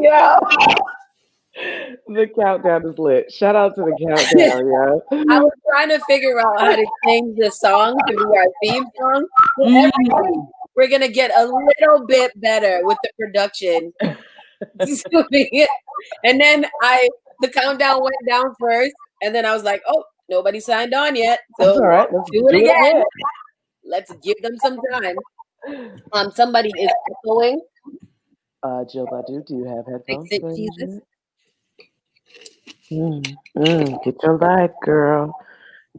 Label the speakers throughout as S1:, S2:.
S1: Yeah. The countdown is lit. Shout out to the countdown, yeah.
S2: I was trying to figure out how to change the song to be our theme song. So everybody, we're gonna get a little bit better with the production. And then the countdown went down first, and then I was like, "Oh, nobody signed on yet,
S1: That's
S2: so
S1: all right. Let's
S2: do it again. Let's give them some time." Somebody is echoing.
S1: Jill Badu, do you have headphones?
S2: Fix it, Jesus.
S1: Get your life, girl.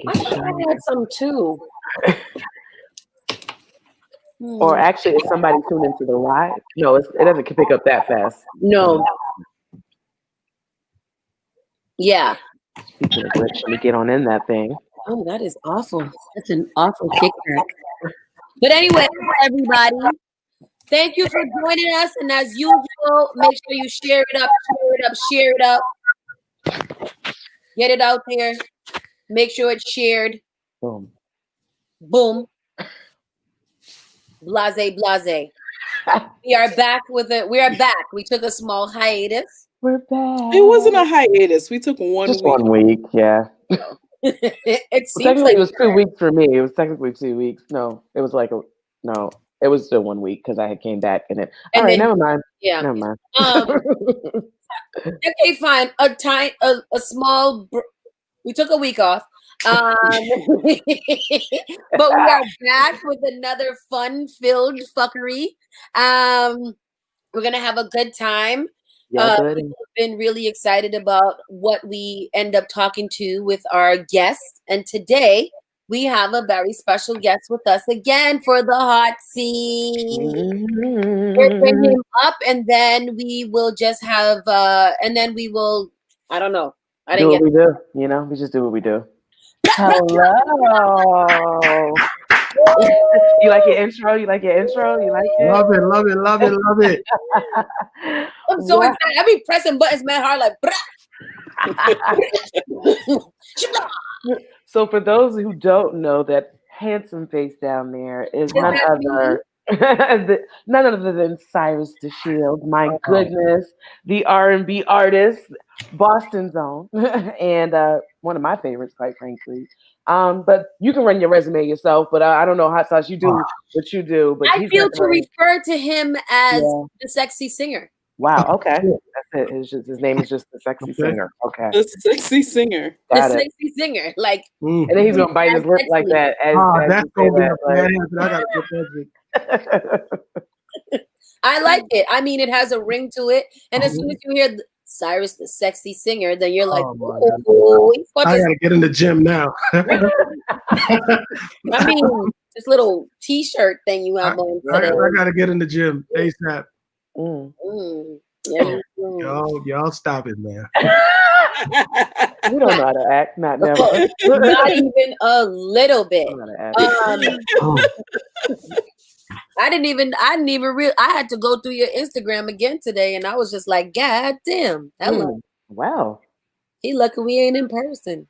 S2: I thought I had some too.
S1: Or actually, is somebody tuned into the live? No, it doesn't pick up that fast.
S2: No. Yeah.
S1: Speaking of which, let me get on in that thing.
S2: Oh, that is awful. That's an awful kickback. But anyway, everybody, thank you for joining us. And as usual, make sure you share it up, share it up. Get it out there. Make sure it's shared.
S1: Boom.
S2: Boom. Blase, blase. We are back with it. We are back. We took a small hiatus.
S1: We're back.
S3: It wasn't a hiatus. We took just
S1: 1 week, yeah.
S2: It seems
S1: technically
S2: like
S1: it was 2 weeks for me. It was technically 2 weeks. No, it was like no. It was still 1 week because I had came back and it. All right, never mind.
S2: Yeah,
S1: never mind.
S2: Okay, fine. A small. We took a week off. But we are back with another fun-filled fuckery. We're gonna have a good time. We've been really excited about what we end up talking to with our guests, and today we have a very special guest with us again for the hot seat. We'll bring him up, and then we will just have, and then we will. I don't know.
S1: Do what we do. You know, we just do what we do. Hello. You like your intro? You like it?
S4: Love it.
S2: I'm so excited. I be pressing buttons, man, hard like.
S1: So for those who don't know, that handsome face down there is none other than Cyrus DeShield. My goodness, the R&B artist, Boston's own, and one of my favorites, quite frankly. But you can run your resume yourself. But I don't know, Hot Sauce, you do what you do. But
S2: I feel to refer to him as the sexy singer.
S1: Wow. Okay, that's it. His name is just the sexy singer. Okay.
S3: The sexy singer.
S2: Sexy singer. Like.
S1: And then he's gonna bite his lip like that.
S4: That's gonna be I gotta get that.
S2: I like it. I mean, it has a ring to it. And as soon as you hear Cyrus, the sexy singer, then you're like,
S4: I gotta get in the gym now.
S2: I mean, this little T-shirt thing you have on today.
S4: I gotta get in the gym ASAP.
S2: Yeah.
S4: Y'all stop it, man.
S1: You don't know how to act, not never.
S2: Not even a little bit. I didn't even I had to go through your Instagram again today, and I was just like, God damn.
S1: Wow.
S2: He lucky we ain't in person.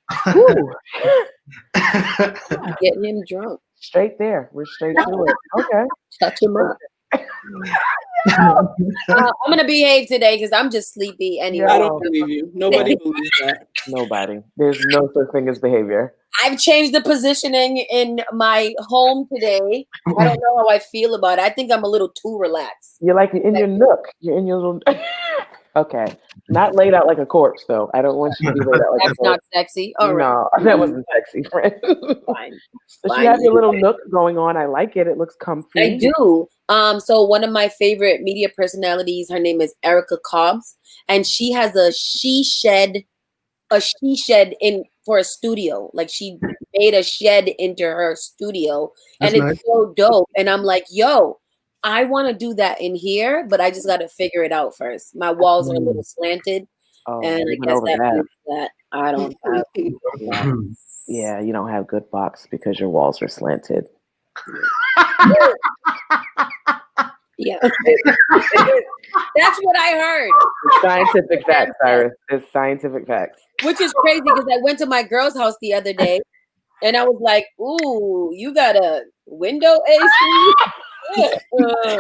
S2: Getting him drunk.
S1: Straight there. We're straight to it. Okay.
S2: Touch him up. I'm gonna behave today because I'm just sleepy anyway.
S3: I don't believe you. Nobody believes that.
S1: Nobody. There's no such thing as behavior.
S2: I've changed the positioning in my home today. I don't know how I feel about it. I think I'm a little too relaxed.
S1: You're like in your nook. You're in your little. Okay, not laid out like a corpse though. I don't want you to be laid out like a corpse.
S2: That's not sexy. Oh,
S1: no, that wasn't sexy, friend.
S2: Fine.
S1: But you have your little nook going on. I like it. It looks comfy.
S2: I do. So one of my favorite media personalities, her name is Erica Cobbs, and she has a she shed in for a studio. Like she made a shed into her studio, and it's so dope. And I'm like, yo, I want to do that in here, but I just got to figure it out first. My walls are a little slanted, and I guess that I don't have.
S1: Yeah, you don't have good box because your walls are slanted.
S2: Yeah, that's what I heard.
S1: It's scientific facts, Cyrus. It's scientific facts.
S2: Which is crazy because I went to my girl's house the other day, and I was like, "Ooh, you got a window AC?"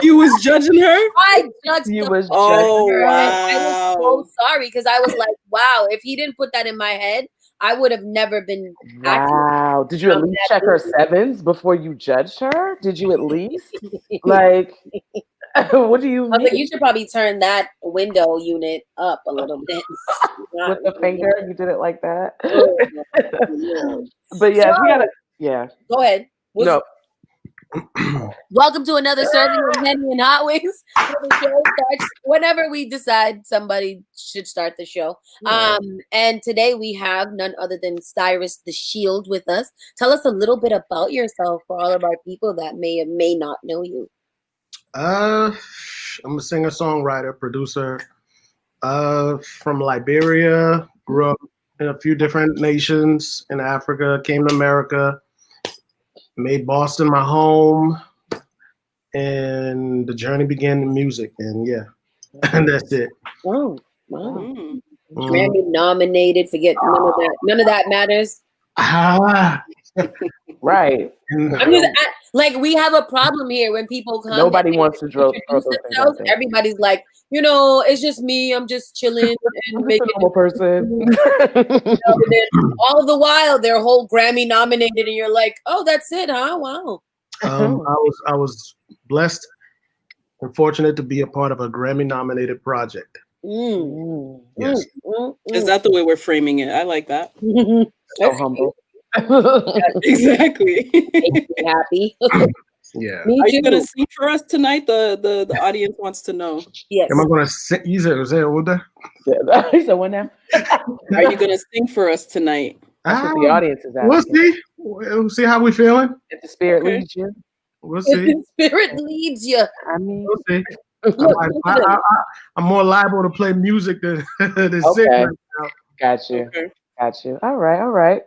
S3: You was judging her?
S2: I judged
S1: You
S2: the
S1: was
S3: Oh,
S2: her, and I
S3: wow.
S2: was so sorry because I was like, wow, if he didn't put that in my head, I would have never been acting.
S1: Wow. Did you at least check her sevens before you judged her? Did you at least? Like, what do you
S2: I was like,
S1: mean?
S2: you should probably turn that window unit up a little bit.
S1: With the finger, you did it like that.
S2: Yeah.
S1: But yeah, we gotta. Yeah.
S2: Go ahead.
S1: No.
S2: Welcome to another serving of Henny and Hotwings. The show starts whenever we decide somebody should start the show.
S1: Yeah.
S2: And today we have none other than Cyrus DeShield with us. Tell us a little bit about yourself for all of our people that may or may not know you.
S4: I'm a singer, songwriter, producer. From Liberia. Grew up in a few different nations in Africa. Came to America. Made Boston my home. And the journey began in music, and yeah, and that's it.
S2: Oh, wow.
S3: Mm.
S2: Grammy nominated. Forget none of that. None of that matters.
S1: Right.
S2: I'm just like, we have a problem here when people come.
S1: Nobody wants to
S2: introduce
S1: throw those things out
S2: themselves.
S1: there.
S2: Everybody's like, it's just me. I'm just chilling and
S1: I'm just a
S2: making
S1: normal person.
S2: and then all the while they're whole Grammy nominated, and you're like, oh, that's it, huh? Wow.
S4: I was blessed and fortunate to be a part of a Grammy nominated project. Yes.
S3: Is that the way we're framing it? I like that.
S1: So humble.
S3: Exactly.
S2: Makes me happy.
S4: Yeah.
S2: Me
S3: Are you
S2: too.
S3: gonna sing for us tonight? The audience wants to know.
S2: Yes.
S4: Am I gonna sing? You said,
S1: So what now?
S3: Are you gonna sing for us tonight?
S1: That's what the audience is asking.
S4: We'll see. We'll see how we feeling.
S1: If the spirit
S3: Okay.
S1: leads you.
S4: We'll
S2: If
S4: see.
S2: the spirit leads you.
S1: I mean,
S4: We'll see.
S2: Look,
S4: I'm more liable to play music than sing
S1: Okay.
S4: right now.
S1: got you.
S3: Okay.
S1: Got you. All right.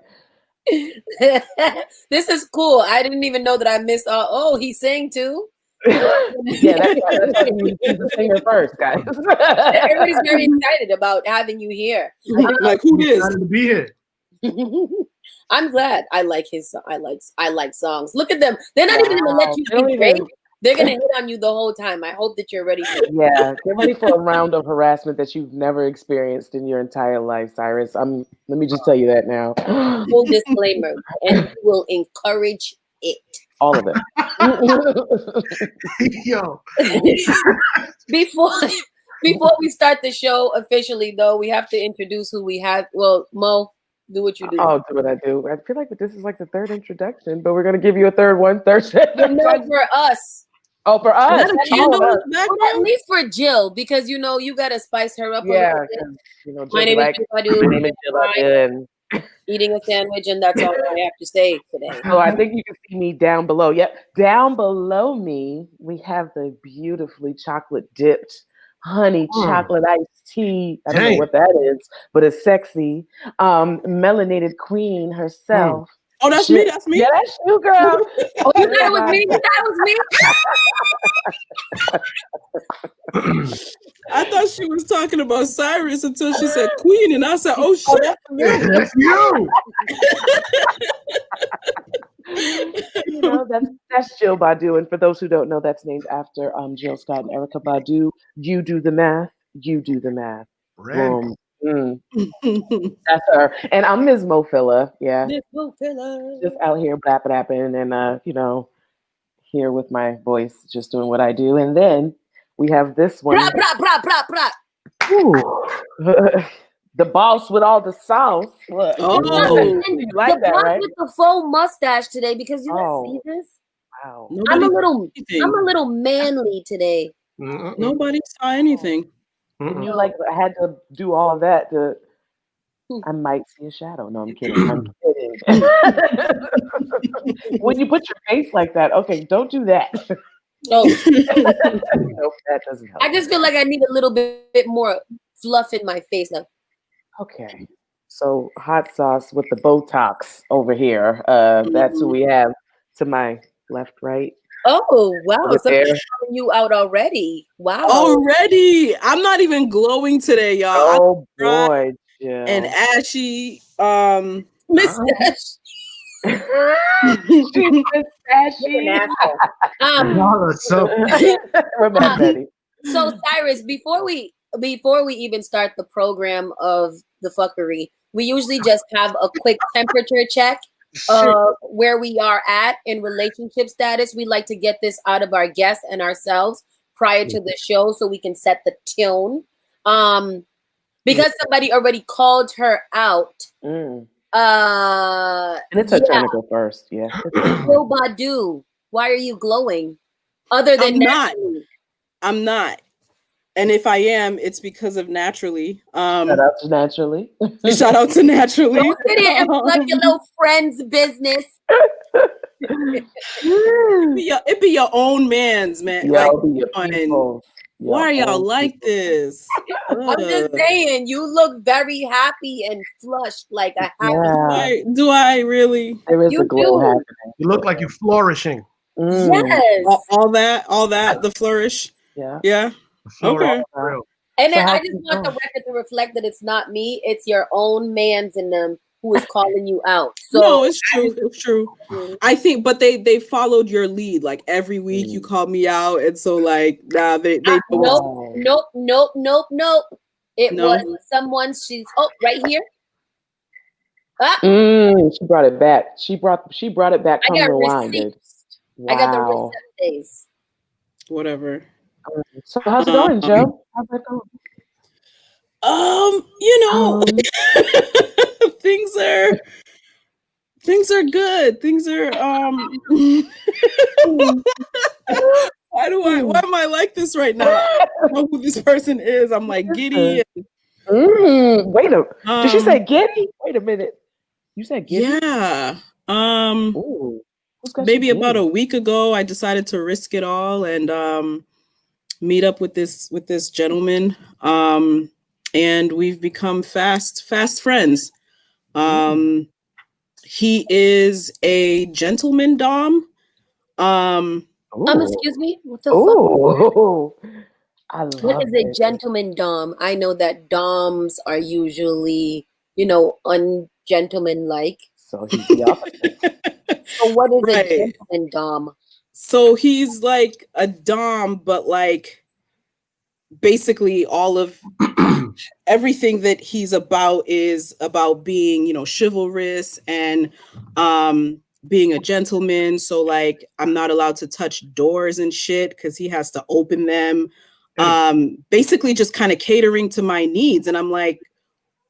S2: this is cool. I didn't even know that I missed all. Oh, he sang too.
S1: Yeah, that's why you need to choose the singer first, guys.
S2: Everybody's very excited about having you here.
S3: Like who
S4: I'm
S3: is?
S4: excited to be here.
S2: I'm glad. I like his. I like songs. Look at them. They're not even gonna let
S1: Wow.
S2: you
S1: They don't
S2: be great.
S1: even-
S2: They're gonna hit on you the whole time. I hope that you're ready for it.
S1: Yeah, get ready for a round of harassment that you've never experienced in your entire life, Cyrus. Let me just tell you that now.
S2: Full disclaimer, and you will encourage it.
S1: All of it.
S4: Yo.
S2: Before we start the show officially, though, we have to introduce who we have. Well, Mo, do what you do.
S1: Oh, do what I do. I feel like this is like the third introduction, but we're gonna give you a third one, third.
S2: But no, for us.
S1: Oh, for us.
S3: Is that a candle in
S1: Oh,
S3: the
S2: Well, at
S3: background?
S2: least for Jill, because you gotta spice her up a
S1: yeah,
S2: little bit.
S1: 'cause, Jill
S2: My name is
S1: Black.
S2: Jill
S1: My
S2: Badu.
S1: name is Jill Black, and
S2: Eating a sandwich, and that's all I have to say today.
S1: so I think you can see me down below. Yep, down below me, we have the beautifully chocolate dipped honey chocolate iced tea. I don't know
S4: Dang.
S1: what that is, but it's sexy. Melanated queen herself.
S3: Oh, that's me. That's me.
S1: Yeah, that's you, girl.
S2: Oh, you thought it was me? You thought it was me?
S3: I thought she was talking about Cyrus until she said Queen, and I said, "Oh shit!"
S4: That's you.
S1: That's Jill Badu, and for those who don't know, that's named after Jill Scott and Erica Badu. You do the math. You do the math.
S4: Randy.
S1: That's her. And I'm Ms. Mofilla. Yeah,
S2: Miss Mofilla.
S1: just out here blapping and here with my voice, just doing what I do. And then we have this one.
S2: Blah, blah, blah, blah, blah.
S1: Ooh. The boss with all the sauce. Look.
S3: Oh.
S1: You like
S2: The
S1: that,
S2: boss
S1: right?
S2: with the faux mustache today, because you guys
S1: Oh.
S2: see this?
S1: Wow.
S2: I'm
S3: Nobody
S2: a little manly today.
S3: Nobody saw anything.
S1: And you I had to do all that to. I might see a shadow. No, I'm kidding. I'm kidding. When you put your face like that, okay, don't do that.
S2: No,
S1: Nope, that doesn't help.
S2: I just feel like I need a little bit more fluff in my face now.
S1: Okay, so hot sauce with the Botox over here. That's who we have to my left, right.
S2: Oh, wow.
S1: Over
S2: Somebody's
S1: there.
S2: calling you out already. Wow.
S3: Already, I'm not even glowing today, y'all.
S1: Oh
S3: I'm dry
S1: boy, Jill.
S3: and ashy.
S2: Mustache.
S1: She was
S2: You're an
S1: ashy.
S2: asshole.
S4: Y'all are so.
S1: We're mad, Betty.
S2: So Cyrus, before we even start the program of the fuckery, we usually just have a quick temperature check of where we are at in relationship status. We like to get this out of our guests and ourselves prior to the show so we can set the tone. Because somebody already called her out.
S1: And it's her turn to go first. Yeah.
S2: Lil Badu, why are you glowing? Other than naturally?
S3: I'm not. And if I am, it's because of Naturally.
S1: Shout out to Naturally.
S3: Shout out to Naturally.
S2: Don't sit in and plug your little friend's business.
S3: It be your own man's, man.
S1: Y'all
S3: like,
S1: be your people.
S3: Why are y'all like this?
S2: I'm just saying, you look very happy and flushed like a happy.
S3: Do I really?
S1: There is a glow happening.
S4: You look like you're flourishing.
S2: Yes.
S3: All that, the flourish.
S1: Yeah.
S3: Okay.
S2: And then I just want the record to reflect that it's not me, it's your own man's in them who is calling you out. So
S3: no, it's true. It's true. I think, but they followed your lead. Like every week you called me out, and so like now they
S2: nope. It was someone. She's right here.
S1: She brought it back. She brought it back from Rewinded.
S2: Wow. I got the receipt days.
S3: Whatever.
S1: So how's it going, Joe? How's it going?
S3: Things are good. Things are why am I like this right now? I don't know who this person is. I'm like giddy.
S1: Wait a did she say giddy? Wait a minute. You said giddy?
S3: Yeah. Maybe about a week ago I decided to risk it all and meet up with this gentleman. And we've become fast friends. He is a gentleman dom.
S2: Excuse me? What the fuck? What is a gentleman dom? I know that doms are usually, ungentlemanlike.
S1: So he's the opposite.
S2: So what is a gentleman dom?
S3: So he's like a dom, but like basically all of everything that he's about is about being, chivalrous and being a gentleman. So like I'm not allowed to touch doors and shit because he has to open them. Basically just kind of catering to my needs. And I'm like,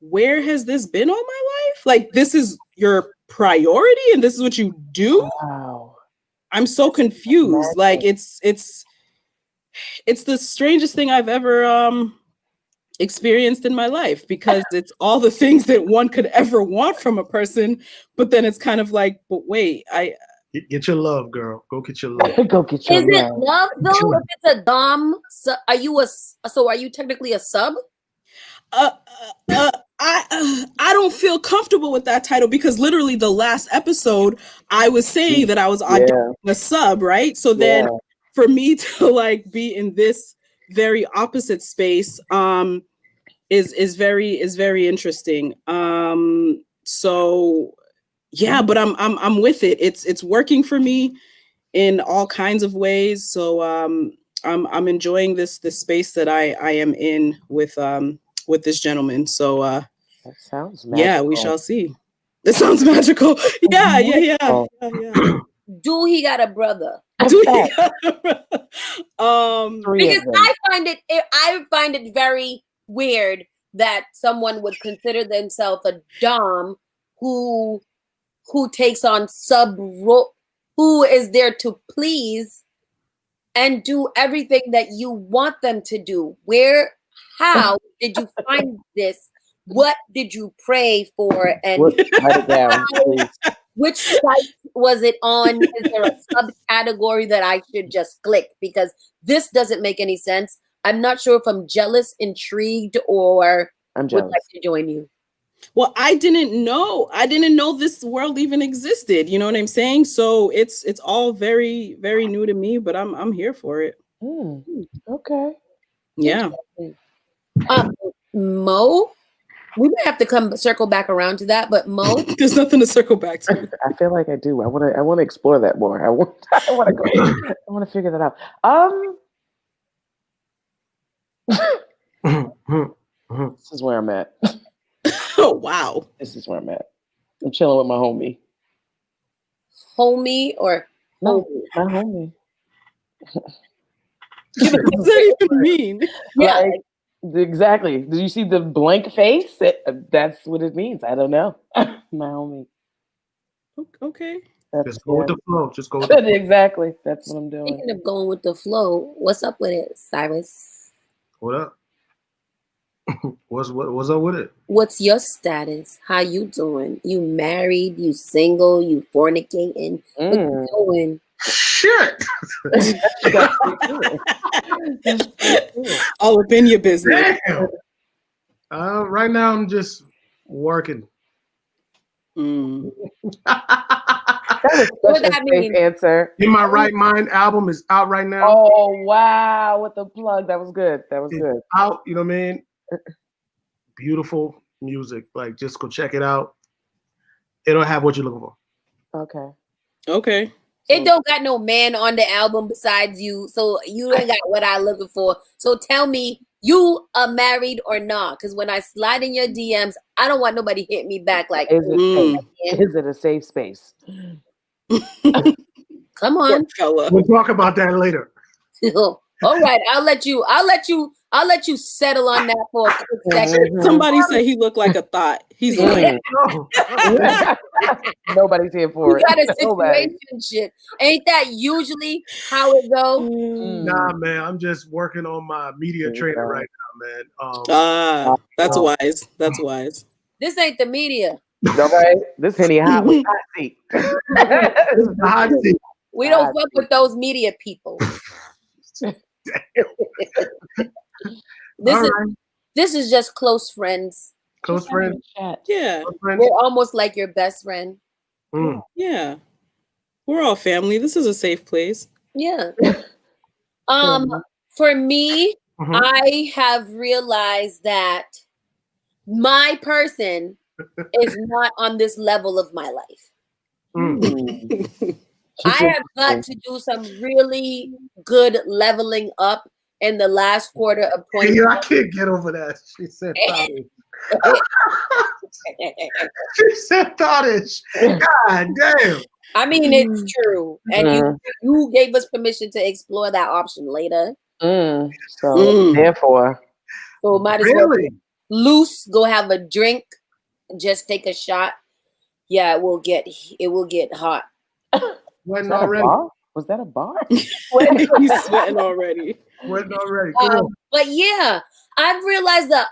S3: where has this been all my life? Like this is your priority and this is what you do?
S1: Wow.
S3: I'm so confused. Like it's the strangest thing I've ever experienced in my life because it's all the things that one could ever want from a person, but then it's kind of like, but wait,
S4: get your love, girl. Go get your love.
S1: Go get your
S2: love. Is it love though? If it's a dom, are you technically a sub?
S3: I don't feel comfortable with that title because literally the last episode I was saying that I was auditioning a sub, right? So then for me to like be in this very opposite space is very interesting. So yeah, but I'm with it. It's working for me in all kinds of ways. So I'm enjoying this space that I am in with this gentleman. So
S1: that sounds magical.
S3: Yeah, we shall see. This sounds magical. Yeah.
S2: Do he got a brother?
S3: Because
S2: I find it very weird that someone would consider themselves a dom who takes on sub role, who is there to please and do everything that you want them to do. How did you find this? What did you pray for? And
S1: write it down, please.
S2: Which site was it on? Is there a subcategory that I should just click? Because this doesn't make any sense. I'm not sure if I'm jealous, intrigued, or would like to join you.
S3: Well, I didn't know this world even existed. You know what I'm saying? So it's all very, very new to me, but I'm here for it.
S1: Okay.
S3: Yeah.
S2: Mo? We may have to circle back around to that, but Mo,
S3: There's nothing to circle back to.
S1: I feel like I do. I want to explore that more. I want to go. I want to figure that out. This is where I'm at.
S3: Oh wow.
S1: This is where I'm at. I'm chilling with my homie.
S2: homie or
S1: No,
S2: homie?
S1: my homie.
S3: What does that even mean?
S2: Yeah,
S1: Like, exactly. Did you see the blank face? That's what it means. I don't know. My homie.
S3: Okay.
S1: That's,
S4: Just go with the flow. Just go with the flow.
S1: Exactly. That's what I'm doing.
S2: speaking of going with the flow, what's up with it, Cyrus?
S4: What up? What's up with it?
S2: What's your status? How you doing? You married? You single? You fornicating? What you doing?
S4: Shit.
S3: All up in your business.
S4: Damn. Right now I'm just working.
S3: Mm.
S1: That was
S2: What
S1: such a
S2: that
S1: safe
S2: mean?
S1: answer.
S4: In My Right Mind album is out right now.
S1: Oh wow! With the plug, that was good. That was
S4: It's
S1: good.
S4: out, you know what I mean? Beautiful music. Like, just go check it out. It'll have what you're looking for.
S1: Okay.
S3: Okay.
S2: It don't got no man on the album besides you, so you ain't got what I looking for. So tell me, you are married or not? Because when I slide in your DMs, I don't want nobody hit me back like,
S1: Is it
S3: Mm.
S1: safe? Is it a safe space?
S2: come
S3: Poor
S2: on.
S3: fella.
S4: We'll talk about that later.
S2: All right, I'll let you settle on that for a quick second.
S1: Mhm.
S3: Somebody said he looked like a thought. He's lying.
S4: No.
S1: Nobody's here
S2: You
S1: for it.
S2: got a
S1: Nobody.
S2: situation shit. Ain't that usually how it go?
S4: Nah, man. I'm just working on my media training right now, man.
S3: That's wise. That's wise.
S2: This ain't the media.
S1: All right. This Henny hot with hot seat.
S4: this is the hot seat.
S2: We don't fuck with those media people.
S4: All right.
S2: This is just close friends.
S4: Close friend.
S1: Chat.
S3: Yeah.
S4: Close friend.
S2: We're almost like your best friend.
S4: Mm.
S3: Yeah. We're all family. This is a safe place.
S2: Yeah. For me,
S4: Mhm.
S2: I have realized that my person is not on this level of my life.
S4: Mm.
S2: I have got to do some really good leveling up in the last quarter of
S4: Hey,
S2: 2020.
S4: yo, I can't get over that. She said thottish. She said thottish. God damn.
S2: I mean, it's true. And you gave us permission to explore that option later.
S1: So therefore,
S2: So might as well
S4: Really?
S2: be loose, go have a drink, just take a shot. Yeah, it will get hot.
S4: Sweating
S1: that a
S4: already.
S1: bar? Was that a bar?
S3: He's sweating already.
S4: Sweating already. Come on.
S2: But yeah, I've realized that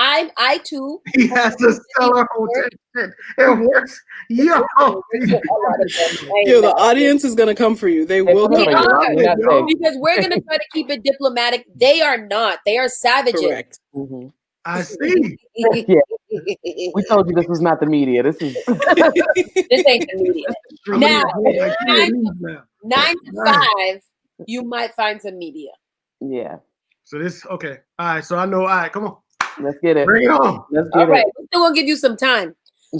S2: I too.
S4: He has to sell our hotel. It works. Yo.
S3: Yo, the audience is gonna come for you. They will
S2: They
S3: come.
S2: are.
S1: You're not safe.
S2: Because we're gonna try to keep it diplomatic. They are not. They are savages.
S3: Correct.
S1: Mhm.
S4: I see.
S1: Yeah. We told you this was not the media. This is
S2: This ain't the media. Now,
S4: Like, now.
S2: 9 to 5, you might find some media.
S1: yeah.
S4: So this, okay. All right. So I know. All right. Come on.
S1: Let's get it.
S4: Bring it on.
S1: Let's
S2: All
S1: get
S2: right,
S1: it.
S2: we're still gonna give you some time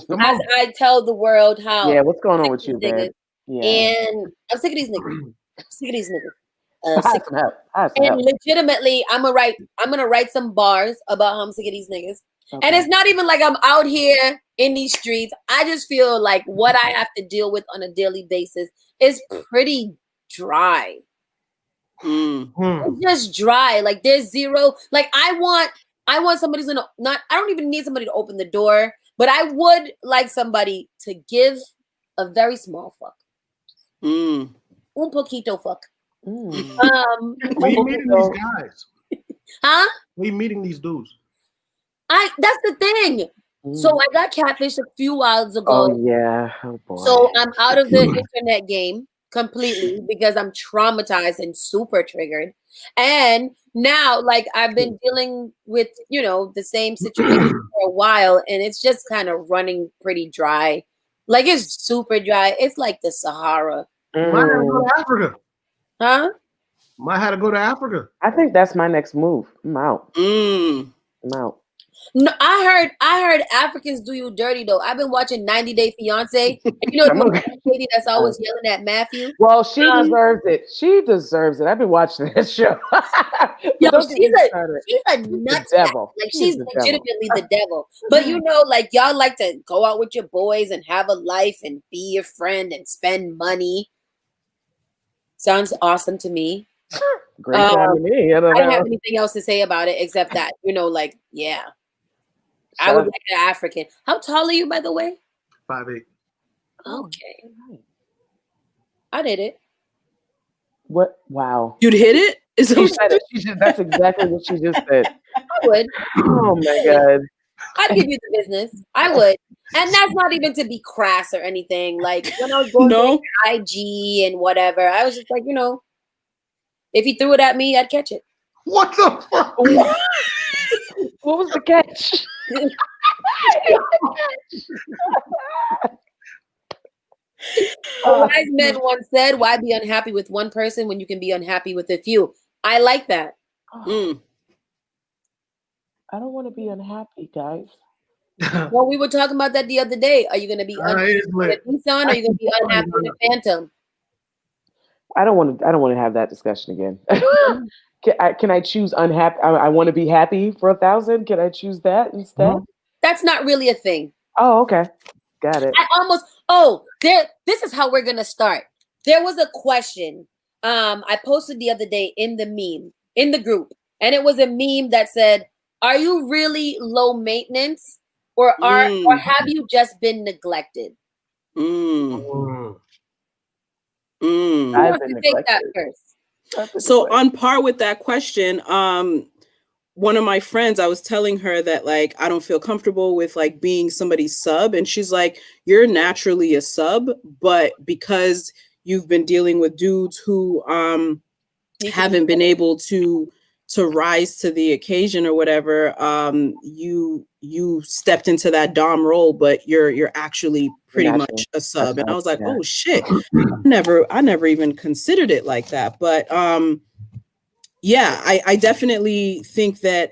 S4: Come
S2: as
S4: on.
S2: I tell the world how.
S1: Yeah, what's going on with
S2: these
S1: you,
S2: niggas-
S1: man? Yeah.
S2: And I'm sick of these niggas. Sick of these niggas.
S1: Hire some help. Hire some
S2: And
S1: help.
S2: legitimately, I'm gonna write some bars about how I'm sick of these niggas.
S1: Okay.
S2: And it's not even like I'm out here in these streets. I just feel like what I have to deal with on a daily basis is pretty dry. It's just dry. Like there's zero. Like I want somebody who's gonna not. I don't even need somebody to open the door, but I would like somebody to give a very small fuck. Un poquito fuck.
S4: We meeting these guys.
S2: Huh?
S4: We meeting these dudes.
S2: That's the thing. So I got catfished a few hours ago.
S1: Oh yeah. Oh boy.
S2: So I'm out of the internet game completely because I'm traumatized and super triggered. And now, like, I've been dealing with, the same situation for a while, and it's just kind of running pretty dry. Like, it's super dry. It's like the Sahara.
S4: Might have to go to Africa.
S2: Huh?
S4: Might have to go to Africa.
S1: I think that's my next move. I'm out. I'm out.
S2: No, I heard Africans do you dirty though. I've been watching 90 Day Fiance. And you know
S1: I'm
S2: the
S1: okay.
S2: lady that's always yelling at Matthew.
S1: Well, she
S2: Um,
S1: deserves it. She deserves it. I've been watching that show. But
S2: Yo,
S1: don't get me started.
S2: she's a
S1: She's the
S2: nut.
S1: devil.
S2: Like
S1: She's
S2: she's
S1: the devil.
S2: legitimately the devil. But you know, like y'all like to go out with your boys and have a life and be your friend and spend money. Sounds awesome to me.
S1: Great time to me. I don't
S2: I don't have
S1: know.
S2: anything else to say about it except that, you know, like, yeah, I
S1: Shout
S2: would
S1: out-
S2: like an African. How tall are you, by the way?
S4: 5'8".
S2: Okay. I did it.
S1: What? Wow.
S3: You'd hit it? Is that
S1: She
S3: what
S1: said it. That's exactly what she just said.
S2: I would.
S1: Oh my God.
S2: I'd give you the business. I would. And that's not even to be crass or anything. Like when I was going
S3: No.
S2: through IG and whatever, I was just like, you know, if he threw it at me, I'd catch it.
S4: What the fuck?
S1: What was the catch?
S2: A wise man once said, why be unhappy with one person when you can be unhappy with a few? I like that.
S3: Mm.
S1: I don't want to be unhappy, guys.
S2: Well, we were talking about that the other day. Are you going to be unhappy with a Nissan or are you going to be unhappy with a Phantom?
S1: I don't want to have that discussion again. Can I choose unhappy? I want to be happy for 1,000. Can I choose that instead?
S2: That's not really a thing.
S1: Oh, okay. Got it.
S2: This is how we're going to start. There was a question I posted the other day in the meme, in the group. And it was a meme that said, are you really low maintenance or have you just been neglected?
S3: Mm.
S2: Who
S3: Mm.
S2: wants to take that first?
S3: So on par with that question, one of my friends, I was telling her that like I don't feel comfortable with like being somebody's sub, and she's like, you're naturally a sub, but because you've been dealing with dudes who haven't been able to rise to the occasion or whatever, you stepped into that dom role, but you're actually pretty much a sub. And I was like, oh shit, I never even considered it like that. But yeah, I definitely think that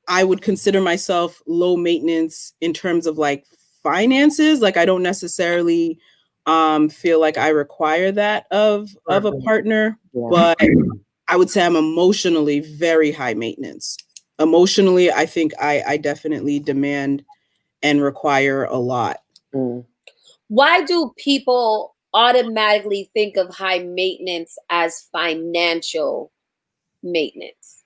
S3: I would consider myself low maintenance in terms of like finances. Like I don't necessarily feel like I require that of a partner, but I would say I'm emotionally very high maintenance. Emotionally, I think I definitely demand and require a lot.
S2: Why do people automatically think of high maintenance as financial maintenance?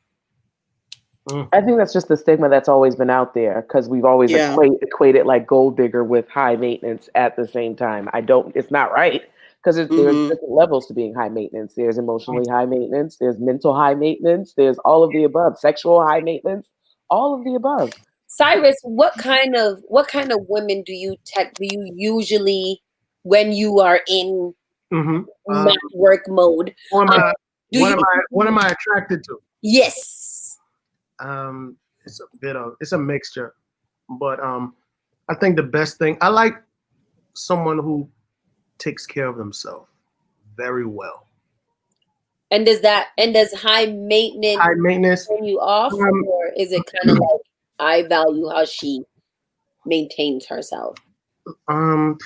S1: I think that's just the stigma that's always been out there because we've always equated like gold digger with high maintenance at the same time. It's not right because there's different levels to being high maintenance. There's emotionally high maintenance, there's mental high maintenance, there's all of the above, sexual high maintenance, all of the above.
S2: Cyrus, what kind of women do you usually, when you are in not work mode?
S4: What am I attracted to?
S2: Yes.
S4: It's a mixture, but I think the best thing, I like someone who takes care of themselves very well.
S2: And does high maintenance turn you off, or is it kind of like I value how she maintains herself?
S4: High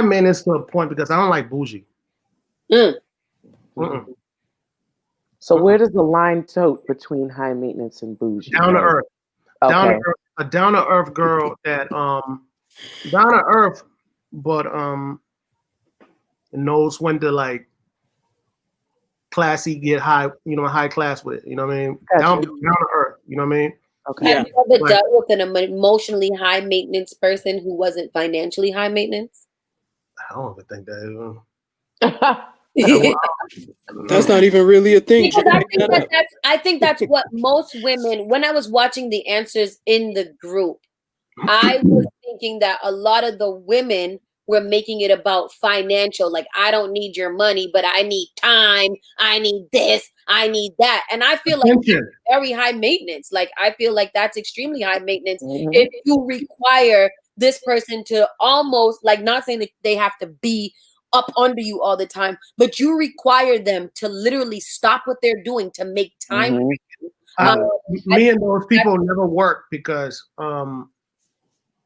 S4: maintenance to a point because I don't like bougie.
S1: So where does the line tote between high maintenance and bougie?
S4: Down to earth.
S1: Okay.
S4: A down to earth girl that down to earth, but knows when to like classy get high, high class with it. You know what I mean? Down to earth. You know what I mean?
S1: Okay.
S2: Have you ever dealt with an emotionally high maintenance person who wasn't financially high maintenance?
S4: I don't even think that.
S3: That's not even really a thing.
S2: Because I think that's what most women, when I was watching the answers in the group, I was thinking that a lot of the women were making it about financial. Like, I don't need your money, but I need time. I need this. I need that. And I feel like that's very high maintenance. Like, I feel like that's extremely high maintenance. If you require this person to almost, like, not saying that they have to be up under you all the time, but you require them to literally stop what they're doing to make time for you.
S4: Me and those people never work because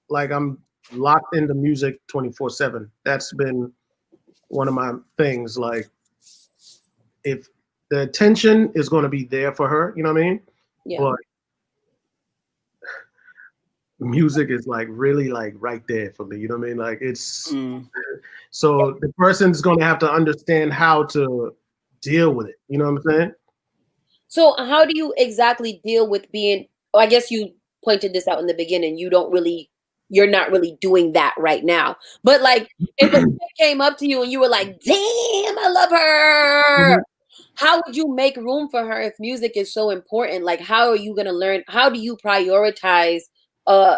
S4: like I'm locked into music 24/7. That's been one of my things. Like if the attention is going to be there for her, you know what I mean?
S2: Yeah.
S4: But music is like really like right there for me. You know what I mean? Like it's so the person's going to have to understand how to deal with it. You know what I'm saying?
S2: So how do you exactly deal with being? Oh, I guess you pointed this out in the beginning. You're not really doing that right now. But like, if a kid came up to you and you were like, "Damn, I love her," how would you make room for her if music is so important? Like, how are you gonna learn? How do you prioritize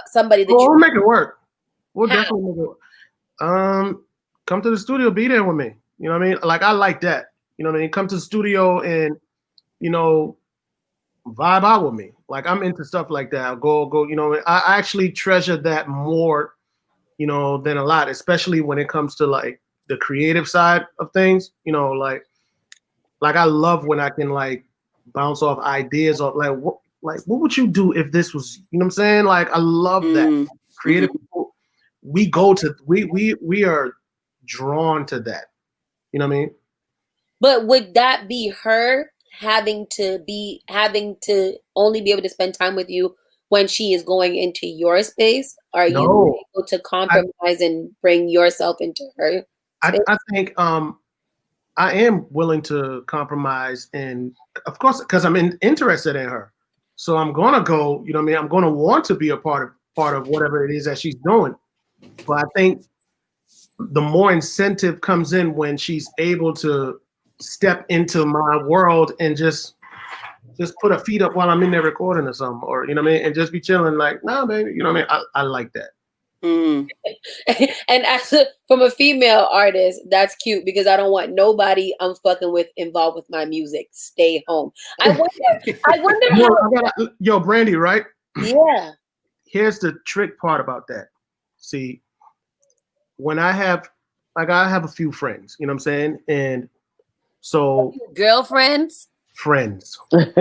S2: somebody that
S4: Well,
S2: you
S4: we'll make it work. We'll
S2: How?
S4: definitely make it work. Come to the studio, be there with me. You know what I mean? Like I like that. You know what I mean? Come to the studio and vibe out with me. Like I'm into stuff like that. I'll go. I actually treasure that more, than a lot, especially when it comes to like the creative side of things. Like I love when I can like bounce off ideas of like what would you do if this was, you know what I'm saying? Like I love that. Creative people, we are drawn to that. You know what I mean?
S2: But would that be her having to only be able to spend time with you when she is going into your space? Are you able to compromise and bring yourself into her space?
S4: I think I am willing to compromise, and of course, because I'm interested in her, so I'm gonna go. You know what I mean? I'm gonna want to be a part of whatever it is that she's doing. But I think the more incentive comes in when she's able to step into my world and just put her feet up while I'm in there recording or something, or you know what I mean, and just be chilling. Like, nah, baby, you know what I mean? I like that.
S2: And from a female artist, that's cute because I don't want nobody I'm fucking with involved with my music. Stay home. I wonder
S4: Yo, Brandy, right?
S2: Yeah.
S4: Here's the trick part about that. See, when I have a few friends, you know what I'm saying? And so
S2: girlfriends?
S4: Friends. Friends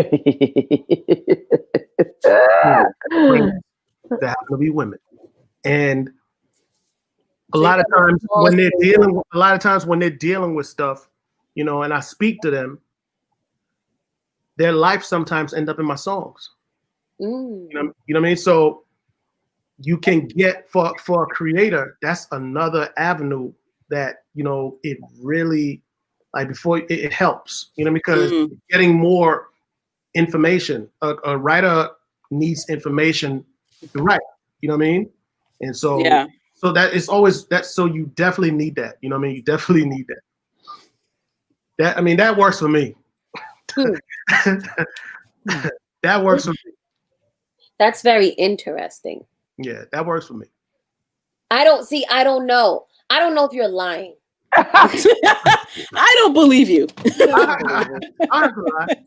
S4: that happen to be women. And a lot of times when they're dealing with stuff, and I speak to them, their life sometimes end up in my songs. You know what I mean? So you can get for a creator, that's another avenue that, it really like before it helps, because getting more information. A writer needs information to write, you know what I mean? And so so that is always that. So you definitely need that. You know what I mean? You definitely need that. That works for me. That works for me.
S2: That's very interesting.
S4: Yeah, that works for me.
S2: I don't know if you're lying.
S3: I don't believe you.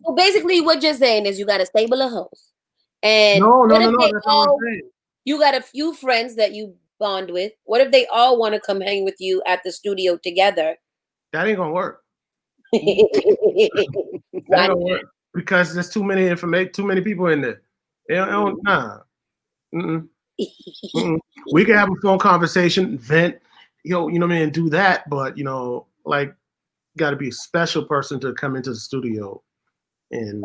S2: So basically what you're saying is you got a stable of hosts. And
S4: no, that's not what I'm saying.
S2: You got a few friends that you bond with. What if they all want to come hang with you at the studio together?
S4: That ain't gonna work. That ain't gonna work because there's too many people in there. Nah. We can have a phone conversation, vent, you know what I mean, and do that. But like, got to be a special person to come into the studio. And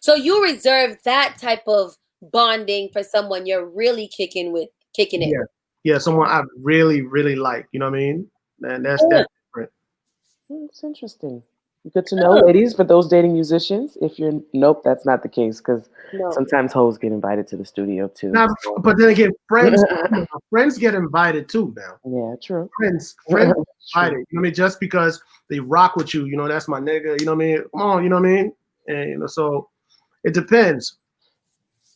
S2: so you reserve that type of bonding for someone you're really kicking it.
S4: Yeah, someone I really, really like. You know what I mean? And that's different.
S1: It's interesting. Good to know, ladies, for those dating musicians. If you're that's not the case because sometimes hoes get invited to the studio too.
S4: Now, but then again, friends get invited too now.
S1: Yeah, true.
S4: Friends get invited. You know what I mean? Just because they rock with you, that's my nigga. You know what I mean? Come on, you know what I mean? And so it depends.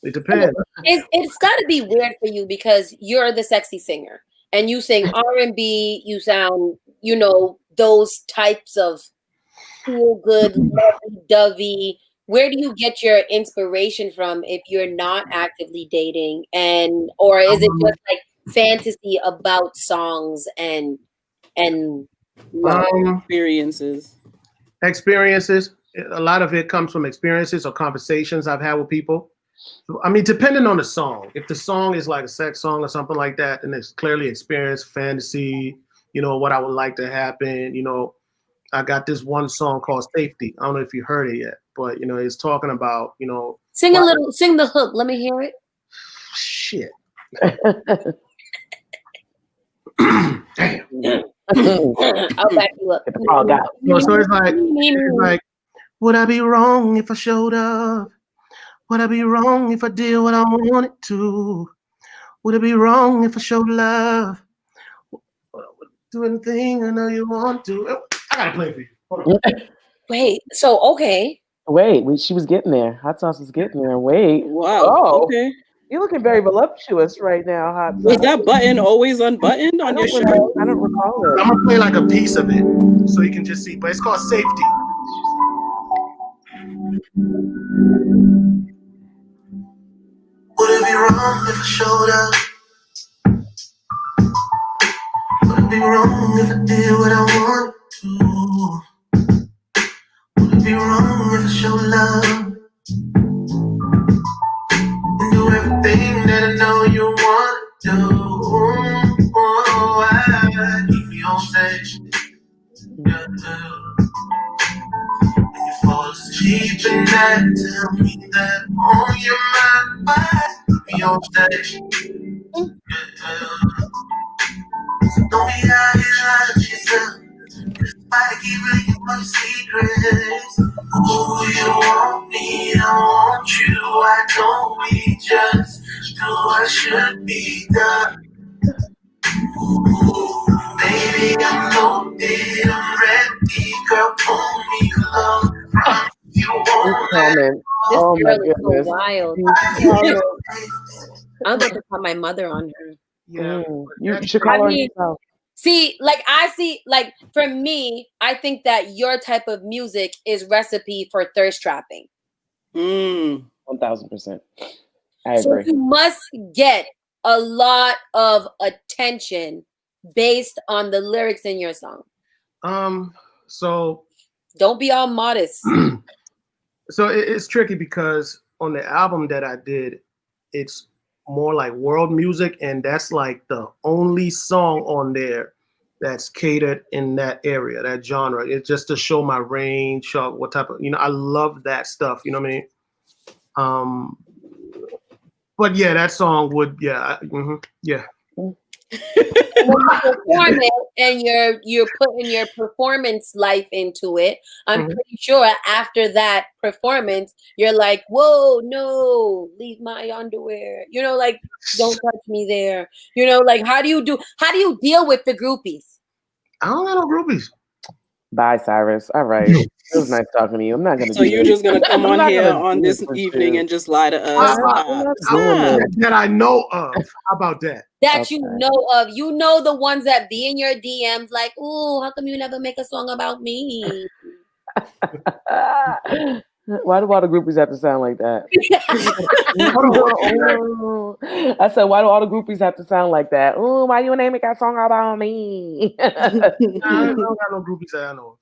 S4: It depends.
S2: It's got to be weird for you because you're the sexy singer and you sing R&B. You sound, those types of feel good, lovey-dovey. Where do you get your inspiration from if you're not actively dating? Or is it just like fantasy about songs and
S3: experiences?
S4: Experiences. a lot of it comes from experiences or conversations I've had with people. I mean, depending on the song. If the song is like a sex song or something like that, then it's clearly experience, fantasy, what I would like to happen. I got this one song called Safety. I don't know if you heard it yet, but it's talking about,
S2: sing the hook. Let me hear it.
S4: Shit.
S2: Damn. I'll back you up.
S4: So it's like, would I be wrong if I showed up? Would I be wrong if I did what I wanted to? Would it be wrong if I showed love? Do anything I know you want to. I gotta play for you. Hold on.
S2: Wait, so okay.
S1: Wait, she was getting there. Hot sauce was getting there. Wait.
S3: Wow.
S1: Oh,
S3: okay.
S1: You're looking very voluptuous right now, Hot sauce.
S3: Was that button always unbuttoned on your shirt?
S1: I don't recall it.
S4: I'm gonna play like a piece of it so you can just see. But it's called Safety. Would it be wrong if I showed up? Would it be wrong if I did what I want to? Would it be wrong if I showed love? And do everything that I know you want to do. I keep you on stage. When you fall asleep at night, tell me that on your mind. Why keep me on stage? So don't be out here lying to yourself. Why keep looking for your secrets? Ooh, you want me, I want you. Why don't we just do what should be done? Ooh, baby, I'm loaded, I'm ready. Girl, pull me close. Promise you won't let
S1: Comment.
S2: This
S1: Oh my
S2: girl is so
S1: goodness.
S2: wild.
S1: Comment.
S2: I'm about to call my mother on her.
S4: Yeah,
S1: You should call her yourself.
S2: See, for me, I think that your type of music is recipe for thirst trapping.
S1: 1000%. I
S2: So
S1: agree.
S2: you must get a lot of attention based on the lyrics in your song.
S4: So
S2: don't be all modest.
S4: So it's tricky because on the album that I did, it's more like world music, and that's like the only song on there that's catered in that area, that genre. It's just to show my range, show what type of, I love that stuff. You know what I mean? But yeah, that song would, yeah.
S2: And when you perform it and you're putting your performance life into it, I'm pretty sure after that performance, you're like, whoa, no, leave my underwear. Like, don't touch me there. Like, how do you deal with the groupies?
S4: I don't got no groupies.
S1: Bye, Cyrus. All right. It was nice talking to you. I'm not gonna.
S3: So you're just gonna come on here on this evening and just lie to us?
S4: That I know of. How about that?
S2: That you know of. You know the ones that be in your DMs like, ooh, how come you never make a song about me?
S1: Why do all the groupies have to sound like that? I said, why do all the groupies have to sound like that? Oh, why you ain't make a song about me?
S4: I don't got no groupies that I know of.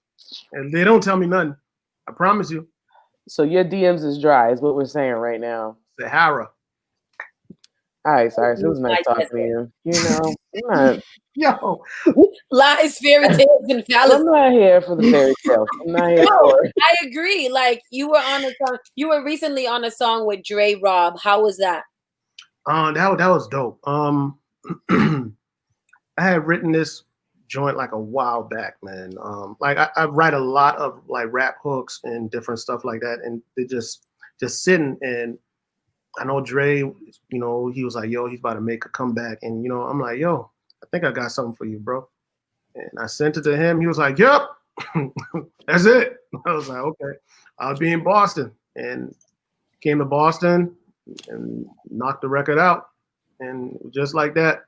S4: And they don't tell me nothing. I promise you.
S1: So your DMs is dry, is what we're saying right now.
S4: Sahara.
S1: All right, Cyrus, it was nice talking to you.
S4: Yo.
S2: Lies, fairy tales, and fallacies.
S1: I'm not here for the fairy tales. I'm not here for it.
S2: I agree. Like, you were on a song. You were recently on a song with Dre Rob. How was that?
S4: That was dope. I had written this joint like a while back, man. Like I write a lot of like rap hooks and different stuff like that, and they just sitting. And I know Dre, he was like, yo, he's about to make a comeback, and I'm like, yo, I think I got something for you, bro. And I sent it to him. He was like, yep, that's it. I was like, okay. I'll be in Boston, and came to Boston and knocked the record out, and just like that.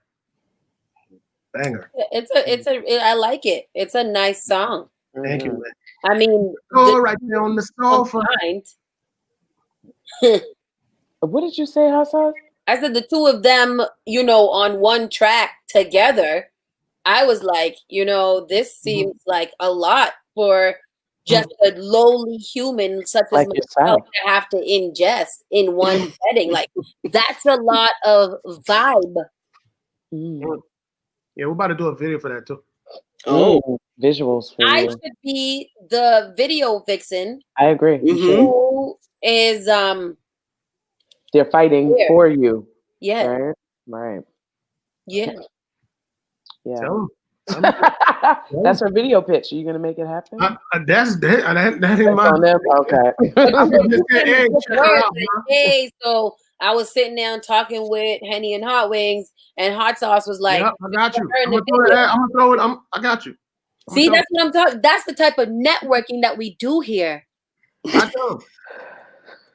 S4: Banger.
S2: I like it. It's a nice song.
S4: Thank you, man.
S2: I mean,
S4: right there on the sofa.
S1: What did you say, Hassan?
S2: I said the two of them, on one track together. I was like, this seems like a lot for just a lowly human such as
S1: Like
S2: myself
S1: yourself.
S2: to have to ingest in one setting. Like that's a lot of vibe.
S1: Mm.
S4: Yeah, we're about to do a video for that too.
S1: Mm. Visuals for
S2: I
S1: you.
S2: should be the video vixen
S1: I agree. You should.
S2: who is
S1: They're fighting
S2: Here.
S1: for you.
S2: yeah.
S1: Right? Right.
S2: Yeah.
S4: Tell
S1: Yeah.
S4: 'em.
S1: That's her video pitch. Are you gonna make it happen?
S4: That ain't
S1: That's
S4: my.
S1: on them? Okay.
S4: I'm just saying, hey,
S2: With
S4: check her
S2: words,
S4: out,
S2: like,
S4: bro.
S2: hey, so I was sitting down talking with Henny and Hotwings, and Hot Sauce was like,
S4: Yep, I got you.
S2: her in
S4: I'm
S2: the
S4: gonna throw it.
S2: video.
S4: I'm gonna throw it. I got you.
S2: See, that's what I'm talking. That's the type of networking that we do here.
S4: I tell 'em.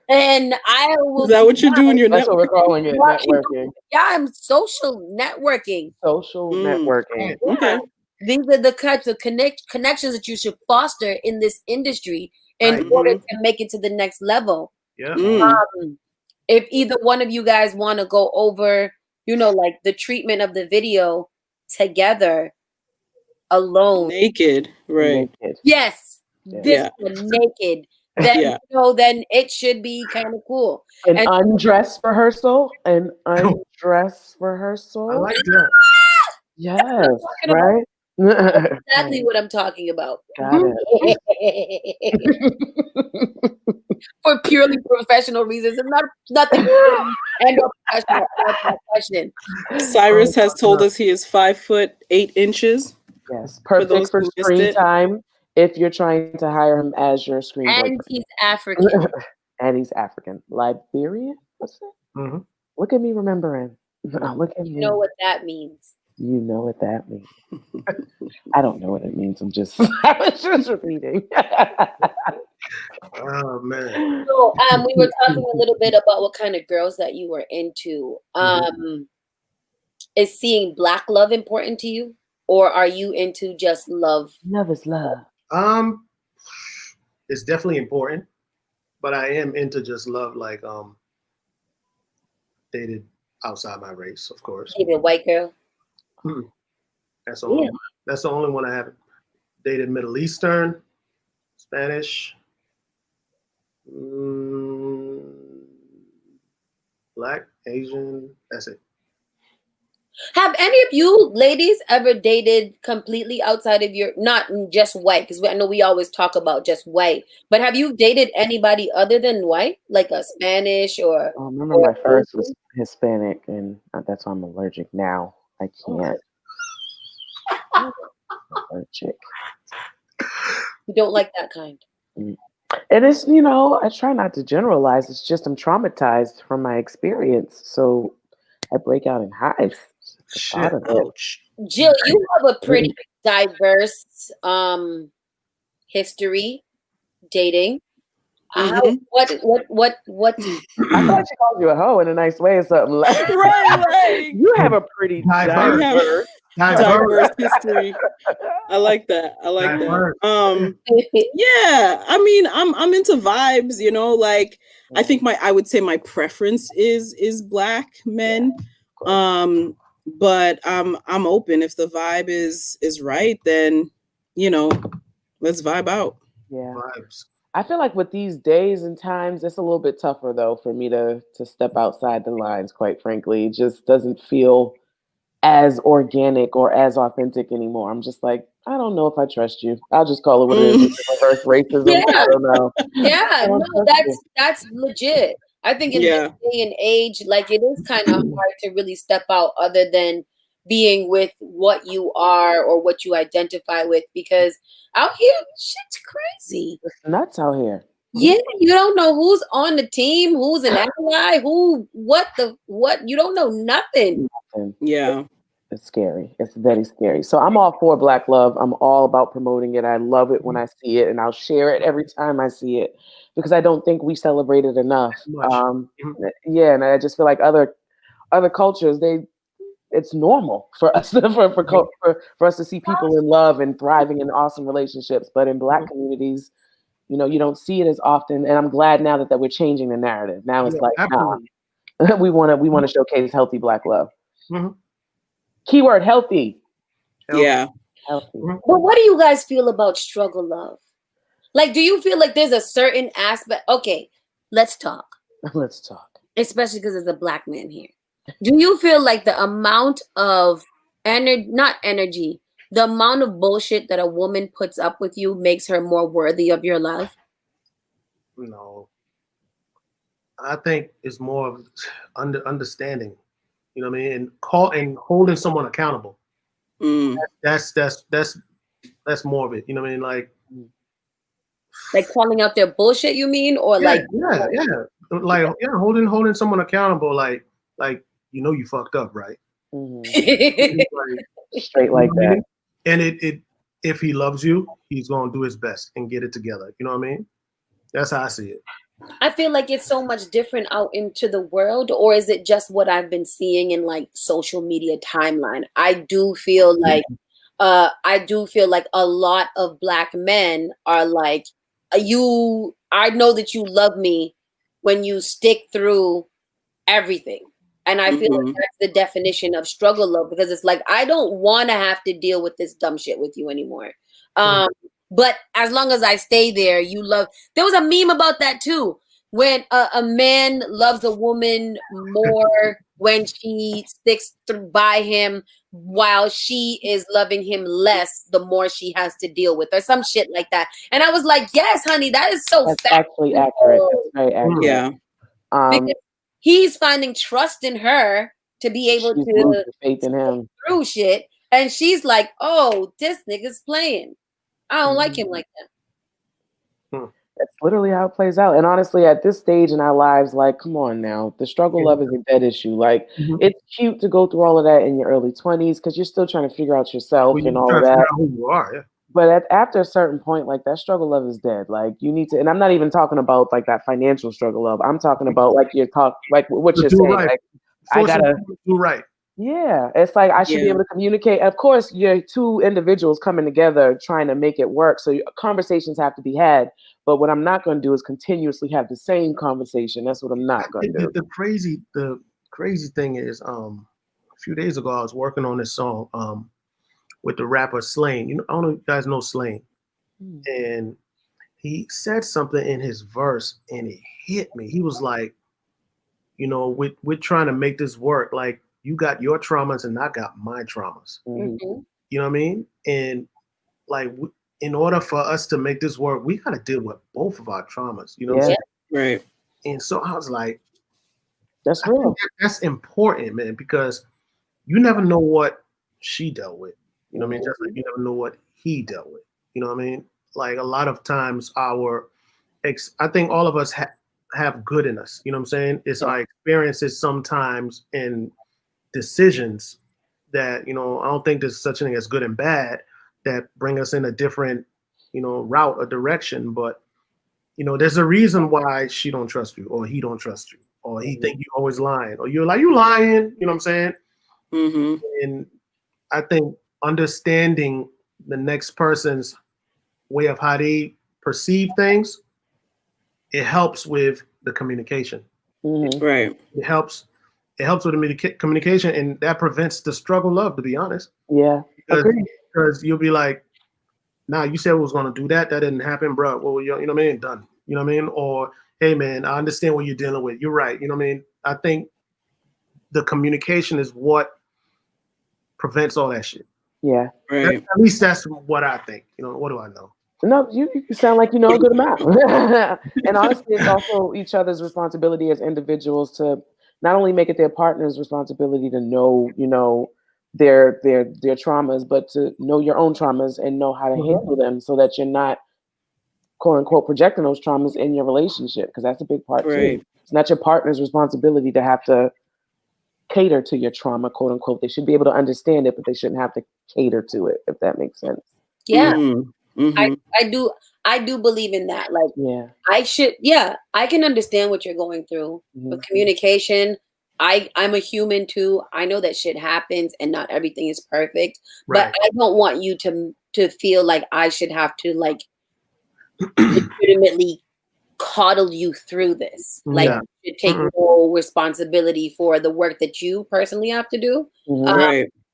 S2: And I will.
S3: Is that what you're doing? Your
S1: That's what we're
S3: network?
S1: calling it. Networking.
S2: Yeah, I'm social networking.
S1: Social networking.
S3: Okay.
S2: These are the types of connections that you should foster in this industry in
S4: Right.
S2: order to make it to the next level.
S4: Yeah.
S2: If either one of you guys want to go over, like the treatment of the video together alone.
S3: Naked, right?
S1: Naked.
S2: Yes. This one naked. Then then it should be kind of cool.
S1: An undress rehearsal. An undress rehearsal.
S4: I like that.
S1: Yes. Right.
S2: That's exactly what I'm talking about.
S1: Got it.
S2: For purely professional reasons, and nothing and no profession.
S3: Cyrus has told us he is 5'8".
S1: Yes, perfect for screen time if you're trying to hire him as your screen
S2: And
S1: boyfriend.
S2: he's African.
S1: And he's African. Liberian? What's that?
S4: Mm-hmm.
S1: Look at me remembering. Look at me.
S2: You know what that means.
S1: You know what that means. I don't know what it means. I was just repeating.
S4: Oh man.
S2: So we were talking a little bit about what kind of girls that you were into. Is seeing Black love important to you? Or are you into just love?
S1: Love is love.
S4: It's definitely important, but I am into just love, like dated outside my race, of course.
S2: Dated white girl.
S4: That's the only. That's the only one I haven't dated. Middle Eastern, Spanish, Black, Asian. That's it.
S2: Have any of you ladies ever dated completely outside of your, not just white, because I know we always talk about just white, but have you dated anybody other than white, like a Spanish or?
S1: I remember my first was Hispanic, and that's why I'm allergic now. I can't. Allergic.
S2: You don't like that kind.
S1: And it's, I try not to generalize. It's just I'm traumatized from my experience, so I break out in hives.
S3: Ouch.
S2: Jill, you have a pretty diverse history dating. What?
S1: I feel like she called you a hoe in a nice way or something. Like,
S3: right.
S1: You have a pretty diverse
S3: history. I like that. Yeah. I mean, I'm into vibes, like I think I would say my preference is Black men. But I'm open. If the vibe is right, then let's vibe out.
S1: Yeah.
S4: Vibes.
S1: I feel like with these days and times, it's a little bit tougher though for me to step outside the lines, quite frankly. It just doesn't feel as organic or as authentic anymore. I'm just like, I don't know if I trust you. I'll just call it what it is. Reverse racism.
S2: Yeah.
S1: I don't know.
S2: Yeah, no, that's legit. I think in this day and age, like it is kind of hard to really step out other than being with what you are or what you identify with, because out here shit's crazy.
S1: It's nuts out here.
S2: Yeah, you don't know who's on the team, who's an ally, what you don't know nothing.
S3: Yeah.
S1: It's scary. It's very scary. So I'm all for Black love. I'm all about promoting it. I love it when I see it, and I'll share it every time I see it because I don't think we celebrate it enough. Yeah, and I just feel like other cultures, it's normal for us for us to see people in love and thriving in awesome relationships. But in Black communities, you don't see it as often. And I'm glad now that we're changing the narrative. Now it's like, nah, we want to showcase healthy Black love. Keyword healthy.
S3: Yeah.
S1: Healthy.
S2: But what do you guys feel about struggle love? Like, do you feel like there's a certain aspect? Okay, let's talk.
S1: Let's talk.
S2: Especially because there's a black man here. Do you feel like the amount of not energy, the amount of bullshit that a woman puts up with you makes her more worthy of your love?
S4: No, I think it's more of understanding. You know what I mean, and holding someone accountable.
S3: Mm.
S4: That's more of it. You know what I mean,
S2: Like calling out their bullshit, you mean, or
S4: yeah, holding someone accountable, like you fucked up, right?
S1: Straight like that.
S4: And it if he loves you, he's gonna do his best and get it together. You know what I mean? That's how I see it.
S2: I feel like it's so much different out into the world, or is it just what I've been seeing in like social media timeline? I do feel like a lot of black men are like, I know that you love me when you stick through everything. And I feel like that's the definition of struggle love, because it's like, I don't want to have to deal with this dumb shit with you anymore. But as long as I stay there, you love. There was a meme about that too, when a man loves a woman more when she sticks by him, while she is loving him less the more she has to deal with, or some shit like that. And I was like, yes, honey, that is so
S1: That's actually accurate. That's very accurate.
S3: Yeah.
S2: Because he's finding trust in her to be able
S1: she's
S2: to
S1: losing faith in him
S2: through shit, and she's like, oh, this nigga's playing. I don't like him like that.
S1: That's literally how it plays out. And honestly, at this stage in our lives, like, come on now, the struggle love is a dead issue. Like, it's cute to go through all of that in your early 20s because you're still trying to figure out yourself and all of that.
S4: Who you are, yeah.
S1: But after a certain point, like, that struggle love is dead. Like, you need to, and I'm not even talking about like that financial struggle love. I'm talking about like what you're saying.
S4: Right.
S1: Like, I gotta
S4: do right.
S1: Yeah, it's like I should be able to communicate. Of course, you're two individuals coming together trying to make it work. So conversations have to be had. But what I'm not going to do is continuously have the same conversation. That's what I'm not going to do.
S4: The crazy thing is, a few days ago I was working on this song with the rapper Slain. You know, I don't know if you guys know Slain, and he said something in his verse, and it hit me. He was like, you know, we're trying to make this work. Like, you got your traumas and I got my traumas. You know what I mean? And like, in order for us to make this work, we got to deal with both of our traumas. You know what I'm saying?
S3: Right.
S4: And so I was like,
S1: that's real.
S4: That's important, man, because you never know what she dealt with. You know what I mean? Just like you never know what he dealt with. You know what I mean? Like, a lot of times I think all of us have good in us. You know what I'm saying? It's our experiences sometimes and decisions that, you know, I don't think there's such a thing as good and bad that bring us in a different, you know, route or direction. But, you know, there's a reason why she don't trust you, or he don't trust you, or he think you always lying, or you're like, you lying. You know what I'm saying? And I think understanding the next person's way of how they perceive things, it helps with the communication.
S3: Right.
S4: It helps with the communication, and that prevents the struggle love, to be honest.
S1: Yeah.
S4: Because you'll be like, nah, you said we was going to do that. That didn't happen, bro. Well, you know what I mean? Done. You know what I mean? Or, hey, man, I understand what you're dealing with. You're right. You know what I mean? I think the communication is what prevents all that shit.
S1: Yeah.
S3: Right.
S4: At least that's what I think. You know, what do I know?
S1: No, you sound like you know a good amount. And honestly, it's also each other's responsibility as individuals to not only make it their partner's responsibility to know, you know, their traumas, but to know your own traumas and know how to handle them so that you're not, quote unquote, projecting those traumas in your relationship, because that's a big part too. It's not your partner's responsibility to have to cater to your trauma, quote unquote. They should be able to understand it, but they shouldn't have to cater to it, if that makes sense.
S2: Yeah. I do believe in that. Like, I can understand what you're going through with communication. I'm a human too. I know that shit happens and not everything is perfect, but I don't want you to feel like I should have to like legitimately coddle you through this. Like, you take no responsibility for the work that you personally have to do.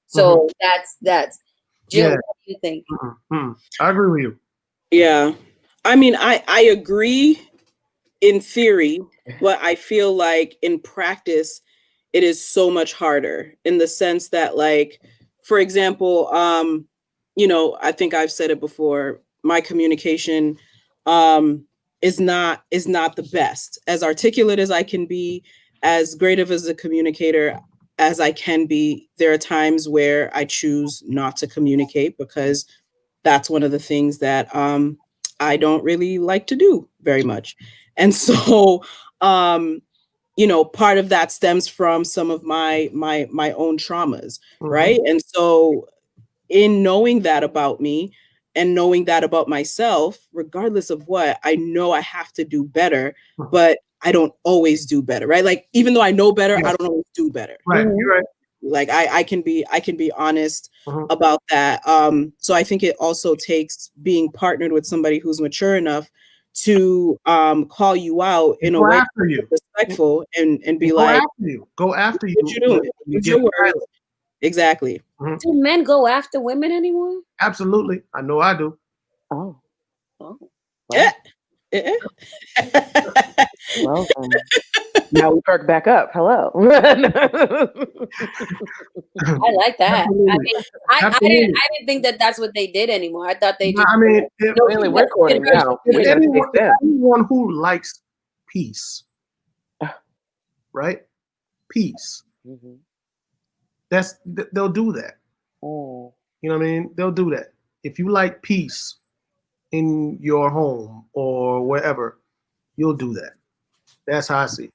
S2: So that's Jill, what do you think?
S4: I agree with you.
S3: Yeah. I mean, I agree in theory, but I feel like in practice, it is so much harder in the sense that, like, for example, I think I've said it before, my communication is not the best. As articulate as I can be, as great of as a communicator as I can be, there are times where I choose not to communicate because that's one of the things that I don't really like to do very much. And so, part of that stems from some of my own traumas, right? And so, in knowing that about me and knowing that about myself, regardless of what, I know I have to do better, but I don't always do better, right? Like, even though I know better, I don't always do better.
S4: Right, you're right.
S3: Like I can be honest about that. So I think it also takes being partnered with somebody who's mature enough to call you out in a
S4: Go
S3: way
S4: after you.
S3: respectful and be
S4: Go
S3: like,
S4: after you. Go after you.
S3: what you doing?
S4: You
S3: Use
S4: get
S3: your words. Exactly.
S2: Do men go after women anymore?
S4: Absolutely. I know I do.
S1: Oh,
S2: Oh.
S3: Yeah. Yeah.
S1: well, now we perk back up. Hello.
S2: I like that.
S4: Absolutely.
S2: I mean, I didn't think that that's what they did anymore. I thought they just.
S4: I mean,
S1: Really, we're recording now. We gotta
S4: anyone,
S1: take them.
S4: anyone who likes peace, right? Peace.
S1: Mm-hmm.
S4: They'll do that.
S1: Oh.
S4: You know what I mean? They'll do that. If you like peace in your home or wherever, you'll do that. That's how I see it.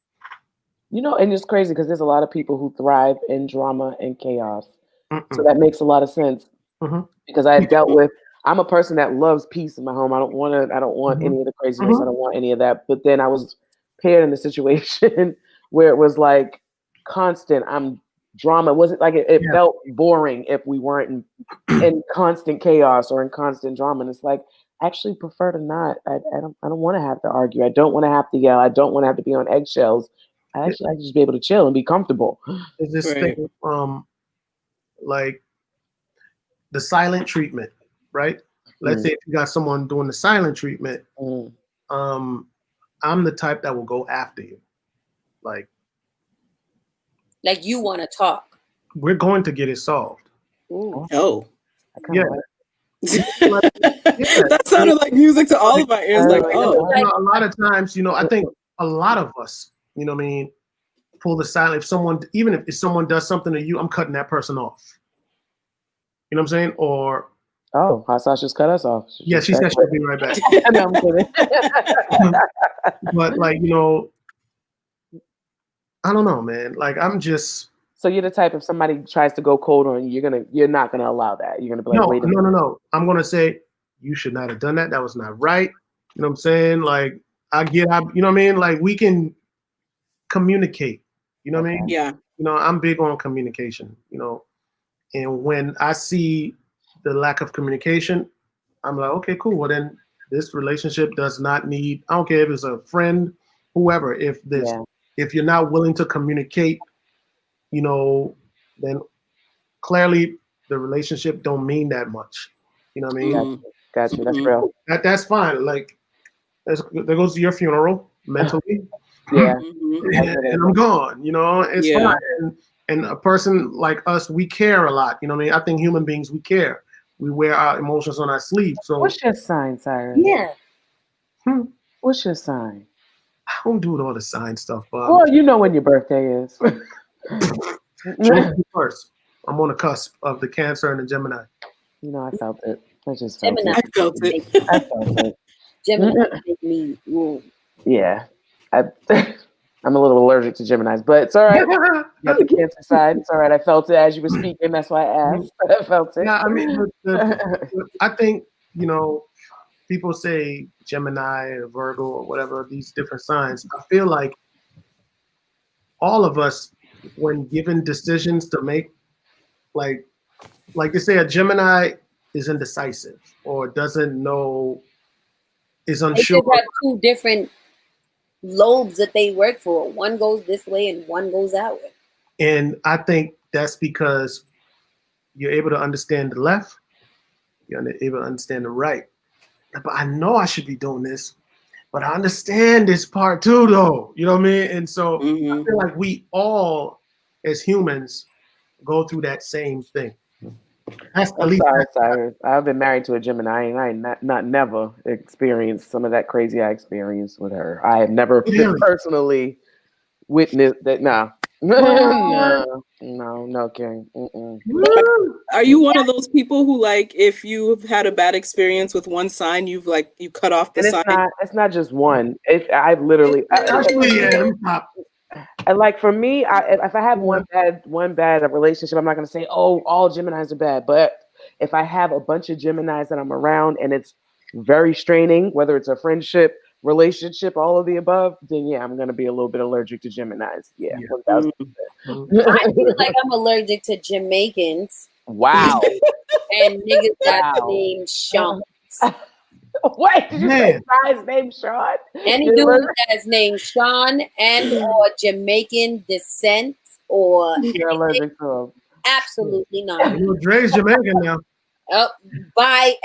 S1: And it's crazy because there's a lot of people who thrive in drama and chaos. So that makes a lot of sense because I'm a person that loves peace in my home. I don't want any of the craziness. I don't want any of that. But then I was paired in a situation where it was like constant. Drama. It wasn't like it felt boring if we weren't in constant chaos or in constant drama. And it's like, I actually prefer to not. I don't want to have to argue. I don't want to have to yell. I don't want to have to be on eggshells. I like to just be able to chill and be comfortable.
S4: It's this thing, like the silent treatment, right? Let's say if you got someone doing the silent treatment, I'm the type that will go after you. Like
S2: you want to talk.
S4: We're going to get it solved.
S2: Ooh.
S3: Oh.
S4: Yeah.
S3: That sounded like music to all of our ears. Like, oh.
S4: A lot of times, I think a lot of us, what I mean, pull the silent. Even if someone does something to you, I'm cutting that person off. You know what I'm saying? Or
S1: Hassan just cut us off.
S4: She said she'll be right back.
S1: No, I'm kidding.
S4: But I don't know, man. Like I'm just.
S1: So you're the type, if somebody tries to go cold on you, you're not gonna allow that. You're gonna be like, wait a minute.
S4: No. I'm gonna say you should not have done that. That was not right. You know what I'm saying? Like you know what I mean? Like we can communicate. You know what I mean?
S3: Yeah.
S4: I'm big on communication. And when I see the lack of communication, I'm like, okay, cool. Well, then this relationship does not need. I don't care if it's a friend, whoever. If you're not willing to communicate, then clearly the relationship don't mean that much. You know what I mean?
S1: Gotcha. That's real.
S4: That's fine. Like there goes to your funeral mentally.
S1: Yeah.
S4: And I'm gone. It's fine. And a person like us, we care a lot. You know what I mean? I think human beings, we care. We wear our emotions on our sleeve. So
S1: what's your sign, Cyrus?
S2: Yeah.
S1: What's your sign?
S4: I don't do all the sign stuff, but
S1: well, you know when your birthday is.
S4: First, I'm on the cusp of the Cancer and the Gemini.
S1: I felt it. I just felt
S2: Gemini.
S1: it. I felt it.
S2: Gemini make me.
S1: Yeah. I'm a little allergic to Geminis, but it's all right. Got the Cancer side. It's all right. I felt it as you were speaking. That's why I asked. I felt it.
S4: Yeah, I mean, I think, people say Gemini or Virgo or whatever, these different signs. I feel like all of us, when given decisions to make, like they say, a Gemini is indecisive or doesn't know, is unsure.
S2: They have two different lobes that they work for. One goes this way and one goes that way.
S4: And I think that's because you're able to understand the left, you're able to understand the right. but I know I should be doing this, but I understand this part too, though. You know what I mean? And so I feel like we all, as humans, go through that same thing.
S1: I'm sorry, Cyrus. I've been married to a Gemini, and I ain't not never experienced some of that crazy I experienced with her. I have never personally witnessed that. No, no, King.
S3: Are you one of those people who, like, if you've had a bad experience with one sign, you cut off the
S1: and
S3: sign?
S1: It's not just one. I literally. And like for me, if I have one bad relationship, I'm not going to say, oh, all Geminis are bad. But if I have a bunch of Geminis that I'm around and it's very straining, whether it's a friendship, relationship, all of the above, then yeah, I'm going to be a little bit allergic to Geminis. Yeah. 1000%.
S2: I feel like I'm allergic to Jamaicans.
S1: Wow.
S2: And niggas that named Sean.
S1: Wait, did you say guy's name Sean?
S2: Any dude that's named Sean and or Jamaican descent or
S1: you're allergic to him.
S2: Absolutely not.
S4: Dre's Jamaican now.
S2: And that's why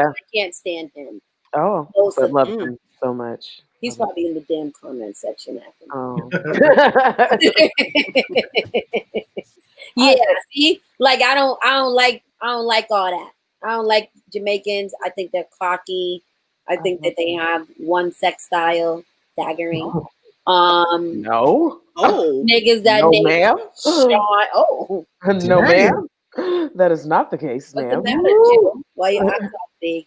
S2: I can't stand him.
S1: Oh, I love him so much.
S2: He's probably in the damn comment section after.
S1: Oh.
S2: Yeah, see, like I don't like all that. I don't like Jamaicans. I think they're cocky. I think that they have one sex style, daggering.
S1: No.
S2: Oh, niggas that
S1: no,
S2: name
S1: ma'am.
S2: Sean. Oh,
S1: no, ma'am. That is not the case, ma'am.
S2: What's the matter, Jim? Why you act so big?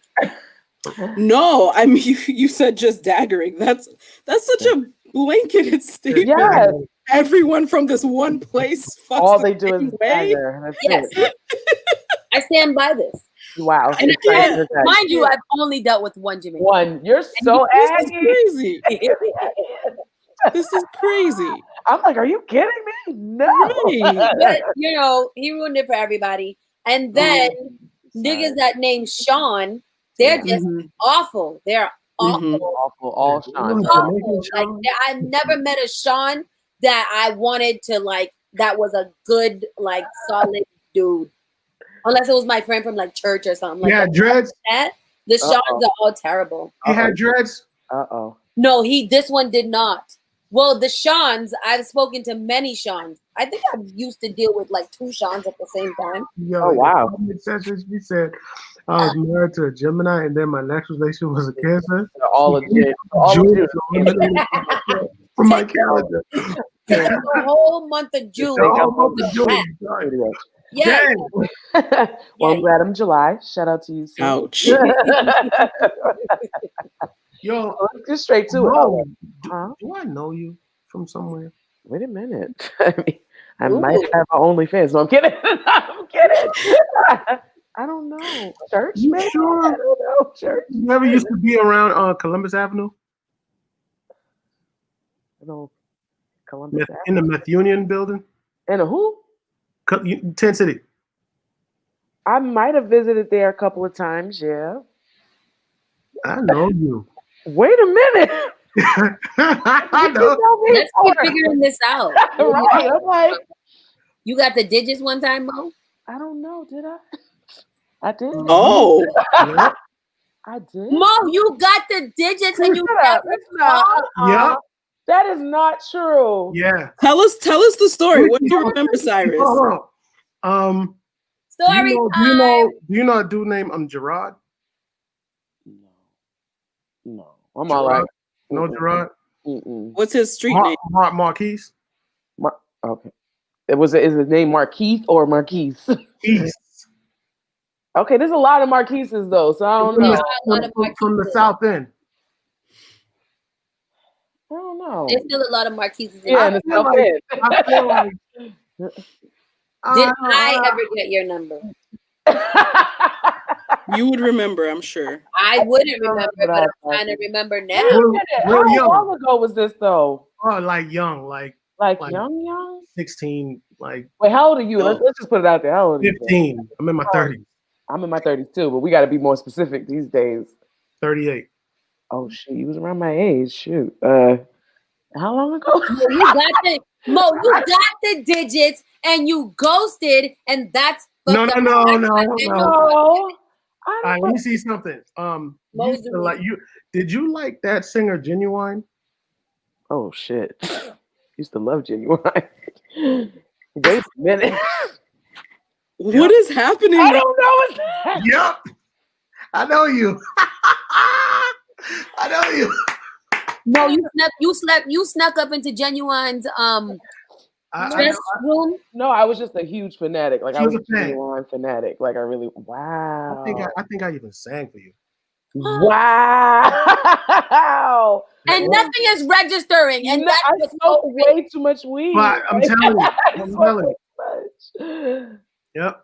S3: No, I mean you said just daggering. That's such a blanketed statement.
S1: Yeah.
S3: Everyone from this one place.
S1: All they do is dagger. That's it.
S2: I stand by this.
S1: Wow.
S2: And mind you, I've only dealt with one Jamaican.
S1: One. You're so
S3: this is crazy. This is crazy.
S1: I'm like, are you kidding me? No.
S3: Right.
S2: But, he ruined it for everybody. And then niggas that name Sean, they're just awful. They're awful.
S1: Awful. All Sean.
S2: Awful. Like, I've never met a Sean that I wanted to like, that was a good, like, solid dude. Unless it was my friend from like church or something. Like
S4: dreads.
S2: The Seans are all terrible.
S4: He had dreads.
S2: No, this one did not. Well, the Seans, I've spoken to many Seans. I think I used to deal with like two Seans at the same time.
S4: Yo,
S1: wow.
S4: She said I was married to a Gemini, and then my next relationship was a Cancer.
S1: All of it.
S4: From my calendar.
S2: The whole month of June. Yeah.
S1: Well, I'm glad I'm July. Shout out to you. Sid.
S3: Ouch.
S4: Yo,
S1: let's get straight to it.
S4: Do I know you from somewhere?
S1: Wait a minute. I might have an OnlyFans. No, I'm kidding. I'm kidding. I don't know. Church, man.
S4: Sure?
S1: I don't know. Church.
S4: You never used to be around Columbus Avenue?
S1: No. Columbus Avenue.
S4: In the Meth Union building?
S1: In a who?
S4: 10 City.
S1: I might have visited there a couple of times, yeah.
S4: I know you.
S1: Wait a minute.
S4: I know.
S2: Let's keep figuring this out.
S1: Right. I'm like,
S2: you got the digits one time, Mo?
S1: I don't know. Did I? I did.
S3: Oh.
S1: I did.
S2: Mo, you got the digits and you got
S1: yeah. That is not true.
S4: Yeah.
S3: Tell us the story. What do you remember, Cyrus?
S2: Story
S4: do you know a dude named Gerard?
S1: No. I'm all right.
S4: No Gerard?
S3: What's his street name?
S4: Marquise.
S1: Okay. Is his name Marquise or Marquise? Okay, there's a lot of Marquises though, so I don't know.
S4: From the South End.
S1: I don't know.
S2: There's still a lot of Marquises.
S1: Yeah, the South End.
S4: I feel like.
S2: Did I ever get your number?
S3: You would remember, I'm sure.
S2: I wouldn't remember, but I'm trying to remember now.
S1: How long ago was this though?
S4: Oh, like young, like
S1: young?
S4: 16, like.
S1: Wait, how old are you? Let's just put it out there. How old are
S4: 15.
S1: You?
S4: I'm in my 30s.
S1: I'm in my 30s too, but we got to be more specific these days.
S4: 38.
S1: Oh shit, you was around my age. Shoot. How long ago?
S2: You got the digits and you ghosted, and that's
S1: no. I
S4: All right,
S1: don't
S4: let
S1: know.
S4: me see something. You used to
S2: Mosey.
S4: like you. Did you like that singer Genuine?
S1: Oh shit. Used to love Genuine. Wait a minute.
S3: What is happening?
S1: I
S3: right-
S1: don't know what's that.
S4: Yep, I know you. I know you.
S2: No, you snuck up into Genuine's
S4: I
S2: dress
S4: know.
S2: room.
S1: No, I was just a huge fanatic. Like
S4: She
S1: I
S4: was
S1: was
S4: a
S1: a
S4: fan.
S1: Genuine fanatic. Like I really wow.
S4: I think I even sang for you.
S1: Wow.
S2: And nothing is registering. And
S1: No,
S2: that's
S1: I
S2: what's
S1: smoked
S2: so
S1: way too much weed.
S4: But I'm
S1: Like,
S4: telling you,
S1: I
S4: I'm
S1: smoked
S4: telling
S1: way
S4: you.
S1: too much.
S4: Yep.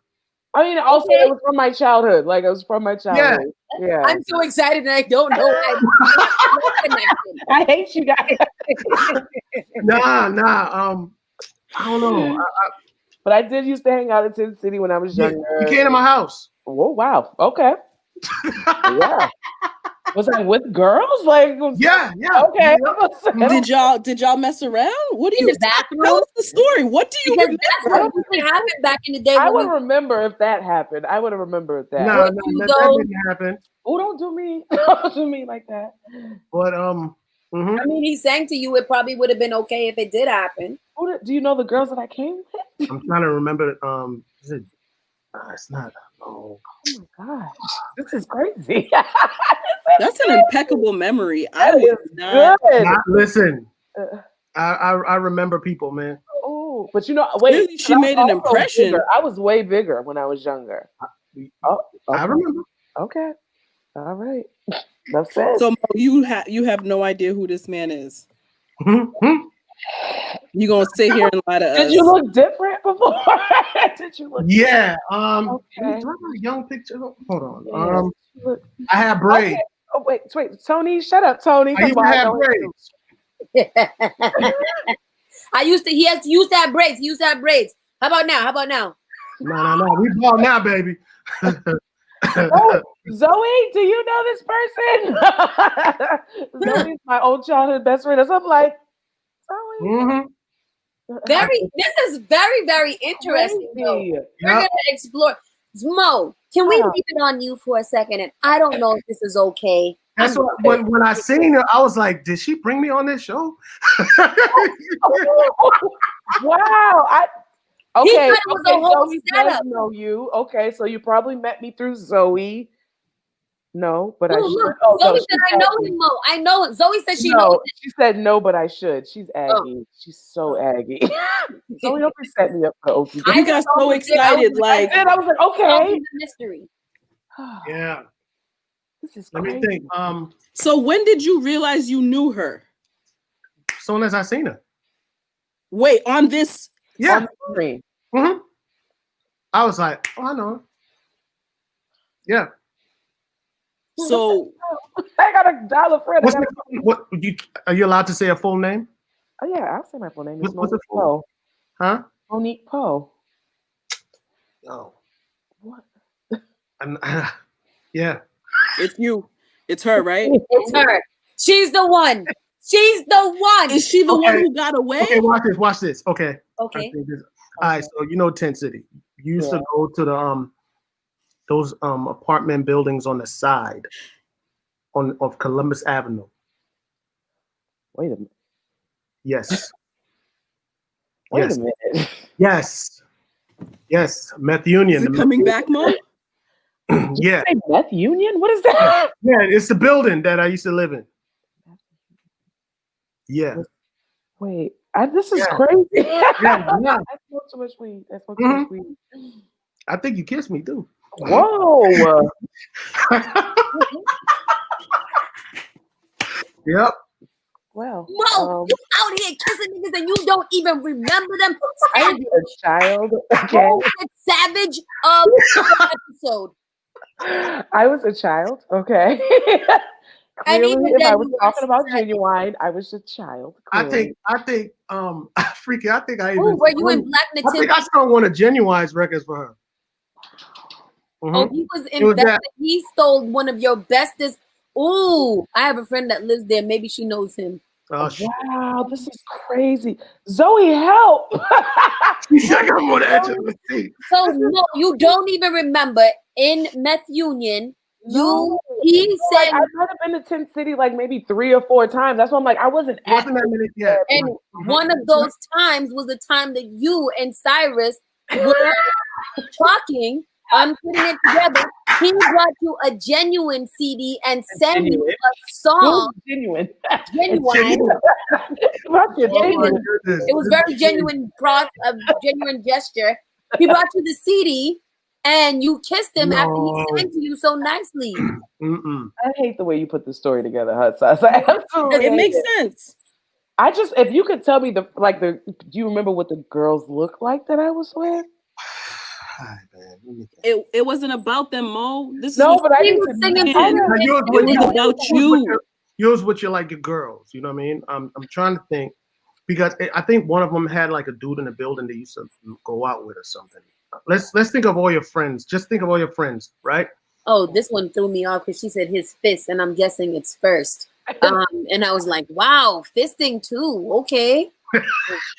S1: I mean, also
S2: Okay.
S1: it was from my childhood. Like it was from my childhood. Yeah.
S2: I'm so excited and I don't know why.
S1: I hate you guys.
S4: Nah. I don't know.
S1: But I did used to hang out in Tin City when I was
S4: You
S1: younger.
S4: came to my house.
S1: Oh wow. Okay. Yeah. Was I with girls? Like
S4: Yeah.
S1: okay.
S3: Did y'all mess around? What do
S2: In
S3: you
S2: the bathroom?
S3: tell us the story? What do you
S2: Because
S3: remember?
S2: that's what used to happen back in the day.
S1: I
S2: When
S1: would
S2: we,
S1: remember if that happened. I would have remembered that.
S4: No,
S2: Would you
S4: that
S2: go-
S4: didn't happen.
S1: Oh, don't do me. Don't do me like that.
S4: But
S2: I mean, he sang to you. It probably would have been okay if it did happen.
S1: Do you know the girls that I came with?
S4: I'm trying to remember. Is it? It's not. Oh,
S1: Oh my gosh. This is crazy.
S3: That's an impeccable memory. I
S1: That
S3: would
S1: is
S3: not.
S1: good.
S4: listen.
S1: Uh,
S4: I remember people, man.
S1: Oh, but you know, wait.
S3: Clearly she
S1: I was
S3: made an
S1: also
S3: impression.
S1: bigger. I was way bigger when I was younger. Oh, okay.
S4: I remember.
S1: Okay. All right. Enough said.
S3: So Mo, you have no idea who this man is.
S4: Mhm.
S3: You gonna sit here and lie to us?
S1: Did you look different before? Did you look?
S4: Yeah.
S1: Okay.
S4: Do I have a young picture? Hold on.
S1: Yeah. Look-
S4: I have braids.
S1: Okay. Oh wait, Tony, shut up, Tony.
S4: I used to
S1: Talk
S4: have
S1: about-
S4: braids.
S2: He used to have braids. He used to have braids. How about now?
S4: No. We ball now, baby.
S1: Oh, Zoe, do you know this person? Zoe's my old childhood best friend. So I'm like, Zoe.
S4: Mhm.
S2: This is very, very interesting. Though.
S1: Crazy.
S2: We're gonna explore. Mo, can we
S1: Yeah.
S2: leave it on you for a second? And I don't know if this is okay.
S4: That's what when I seen her, I was like, did she bring me on this show?
S1: Wow.
S2: He
S1: Okay.
S2: thought it was a whole
S1: Zoe
S2: setup.
S1: does know you. Okay, so you probably met me through Zoe. No, but I
S2: Look,
S1: should.
S2: look,
S1: Oh,
S2: Zoe
S1: no,
S2: said,
S1: she's
S2: "I know
S1: Aggie.
S2: him, Mo. I know him." Zoe said she knows
S1: No,
S2: him.
S1: she said no, but I should. She's Aggie. She's so Aggie. Zoe, don't be setting me up for OT.
S2: I
S3: You got so excited, like
S1: And I was like,
S2: Solving
S1: okay.
S2: the mystery.
S4: Yeah.
S1: This is
S4: Let
S1: crazy.
S4: me think.
S3: so. When did you realize you knew her?
S4: As soon as I seen her.
S3: Wait, on this.
S4: Yeah.
S1: On the screen.
S4: Mm-hmm. I was like, oh, I know her. Yeah.
S3: So
S1: I got $1 friend.
S4: Are you allowed to say a full name?
S1: Oh yeah, I'll say my full name. It's
S4: What's the
S1: Monique
S4: full?
S1: Poe.
S4: Huh?
S1: Monique Poe.
S4: No.
S1: What?
S4: Yeah.
S3: it's you. It's her, right?
S2: It's her. She's the one. She's the one.
S3: Is she the
S4: Okay.
S3: one who got away?
S4: Okay, watch this. Okay.
S2: Okay.
S4: All right, so you know Tent City. You used
S1: Yeah.
S4: to go to the those apartment buildings on the side of Columbus Avenue.
S1: Wait a minute.
S4: Yes.
S1: Wait
S4: yes.
S1: a minute.
S4: Yes. Meth
S3: Is
S4: Union.
S3: it coming back, Mo?
S4: Yeah.
S1: Say Meth Union? What is that?
S4: Yeah, it's the building that I used to live in. Yeah.
S1: Wait, this is
S4: Yeah.
S1: crazy.
S4: Yeah.
S1: I smoke too much weed. Too much weed.
S4: I think you kissed me too.
S1: Whoa.
S4: Yep.
S1: Well,
S2: Mo, you out here kissing niggas and you don't even remember them.
S1: I was a child. Okay.
S2: Oh, the savage of the episode.
S1: I was a child. Okay.
S2: And
S1: Clearly,
S2: even
S1: if
S2: then
S1: I
S2: you
S1: was
S2: were
S1: talking about
S2: savage.
S1: Genuine, I was a child.
S4: I
S1: clearly.
S4: think freaky. I think I even
S2: Oh, were you in Black
S4: I think
S2: Nativity?
S4: I saw one of Genuine's records for her.
S2: Oh,
S4: Mhm.
S2: he was
S4: It was
S2: invested.
S4: that-
S2: He stole one of your bestest. Ooh, I have a friend that lives there. Maybe she knows him.
S4: Oh shit!
S1: Wow, this is crazy. Zoe, help!
S4: I got more edge of the seat.
S2: So no, you don't even remember in Meth Union.
S1: No.
S2: He
S1: Like,
S2: sang,
S1: I might have been to Tent City like maybe 3 or 4 times. That's why I'm like, I wasn't
S4: It wasn't that
S1: active.
S4: many yet.
S2: and one of those times was the time that you and Cyrus were talking. I'm putting it together. He brought you a genuine CD and sent you
S1: Genuine.
S2: a
S1: It
S2: song.
S1: was genuine.
S2: Genuine.
S1: Fuck it,
S4: Oh my
S1: genuine.
S4: goodness.
S2: It was very genuine, a genuine gesture. He brought you the CD and you kissed him after he sang to you so nicely.
S4: Mm-mm.
S1: I hate the way you put the story together, Hud Sauce. I absolutely
S3: It
S1: hate
S3: makes
S1: it.
S3: sense.
S1: I just, if you could tell me do you remember what the girls looked like that I was with?
S4: Hi, man. Let me think.
S3: It wasn't about them, Mo. This
S1: No,
S3: is
S1: but I
S2: He
S1: need
S2: was
S1: to
S2: singing
S1: know.
S2: to
S4: Now,
S2: you.
S3: it was about you.
S4: Yours with your like your girls. You know what I mean? I'm trying to think because I think one of them had like a dude in the building they used to go out with or something. Let's think of all your friends. Just think of all your friends, right?
S2: Oh, this one threw me off because she said his fist, and I'm guessing it's first. And I was like, wow, fisting too. Okay.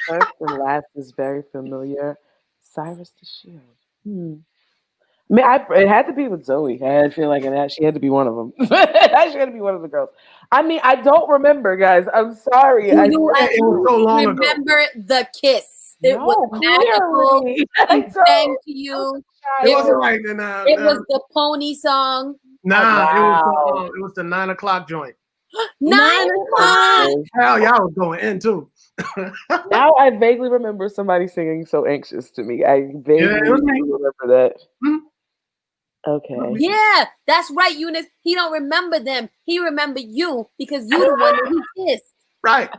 S1: First and last is very familiar. Cyrus DeShield. It had to be with Zoe. I feel like she had to be one of them. She had to be one of the girls. I mean, I don't remember, guys. I'm sorry.
S2: Do
S1: I
S2: you
S4: It was so long ago.
S2: remember the kiss? It was
S1: no,
S2: magical.
S1: clearly.
S2: He
S1: I
S2: sang
S1: don't.
S2: to you.
S4: It
S2: It
S4: wasn't
S2: was,
S4: like
S2: it was the pony song.
S4: nah.
S1: Wow.
S4: It was the 9 o'clock joint.
S2: 9 o'clock.
S1: Okay.
S4: Hell, y'all was going in too.
S1: Now I vaguely remember somebody singing "So Anxious" to me. I vaguely
S4: it was me.
S1: remember that.
S4: Hmm.
S1: Okay.
S2: Yeah, that's right, Eunice. He don't remember them. He remember you because you the one that he kissed.
S4: Right.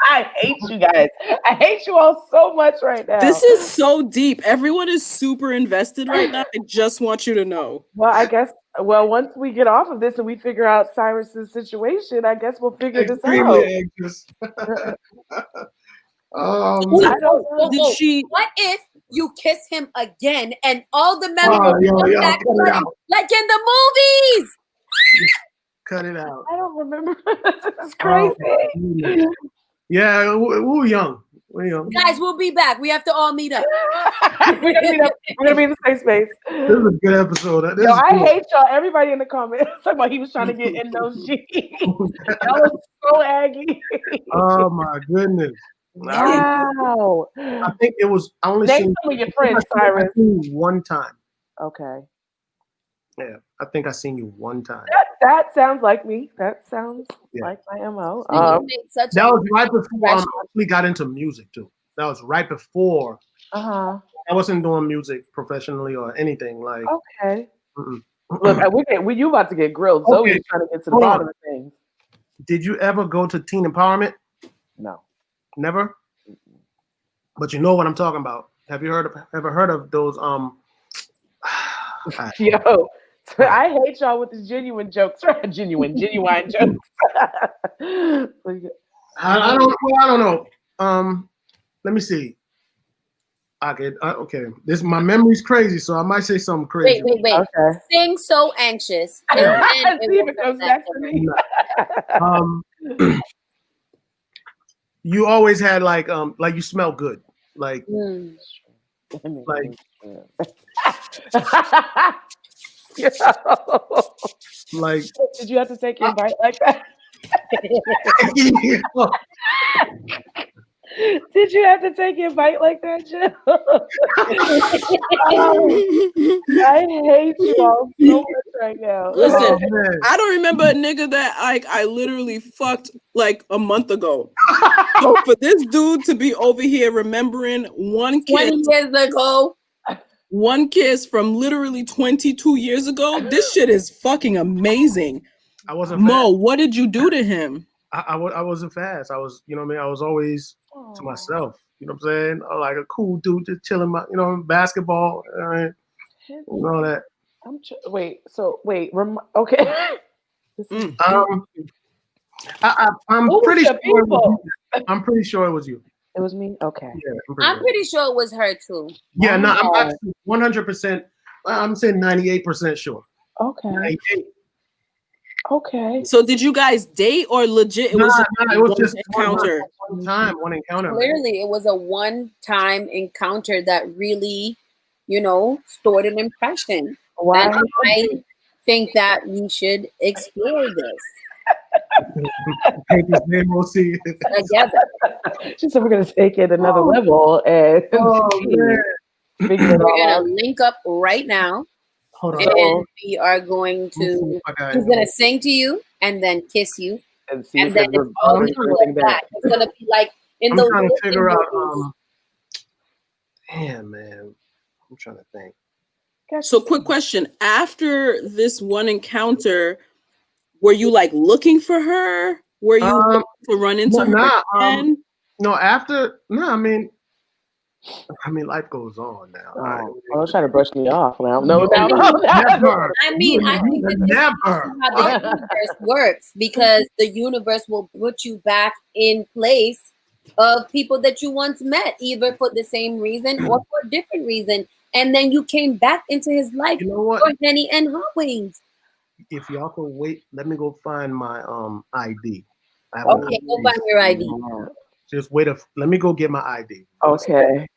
S1: I hate you guys. I hate you all so much right now.
S3: This is so deep. Everyone is super invested right now. I just want you to know.
S1: Well, I guess. Well, once we get off of this and we figure out Cyrus's situation, I guess we'll figure this out.
S4: Extremely anxious.
S2: Wait,
S1: I don't know.
S3: Did she?
S2: What if you kiss him again and all the memories
S4: yo,
S2: come
S4: yo,
S2: back
S4: cut it
S2: running,
S4: out.
S2: like in the movies?
S4: Cut it out.
S1: I don't remember. This is crazy.
S4: Yeah, we were young. We're young.
S2: Guys, we'll be back. We have to all meet up.
S1: We're gonna be in the same space.
S4: This is a good episode. This
S1: Yo,
S4: is
S1: I
S4: good.
S1: hate y'all. Everybody in the comments talking about he was trying to get in those jeans. That was so aggy.
S4: Oh my goodness.
S1: Wow.
S4: I think it was. I only
S1: Name
S4: seen
S1: some of your friends,
S4: I
S1: Cyrus.
S4: seen you one time.
S1: Okay.
S4: Yeah, I think I seen you one time.
S1: That sounds like me. That sounds
S4: Yeah.
S1: like my MO.
S2: You made such
S4: That
S2: a
S4: was right before I
S2: impression.
S4: actually got into music too. That was right before.
S1: Uh-huh.
S4: I wasn't doing music professionally or anything like.
S1: Okay.
S4: Mm-mm.
S1: Look, you about to get grilled.
S4: Okay.
S1: Zoe's trying to get to the
S4: Hold
S1: bottom
S4: on.
S1: of things.
S4: Did you ever go to teen empowerment?
S1: No.
S4: Never. But you know what I'm talking about. Have you ever heard of those?
S1: Yo, I hate y'all with the genuine jokes. genuine jokes.
S4: I don't know. Let me see. Okay. This my memory's crazy, so I might say something crazy.
S2: Wait.
S1: Okay.
S2: Sing So Anxious.
S1: See
S2: And then
S1: if it comes back to me.
S4: You always had like you smell good. Like
S1: Yo.
S4: like
S1: Did you have to take your bite like that? Did you have to take your bite like that, Jill? I hate you all so much right now.
S3: Listen, I don't remember a nigga that I literally fucked like a month ago. So for this dude to be over here remembering
S2: 20 years ago.
S3: One kiss from literally 22 years ago, this shit is fucking amazing.
S4: I wasn't
S3: Mo, what did you do to him?
S4: I wasn't fast. I was, you know what I mean? I was always to myself. You know what I'm saying? Like a cool dude just chilling, basketball, and all that.
S1: Okay.
S4: I'm pretty sure. I'm pretty sure it was you.
S1: It was me. Okay.
S4: Yeah,
S2: I'm pretty sure it was her too.
S4: Yeah, no, I'm 100%. I'm saying 98% sure.
S1: Okay.
S4: 98.
S1: Okay.
S3: So did you guys date or legit? It was just
S4: it was
S3: one
S4: just
S3: encounter.
S4: one encounter.
S2: Clearly, it was a one-time encounter that really, stored an impression.
S1: Why?
S2: And I think that we should explore this
S4: Take his name, we'll see.
S2: together.
S1: She said we're gonna take it another level and
S4: man.
S1: figure it
S2: We're
S1: all
S2: gonna
S1: out.
S2: link up right now,
S4: Hold on.
S2: and we are going to.
S4: Okay.
S2: He's gonna sing to you and then kiss you,
S1: And see
S2: and
S1: if
S2: then
S1: it
S2: it's all
S1: brings
S2: gonna
S1: everything
S2: go back. It's gonna be like in
S4: I'm
S2: those
S4: trying to
S2: Disney
S4: figure out.
S2: movies.
S4: Damn, man. I'm trying to think.
S3: So quick question. After this one encounter, were you like looking for her? Were you hoping to run into her again?
S4: I mean, life goes on now.
S1: I was trying to brush me off. Well, no,
S4: Never.
S2: I mean, I think that this is
S4: Never.
S2: how the universe works, because the universe will put you back in place of people that you once met, either for the same reason or for a different reason. And then you came back into his life
S4: You know what?
S2: for Henny and Hotwings.
S4: If y'all can wait, let me go find my ID.
S2: Okay, go find your ID.
S4: Just wait. Let me go get my ID.
S1: Okay.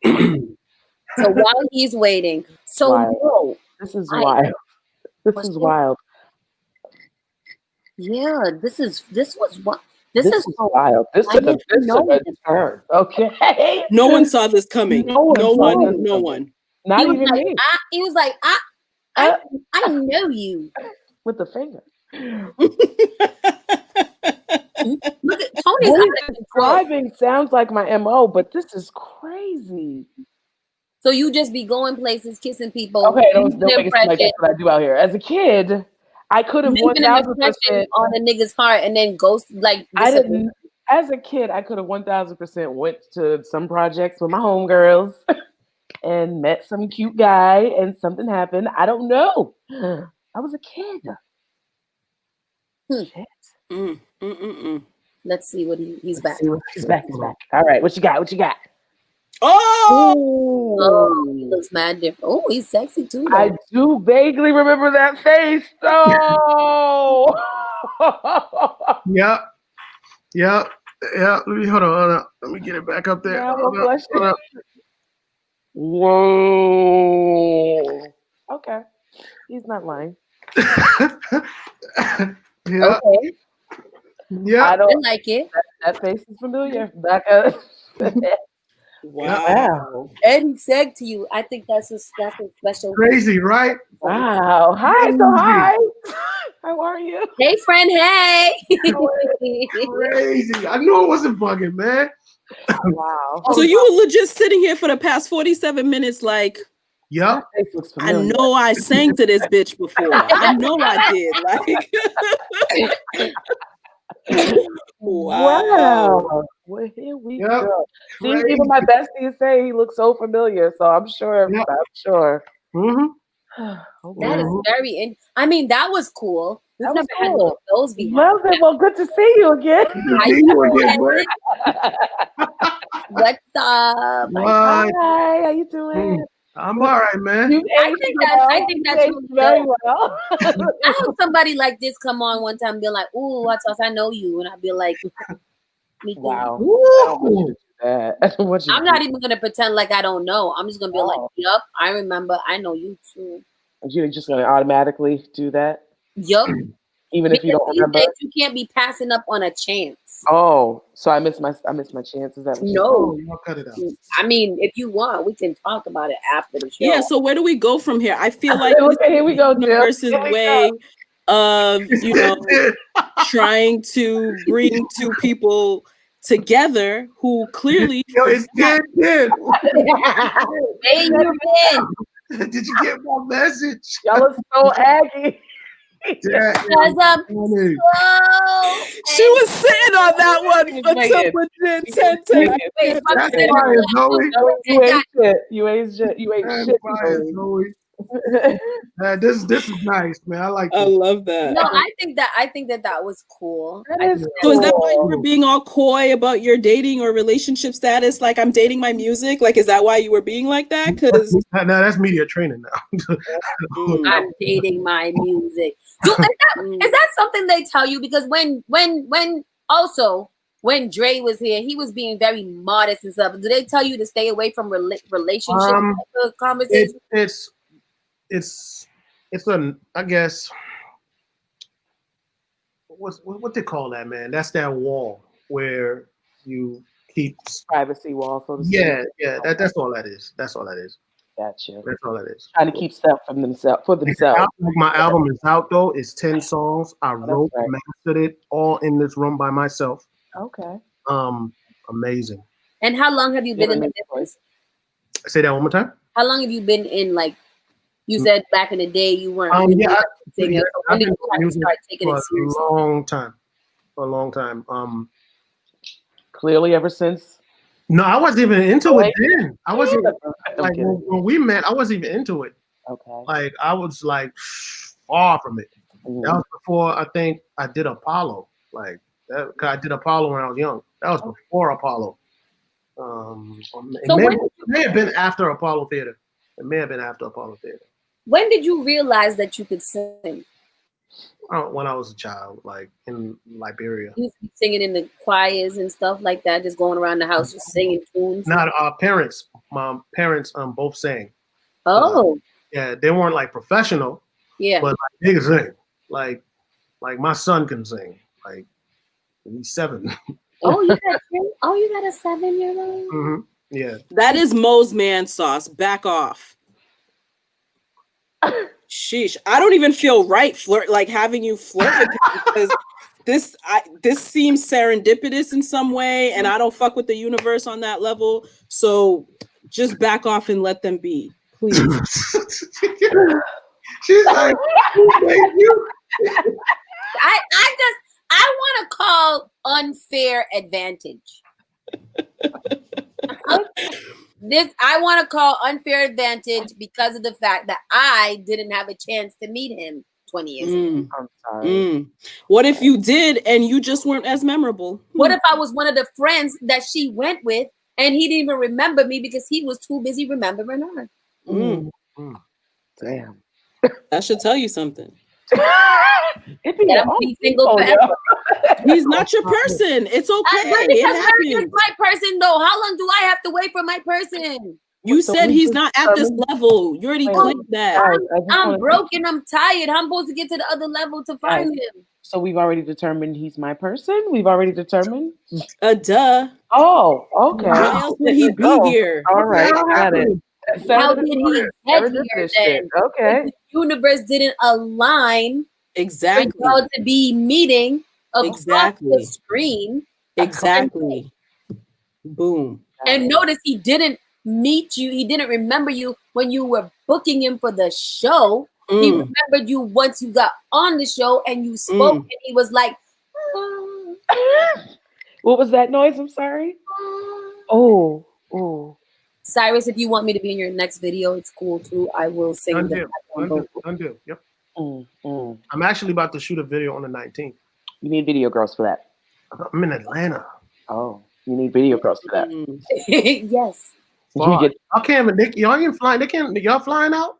S2: So while he's waiting, no,
S1: this is wild. This is wild.
S2: Yeah, this is wild.
S1: This is wild. This took a turn. Okay.
S3: No one saw this coming. No one.
S1: Not even me.
S2: He was like, I know you.
S1: With the finger.
S2: Look at Tony's
S1: describing sounds like my MO, but this is crazy.
S2: So you just be going places, kissing people.
S1: Okay, don't make it seem like that's what I do out here. As a kid, I could have 1,000%
S2: on a nigga's heart and then ghost like.
S1: I didn't. As a kid, I could have 1,000% went to some projects with my homegirls and met some cute guy, and something happened. I don't know. I was a kid. Shit.
S2: Let's see what he's back.
S1: He's back. All right, what you got?
S2: Oh, he looks mad different. Oh, he's sexy too, though.
S1: I do vaguely remember that face. Oh.
S4: Yep. Let me hold on. Let me get it back up there.
S1: Yeah, hold up. Whoa. Okay. He's not lying.
S4: Yeah.
S2: Okay.
S4: Yeah.
S2: I like it.
S1: That face is familiar.
S3: Wow.
S2: Eddie said to you, I think that's a special.
S4: Crazy, right?
S1: Wow. Hi. So hi. How are you?
S2: Hey, friend. Hey.
S4: Crazy. I knew it wasn't bugging, man.
S1: Wow.
S3: So you were legit sitting here for the past 47 minutes like,
S4: yep.
S3: I know I sang to this bitch before. I know I did. Like, wow.
S1: Well, here we go. See, even my besties say he looks so familiar, so I'm sure.
S4: Yep.
S1: I'm sure.
S4: Mm-hmm.
S2: That is very. I mean, that was cool. We've never had one of those before.
S1: Well, good to see you again.
S2: What's up?
S1: Hi, how you doing?
S4: I'm all right, man.
S2: I think that's
S1: very well.
S2: I hope somebody like this come on one time and be like, "Ooh, I know you," and I'd be like, "Me too."
S1: Wow. I don't want you to do that.
S2: I'm not even gonna pretend like I don't know. I'm just gonna be like, "Yup, I remember. I know you too."
S1: You're just gonna automatically do that?
S2: Yup.
S1: Even if you don't remember,
S2: you can't be passing up on a chance.
S1: Oh, so I missed my chances. That
S2: no,
S4: cut it out.
S2: I mean, if you want, we can talk about it after the show.
S3: Yeah. So where do we go from here? I feel like
S1: here we go,
S3: versus way of trying to bring two people together who clearly.
S4: Yo, it's dead.
S2: Where you been?
S4: Did you get my message?
S1: Y'all are so aggy.
S2: Because I'm slow.
S3: She was sitting on that one until legit 10.
S1: You ain't shit.
S4: This is nice, man. I like
S3: I
S4: this.
S3: love that.
S2: No, I think that was cool.
S1: That
S2: I
S1: is
S2: think
S3: So is that why you
S1: cool.
S3: were being all coy about your dating or relationship status? Like, I'm dating my music. Like, is that why you were being like that? Because
S4: Now that's media training now.
S2: I'm dating my music. Is that something they tell you? Because when Dre was here, he was being very modest and stuff. Do they tell you to stay away from relationship conversations?
S4: It's a, I guess, what they call that, man? That's that wall where you keep.
S1: Privacy wall, so to speak.
S4: Yeah. That's all that is. That's all that is.
S1: Gotcha.
S4: That's all that is.
S1: Trying to keep stuff from themselves for themselves.
S4: My album is out though. It's 10 songs. I wrote,
S1: right.
S4: mastered it all in this room by myself.
S1: Okay.
S4: Amazing.
S2: And how long have you been in the business?
S4: Say that one more time.
S2: How long have you been in, like, you said back in the day you weren't
S4: I've
S2: when
S4: been
S2: did you have to
S4: music
S2: start taking
S4: for
S2: it seriously?
S4: a long time.
S1: Clearly, ever since.
S4: No, I wasn't even into it then. I wasn't
S1: I'm
S4: like
S1: kidding.
S4: when we met. I wasn't even into it.
S1: Okay.
S4: Like I was like far from it.
S1: Mhm.
S4: That was before I think I did Apollo. Like that, 'cause I did Apollo when I was young. That was before Apollo. It may have been after Apollo Theater. It may have been after Apollo Theater.
S2: When did you realize that you could sing?
S4: When I was a child, like in Liberia.
S2: You used to be singing in the choirs and stuff like that, just going around the house just singing tunes.
S4: Not our parents. My parents both sang.
S2: Oh.
S4: Yeah, they weren't like professional.
S2: Yeah.
S4: But like, they could sing. Like my son can sing. Like he's 7.
S2: Oh, you got a 7-year-old?
S4: Mm-hmm. Yeah.
S3: that is Mo's man sauce. Back off. Sheesh. I don't even feel right having you flirt with him because this seems serendipitous in some way, and I don't fuck with the universe on that level. So just back off and let them be, please.
S4: She's like, thank you.
S2: I want to call unfair advantage. I want to call unfair advantage because of the fact that I didn't have a chance to meet him 20 years ago.
S1: I'm sorry.
S3: What if you did and you just weren't as memorable?
S2: What if I was one of the friends that she went with and he didn't even remember me because he was too busy remembering her?
S1: Damn.
S3: That should tell you something.
S2: Be single forever.
S3: He's not your person. It's okay. It happens.
S2: My person, though. How long do I have to wait for my person?
S3: You said he's not at this level. You already claimed that.
S2: I'm broken. I'm tired. I'm supposed to get to the other level to find him.
S1: So we've already determined he's my person? We've already determined?
S3: Duh.
S1: Oh, okay.
S3: Why else would he be here?
S1: All right, got it.
S2: How did he get here then?
S1: Okay.
S2: The universe didn't align
S3: Exactly.
S2: for y'all to be meeting across the screen.
S3: Exactly. Boom.
S2: And notice he didn't meet you. He didn't remember you when you were booking him for the show. He remembered you once you got on the show and you spoke and he was like,
S1: what was that noise? I'm sorry. Oh.
S2: Cyrus, if you want me to be in your next video, it's cool too. I will sing
S4: Undo. Yep. I'm actually about to shoot a video on the 19th.
S1: You need video girls for that.
S4: I'm in Atlanta.
S1: Oh, you need video girls for that.
S2: Yes.
S4: I can't even. Y'all ain't flying. Y'all flying out?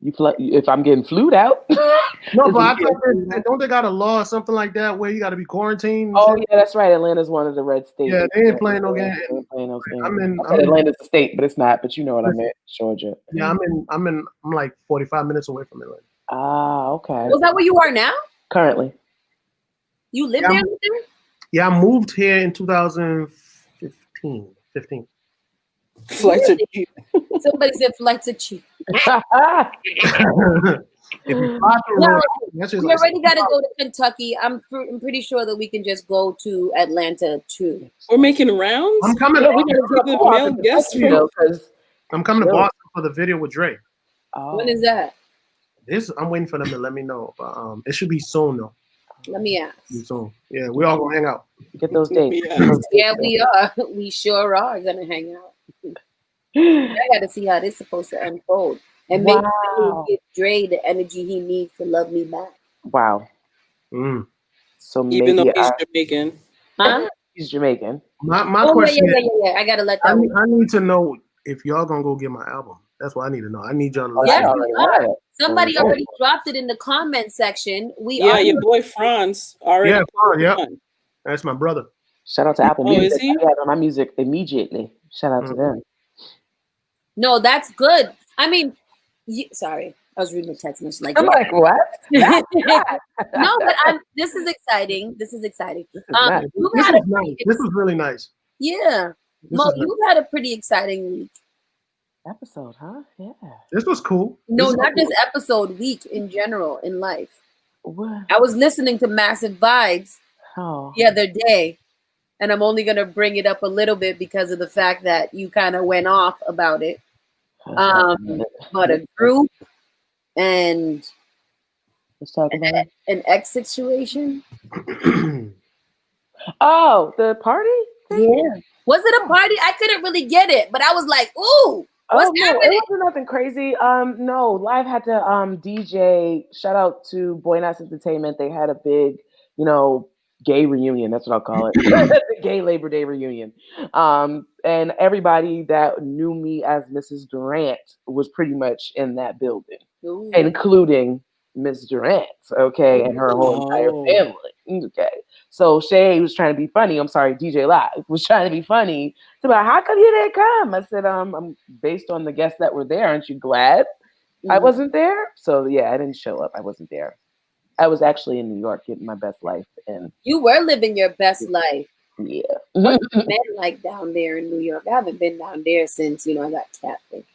S1: If I'm getting flued out.
S4: No, but I thought don't they got a law or something like that where you got to be quarantined?
S1: Oh yeah, that's right. Atlanta's one of the red states.
S4: Yeah, they ain't playing no game.
S1: Atlanta's a state, but it's not. But you know what I meant, Georgia.
S4: Yeah, I'm like 45 minutes away from Atlanta.
S1: Ah, okay.
S2: Was that where you are now?
S1: Currently.
S2: You live there?
S4: Yeah, I moved here in 2015.
S3: Flights are cheap.
S2: Somebody said flights are cheap.
S4: If you fly through,
S2: we already got to go to Kentucky. I'm pretty sure that we can just go to Atlanta too.
S3: We're making rounds.
S4: I'm coming. I'm coming to Boston for the video with Dre.
S2: When is that?
S4: I'm waiting for them to let me know, but it should be soon though.
S2: Let me ask.
S4: Soon. Yeah, we all gonna hang out.
S1: Get those dates.
S2: Yeah, we are. We sure are gonna hang out. I got to see how this is supposed to unfold. and maybe
S1: Wow.
S2: give Dre the energy he needs to love me back.
S1: Wow.
S4: Mm.
S1: So
S3: Even though
S1: maybe
S3: he's Jamaican.
S2: Huh?
S1: he's Jamaican.
S4: My
S2: Oh
S4: question is,
S2: yeah. I gotta let
S4: I
S2: that
S4: need,
S2: one.
S4: I need to know if y'all gonna go get my album. That's what I need to know. I need y'all to
S1: Oh,
S4: listen.
S2: Yes,
S1: I
S4: to
S2: we
S1: already
S2: are.
S1: have it.
S2: Somebody
S1: Oh,
S2: already dropped it in the comment section. We
S3: Yeah,
S2: are.
S3: your boy Franz already.
S4: Yeah,
S3: put it
S4: yep.
S3: on.
S4: That's my brother.
S1: shout out to Apple
S3: Oh, is
S1: Music.
S3: he?
S1: I have my music immediately. Shout out to them.
S2: No, that's good. I mean, sorry, I was reading the text message like.
S1: I'm like, what?
S2: No, but this is exciting. This is exciting.
S1: This is nice.
S2: You've
S4: This
S2: had
S4: was nice. This was really nice.
S2: yeah.
S4: This
S2: Mo,
S4: is nice.
S2: you've had a pretty exciting week.
S1: Episode, huh? Yeah.
S4: This was cool.
S2: No,
S4: This is
S2: not
S4: cool.
S2: just episode, week in general in life.
S1: What?
S2: I was listening to Massive Vibes
S1: Oh.
S2: the other day, and I'm only gonna bring it up a little bit because of the fact that you kind of went off about it. But a group and
S1: Let's talk about it.
S2: an ex situation.
S1: Oh, the party?
S2: Yeah. Was it a party? I couldn't really get it, but I was like, ooh, what's
S1: Oh no,
S2: happening?
S1: it wasn't nothing crazy. No, Live had to DJ. Shout out to Boy Nice Entertainment. They had a big, gay reunion. That's what I'll call it. The gay Labor Day reunion. And everybody that knew me as Mrs. Durant was pretty much in that building,
S2: Ooh.
S1: including Miss Durant, okay, and her whole entire family. Okay. So Shay was trying to be funny. I'm sorry, DJ Live was trying to be funny. So about how come you didn't come? I said, I'm based on the guests that were there. Aren't you glad I wasn't there? So yeah, I didn't show up. I wasn't there. I was actually in New York getting my best life. And
S2: you were living your best life.
S1: Yeah.
S2: What's it been like down there in New York? I haven't been down there since, I got catfish.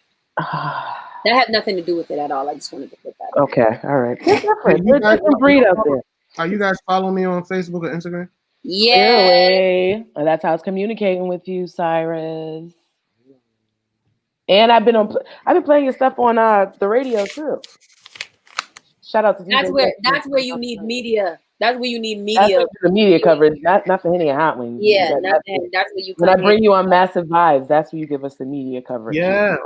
S2: That had nothing to do with it at all. I just wanted to put that out.
S1: Okay, all right. It's different. There's a different breed out there.
S4: Are you guys following me on Facebook or Instagram?
S2: Yeah.
S1: Clearly. And that's how it's communicating with you, Cyrus. And I've been playing your stuff on the radio too. Shout out to DJ.
S2: That's where you need media. That's where you need
S1: That's
S2: media.
S1: the media coverage, not for Henny and Hotwings.
S2: Yeah, that's where you come
S1: when I bring you on Massive Vibes, that's where you give us the media coverage.
S4: Yeah.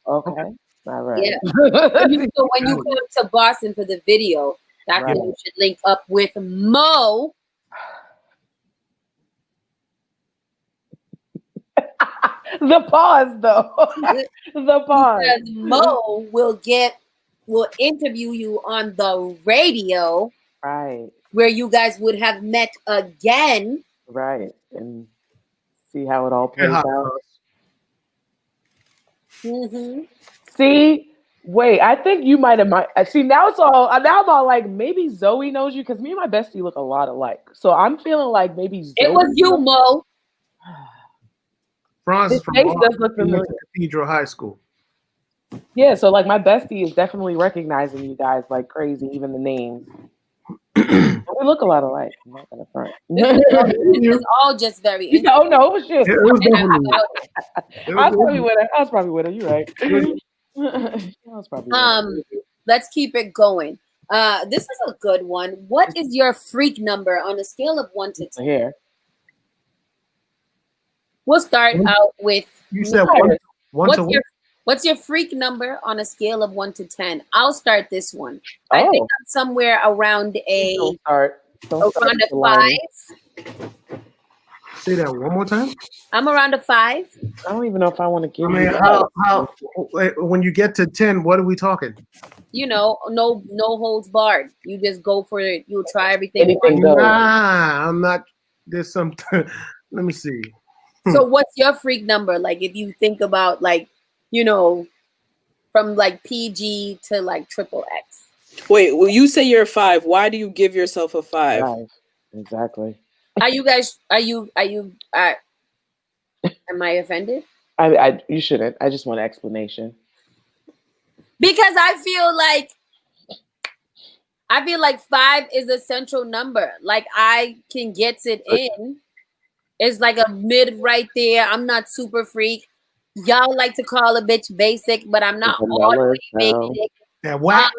S1: Okay. All right.
S2: Yeah. So when you come to Boston for the video, that's when you should link up with Mo.
S1: The pause, though. The pause.
S2: Because Mo will interview you on the radio.
S1: Right.
S2: Where you guys would have met again.
S1: Right. And see how it all plays out.
S2: Mm-hmm.
S1: See, wait, I think you might have. See, now I'm all like, maybe Zoe knows you because me and my bestie look a lot alike. So I'm feeling like maybe Zoe.
S2: It was you, Mo.
S4: Franz
S1: His face does look familiar.
S4: Cathedral High School.
S1: Yeah, so like my bestie is definitely recognizing you guys like crazy, even the names. We look a lot alike. I'm not gonna front.
S2: It's all just very interesting.
S1: Oh no, it was just.
S4: It was definitely.
S1: I was probably with her. You're right. I was probably
S2: let's keep it going. This is a good one. What is your freak number on a scale of 1 to 10?
S1: Here.
S2: We'll start out with.
S4: You said one to one.
S2: What's your freak number on a scale of 1 to 10? I'll start this one. I think I'm somewhere around
S1: Don't start
S2: around a 5.
S4: Say that one more time.
S2: I'm around a 5.
S1: I don't even know if I want to give you.
S4: How when you get to 10, what are we talking?
S2: No holds barred. You just go for it. You'll try everything.
S1: Anything goes.
S4: Nah, I'm not. There's some. Let me see.
S2: So what's your freak number? Like if you think about from like PG to like XXX.
S3: Wait, well, you say you're a 5. Why do you give yourself a 5?
S1: 5. Exactly.
S2: Are you guys? Am I offended?
S1: You shouldn't. I just want an explanation.
S2: Because I feel like 5 is a central number. Like I can get it in. It's like a mid right there. I'm not super freak. Y'all like to call a bitch basic, but I'm not all the way basic.
S4: Yeah, what?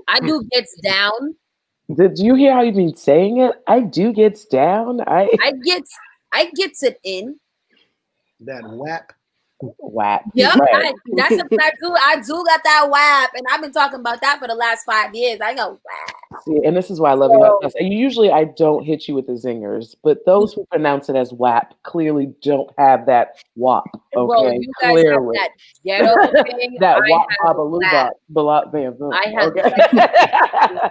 S2: I do gets down.
S1: Did you hear how you've been saying it? I do gets down. I
S2: gets it in.
S4: That whap.
S1: WAP.
S2: Yep,
S1: Right.
S2: that's a fact too. I do got that WAP, and I've been talking about that for the last 5 years. I go WAP.
S1: See, and this is why I love you. And usually I don't hit you with the zingers, but those who pronounce it as WAP clearly don't have that WAP. Okay,
S2: Well, you guys
S1: clearly.
S2: have that ghetto thing.
S1: That
S2: I
S1: WAP
S2: have
S1: babaloo
S2: WAP.
S1: bop bam boom.
S2: I have
S1: Okay.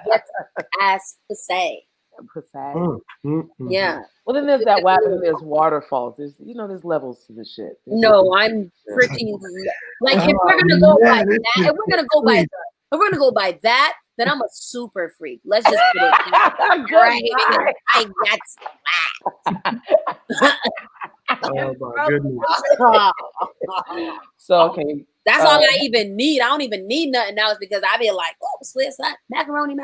S2: what's ass to say. Yeah.
S1: Well, then there's that WAP, and then there's waterfalls. There's there's levels to the shit.
S2: No, I'm freaking like if we're gonna go by that, if we're gonna go by that, then I'm a super freak. Let's just put it right. I
S4: Oh my goodness.
S1: So okay.
S2: That's all I even need. I don't even need nothing else because I be like, oh, Swiss macaroni.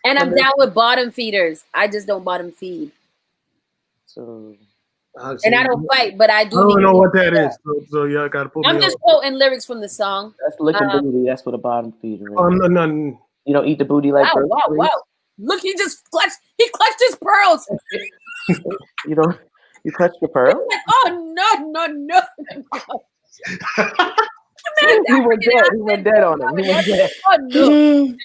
S2: And I'm down with bottom feeders. I just don't bottom feed.
S1: So,
S2: and I don't fight, but I do.
S4: I don't know what that is. So y'all gotta put me
S2: I'm just quoting lyrics from the song.
S1: That's licking booty. That's what a bottom feeder is.
S4: No.
S1: You don't eat the booty like
S2: wow. Look, he clutched his pearls.
S1: You clutched your pearl?
S2: Like, oh no.
S1: He went dead. He went dead on him. He went dead.
S2: Oh
S4: no.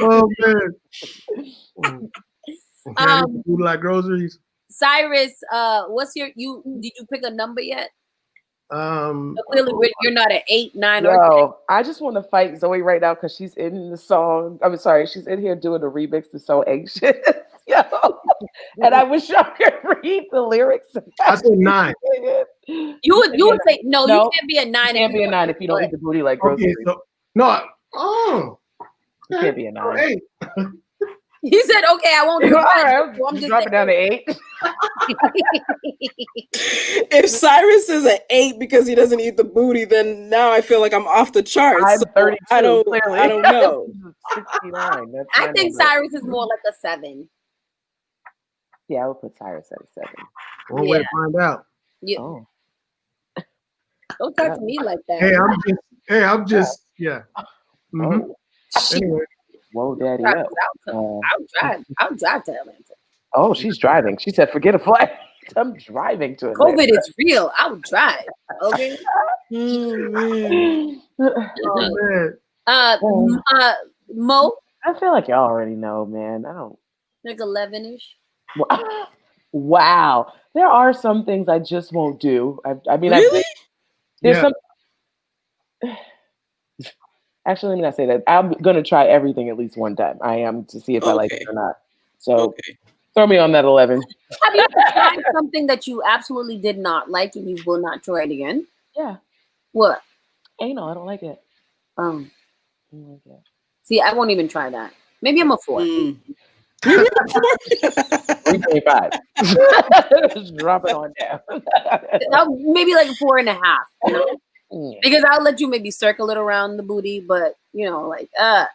S4: Oh man. Food like groceries.
S2: Cyrus, did you pick a number yet?
S1: So
S2: clearly you're not an 8, 9, or 10.
S1: No, I just want to fight Zoe right now because she's in the song. I'm sorry, she's in here doing the remix to So Anxious. And I wish y'all could read the lyrics.
S4: I said 9.
S2: You would say no, you can't be a 9.
S1: You can't be a 9 if you don't eat the booty like groceries.
S4: Okay, no.
S1: You can't be a 9.
S2: He said, "Okay, I won't do
S1: it." So I'm just dropping down to 8.
S3: If Cyrus is an 8 because he doesn't eat the booty, then now I feel like I'm off the charts.
S1: I'm 32.
S3: I don't know.
S1: 69.
S2: I think Cyrus is more like a 7.
S1: Yeah, I would put Cyrus at a 7.
S4: One way to find out.
S2: Don't talk to me like that.
S4: I'm just. Mm-hmm. Anyway.
S1: Whoa, daddy.
S2: I'll drive to Atlanta.
S1: Oh, she's driving. She said, forget a flight. I'm driving to Atlanta.
S2: COVID is real. I would drive. Okay. Mo?
S1: I feel like y'all already know, man. I don't.
S2: Like 11-ish.
S1: Wow. There are some things I just won't do. I mean,
S3: really?
S1: There's some. Actually, let me not say that. I'm gonna try everything at least one time. I am to see if I like it or not. So throw me on that 11.
S2: Have you tried something that you absolutely did not like and you will not try it again?
S1: Yeah.
S2: What?
S1: Anal. I don't like it.
S2: I don't like it. See, I won't even try that. Maybe I'm a 4.
S1: 3.5. Just drop it on down.
S2: Maybe like 4.5. You know? Because I'll let you maybe circle it around the booty, but I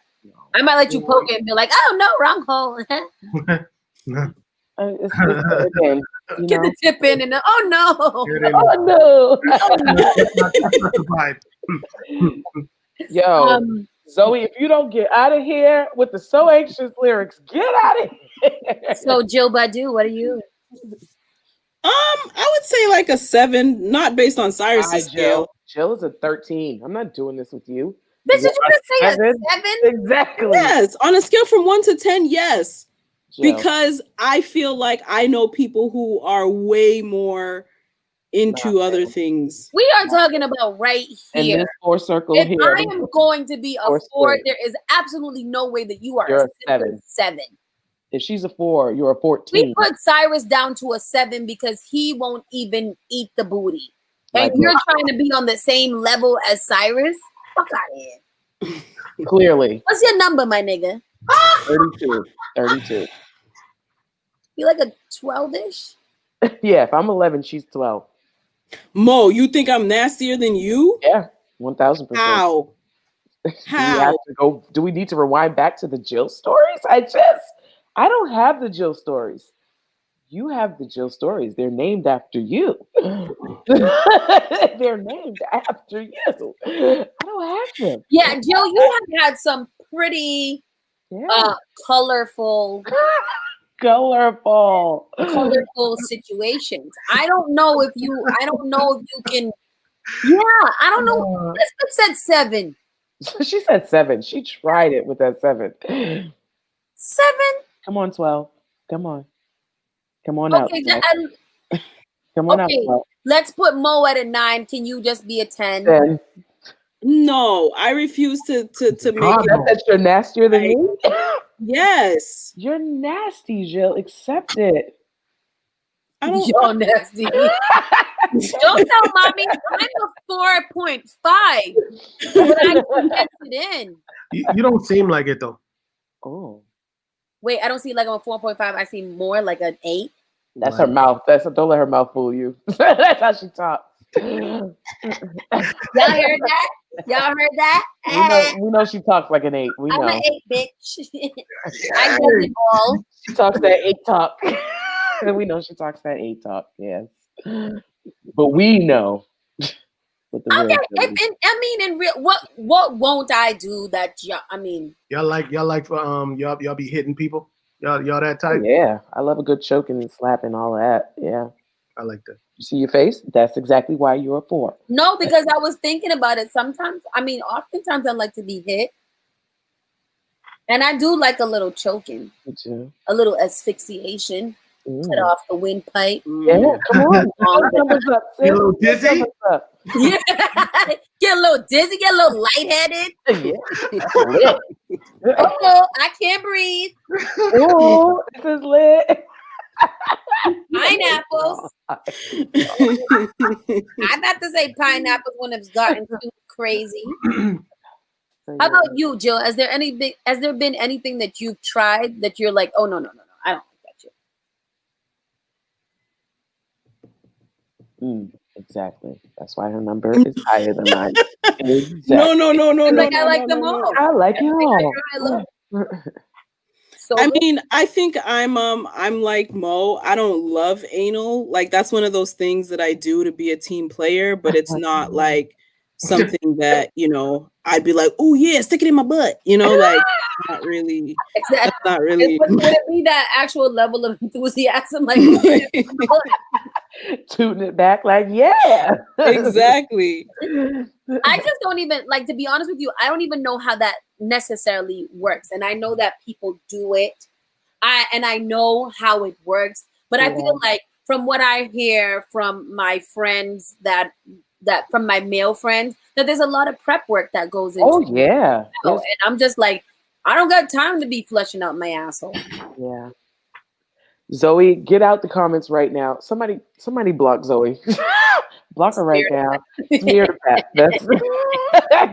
S2: might let you poke it and be like, oh no, wrong hole.
S1: Again,
S2: get the tip in and oh no.
S1: Yo, Zoe, if you don't get out of here with the So Anxious lyrics, get out of here.
S2: So Jill Badu, what are you?
S3: I would say like a 7, not based on Cyrus's scale.
S1: Jill is a 13. I'm not doing this with you.
S2: Bitch, did you just say a 7?
S1: Exactly.
S3: Yes, on a scale from 1 to 10, yes.
S1: Jill.
S3: Because I feel like I know people who are way more into other things.
S2: We are talking about right here.
S1: In this 4 circle
S2: if
S1: here.
S2: I am going to be a 4, there is absolutely no way that you are a 7.
S1: If she's a 4, you're a 14.
S2: We put Cyrus down to a 7 because he won't even eat the booty. And you're trying to be on the same level as Cyrus? Fuck out of here.
S1: Clearly.
S2: What's your number, my nigga?
S1: 32.
S2: You like a 12-ish?
S1: Yeah, if I'm 11, she's 12.
S3: Mo, you think I'm nastier than you?
S1: Yeah, 1,000%.
S3: How?
S1: Do we need to rewind back to the Jill stories? I don't have the Jill stories. You have the Jill stories. They're named after you. They're named after you. I don't have them.
S2: Yeah, Jill, you have had some pretty colorful
S1: Colorful.
S2: colorful situations. I don't know if you can. Yeah, I don't know. Let's said 7.
S1: She said 7. She tried it with that 7.
S2: 7.
S1: Come on, 12. Come on. Come on out.
S2: Okay,
S1: 12. Come on out,
S2: okay.
S1: 12.
S2: Let's put Mo at a 9. Can you just be a 10?
S1: 10.
S3: No, I refuse to make it.
S1: That you're nastier than me?
S3: Yes.
S1: You're nasty, Jill. Accept it.
S3: I don't.
S2: You're nasty. Don't tell mommy I'm a 4.5. But I condensed it in.
S4: You don't seem like it though.
S1: Oh.
S2: Wait, I don't see like I'm a 4.5. I see more like an 8.
S1: That's her mouth. Don't let her mouth fool you. That's how she talks.
S2: Y'all heard that? Y'all heard that?
S1: We know she talks like an 8. We know.
S2: I'm an 8, bitch. I do it all.
S1: She talks that 8 talk. And we know she talks that 8 talk, yes. But we know.
S2: Okay, in real, what won't I do that?
S4: Y'all like y'all be hitting people. Y'all that type.
S1: Yeah, I love a good choking and slapping, all of that. Yeah,
S4: I like that.
S1: You see your face? That's exactly why you're a 4.
S2: No, because I was thinking about it. Oftentimes I like to be hit, and I do like a little choking,
S1: Me too.
S2: a little asphyxiation. Cut off the windpipe.
S1: Yeah, come on.
S4: Get a little dizzy.
S2: Yeah. Get a little dizzy, get a little lightheaded.
S1: Yeah.
S2: Oh, I can't breathe.
S1: Oh, this is lit.
S2: Pineapples. I'm about to say pineapples when it's gotten too crazy. How about you, Jill? Has there been anything that you've tried that you're like, oh no, I don't like that shit?
S1: Exactly. That's why her number is higher than mine. Exactly.
S3: No.
S2: I like them all.
S1: I like it all.
S2: So
S3: I mean, I think I'm like Mo. I don't love anal. Like that's one of those things that I do to be a team player, but it's not like something that, I'd be like, oh yeah, stick it in my butt. Like not really.
S2: Exactly.
S3: That's not really.
S2: Would it be that actual level of enthusiasm? Like
S1: tooting it back like, yeah.
S3: Exactly.
S2: I just don't even, like, to be honest with you, I don't even know how that necessarily works. And I know that people do it. I know how it works. But I feel like from what I hear from my friends that from my male friends, that there's a lot of prep work that goes into it.
S1: Yeah.
S2: And I'm just like, I don't got time to be flushing out my asshole.
S1: Yeah. Zoe, get out the comments right now. Somebody block Zoe. Block her right now. Smear the fat.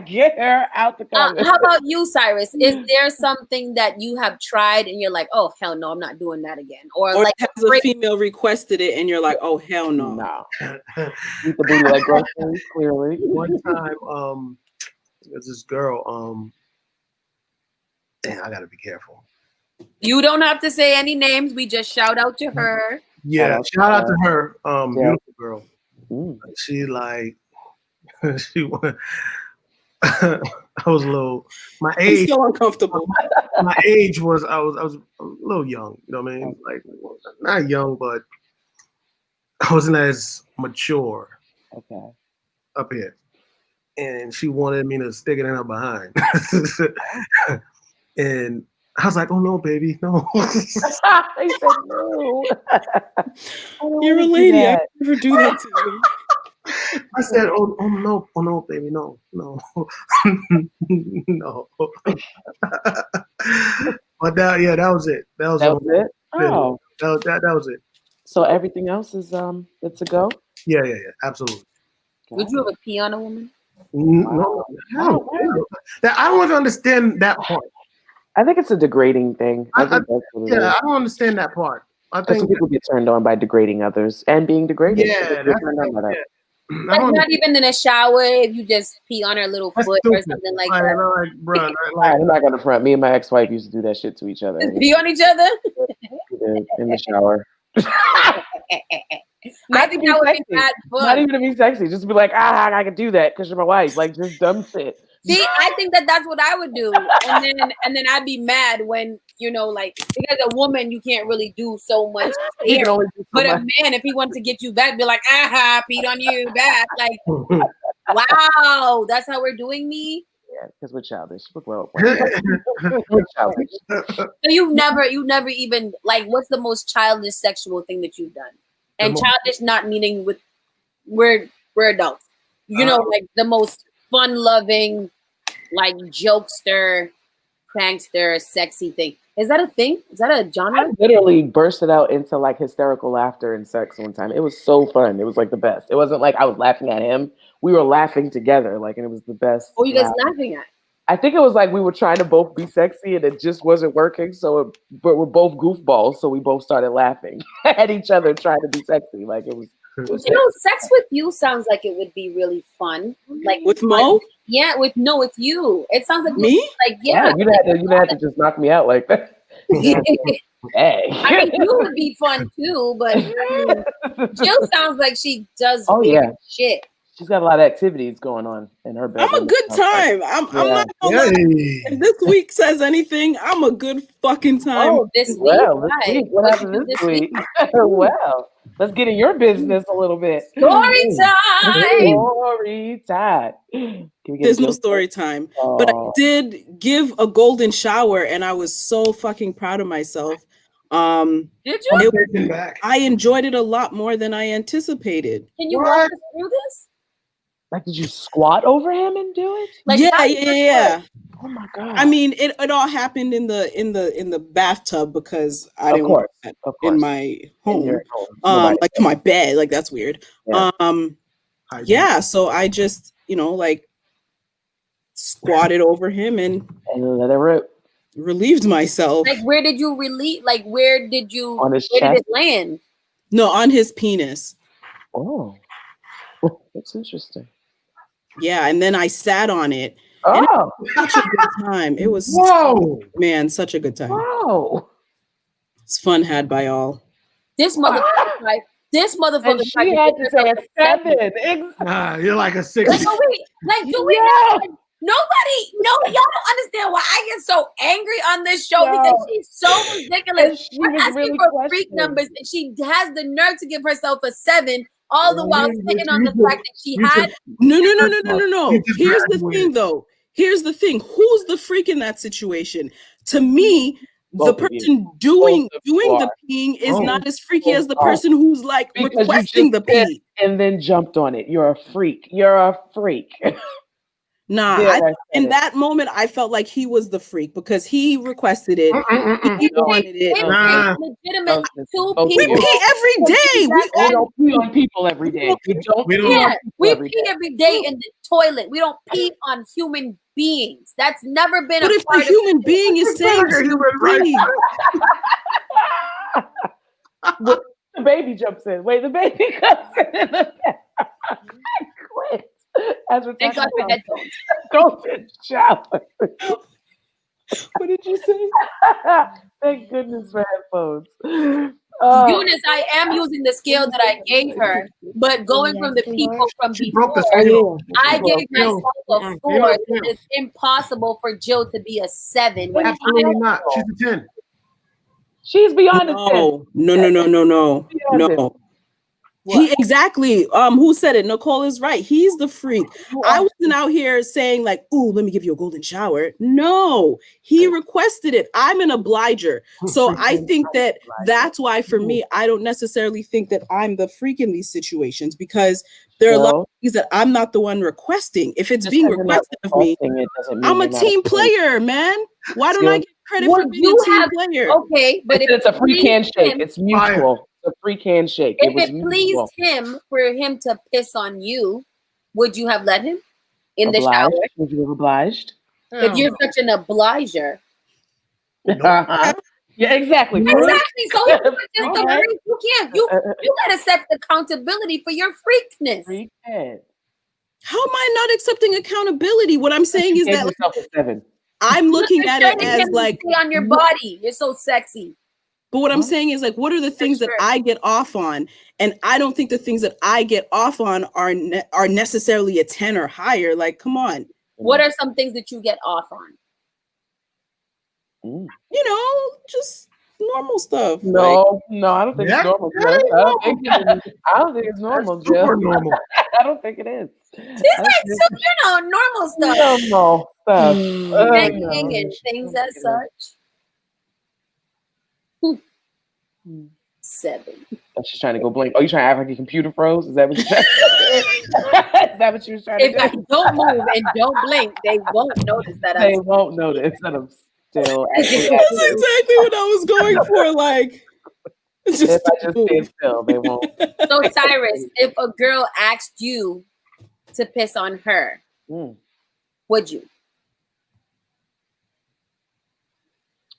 S1: Get her out the comments.
S2: How about you, Cyrus? Is there something that you have tried and you're like, oh hell no, I'm not doing that again? Or like
S3: has a female requested it and you're like, oh hell no.
S1: No. Eat the booty like groceries, clearly.
S4: One time, there's this girl, damn, I gotta be careful.
S2: You don't have to say any names. We just shout out to her.
S4: Yeah, shout out to her. Beautiful girl. She like she went. I was a little. My age.
S3: I'm so uncomfortable.
S4: My age was I was a little young. You know what I mean? Like not young, but I wasn't as mature.
S1: Okay.
S4: Up here, and she wanted me to stick it in her behind, and I was like, "Oh no, baby, no."
S1: They said no.
S3: You're a lady. I never do that to you.
S4: I said, "Oh no, baby, no." No. But that was it. That was
S1: it. Oh,
S4: that was it.
S1: So everything else is it's a go.
S4: Yeah, absolutely.
S2: Would you ever pee on a woman?
S4: No, I don't even understand that part.
S1: I think it's a degrading thing. I think that's what it is.
S4: I don't understand that part. I think
S1: some people get turned on by degrading others and being degraded.
S4: Yeah,
S2: like not even in a shower if you just pee on her little foot or something like that.
S1: I'm not gonna front. Me and my ex-wife used to do that shit to each other.
S2: Pee on each other?
S1: In the shower.
S2: I think that would be bad fun.
S1: Not even to be sexy, just to be like, I can do that because you're my wife. Like just dumb shit.
S2: See, I think that's what I would do, and then I'd be mad when like because a woman you can't really do so much.
S1: You can only do so
S2: But a
S1: much.
S2: man, if he wants to get you back, be like, Pete on you back. Like, wow, that's how we're doing me.
S1: Yeah, because we're childish. We're childish.
S2: So you've never even like, what's the most childish sexual thing that you've done? And childish not meaning with we're adults. Like the most fun-loving, like jokester, prankster, sexy thing. Is that a thing? Is that a genre?
S1: I literally bursted out into like hysterical laughter and sex one time. It was so fun. It was like the best. It wasn't like I was laughing at him. We were laughing together, like, and it was the best.
S2: What were you guys laughing at?
S1: I think it was like we were trying to both be sexy and it just wasn't working. But we're both goofballs, so we both started laughing at each other trying to be sexy. Like it was
S2: sex with you sounds like it would be really fun. Like
S3: with Mo?
S2: Yeah, with you. It sounds like
S3: me.
S2: Like yeah,
S1: you'd have to just knock me out like that. Hey.
S2: I mean, you would be fun too, but Jill sounds like she does. Shit.
S1: She's got a lot of activities going on in her bedroom.
S3: I'm a good time. I'm not gonna lie. If this week says anything, I'm a good fucking time.
S2: Oh, this week.
S1: What happened this week? Well, let's get in your business a little bit.
S2: Story time.
S1: Story time.
S3: There's no story time, but I did give a golden shower, and I was so fucking proud of myself.
S2: Did you?
S3: I enjoyed it a lot more than I anticipated.
S2: Can you walk us through this?
S1: Like, did you squat over him and do it?
S2: Like,
S3: yeah.
S1: Oh my god!
S3: I mean, it all happened in the bathtub because I didn't want that in my home. Like to my bed. Like that's weird. Yeah. So I just like squatted over him and
S1: let it rip.
S3: Relieved myself.
S2: Like where did you relieve? Like where did you?
S1: On his
S2: chest?
S1: Did
S2: it land?
S3: No, on his penis.
S1: Oh, that's interesting.
S3: Yeah, and then I sat on it.
S1: Oh,
S3: and it was such a good time. It was such a good time.
S1: Wow,
S3: it's fun had by all.
S2: This motherfucker. And
S1: she had to say a 7.
S4: You're like a 6.
S2: Do we know? Y'all don't understand why I get so angry on this show because she's so ridiculous. We're asking for freak numbers, and she has the nerve to give herself a 7. All the while sitting on the fact that she had.
S3: No. Here's the thing, though. Here's the thing. Who's the freak in that situation? To me, the person doing the peeing is not as freaky as the person who's like requesting the pee
S1: and then jumped on it. You're a freak. You're a freak.
S3: Nah, in that moment, I felt like he was the freak because he requested it. He wanted it.
S2: Legitimate
S3: we pee every day.
S1: We don't pee on people every day.
S2: We pee every day in the toilet. We don't pee on human beings. That's never been
S3: but if the human being is saying
S1: the baby jumps in. Wait, the baby comes in the quit. As we're
S2: Thank God for headphones.
S1: Go to the shower.
S3: What did you say?
S1: Thank goodness for headphones.
S2: Eunice, I am using the scale that I gave her, but going from the people from before, I gave myself a 4. It's impossible for Jill to be a 7.
S4: Absolutely not. She's a 10.
S1: She's beyond a 10.
S3: No. He exactly. Who said it? Nicole is right. He's the freak. I wasn't out here saying like, "Ooh, let me give you a golden shower." No, he requested it. I'm an obliger, so I think that's why for me, I don't necessarily think that I'm the freak in these situations because there are a lot of things that I'm not the one requesting. If it's being requested of me, I'm a team player, man. Why don't I get credit for being a team player?
S2: Okay, but if
S1: it's a freak handshake, it's mutual. A freak handshake.
S2: If it pleased him for him to piss on you, would you have let him in the shower?
S1: Would you have obliged?
S2: If you're such an obliger.
S1: Yeah, exactly.
S2: Exactly. So you can't. You gotta accept accountability for your freakness.
S3: How am I not accepting accountability? What I'm saying is that I'm looking at it as like
S2: on your body. You're so sexy.
S3: But what I'm saying is like, what are the things that I get off on? And I don't think the things that I get off on are necessarily a 10 or higher. Like, come on.
S2: What are some things that you get off on?
S1: Mm.
S3: You know, just normal stuff.
S1: No, I don't think
S4: Yeah,
S1: it's normal,
S4: that
S1: Jill.
S4: ain't
S1: I don't think it's normal,
S4: That's
S1: Jill.
S4: super normal.
S1: I don't think it is.
S2: She's like, so, normal stuff.
S1: Normal stuff.
S2: Hanging
S1: No.
S2: and things as such.
S1: Mm.
S2: 7.
S1: Oh, she's trying to go blink. Oh, you trying to act like your computer froze? Is that what you're trying to do? Is that what you was trying to
S2: If
S1: do?
S2: I don't move and don't blink, they won't notice that
S1: They
S2: I'm
S1: won't notice that I'm still actually
S3: That's
S1: active.
S3: exactly what I was going for. Like,
S1: If
S3: just
S1: I just
S3: move.
S1: stand still, they won't.
S2: So Cyrus, if a girl asked you to piss on her,
S1: Mm.
S2: would you?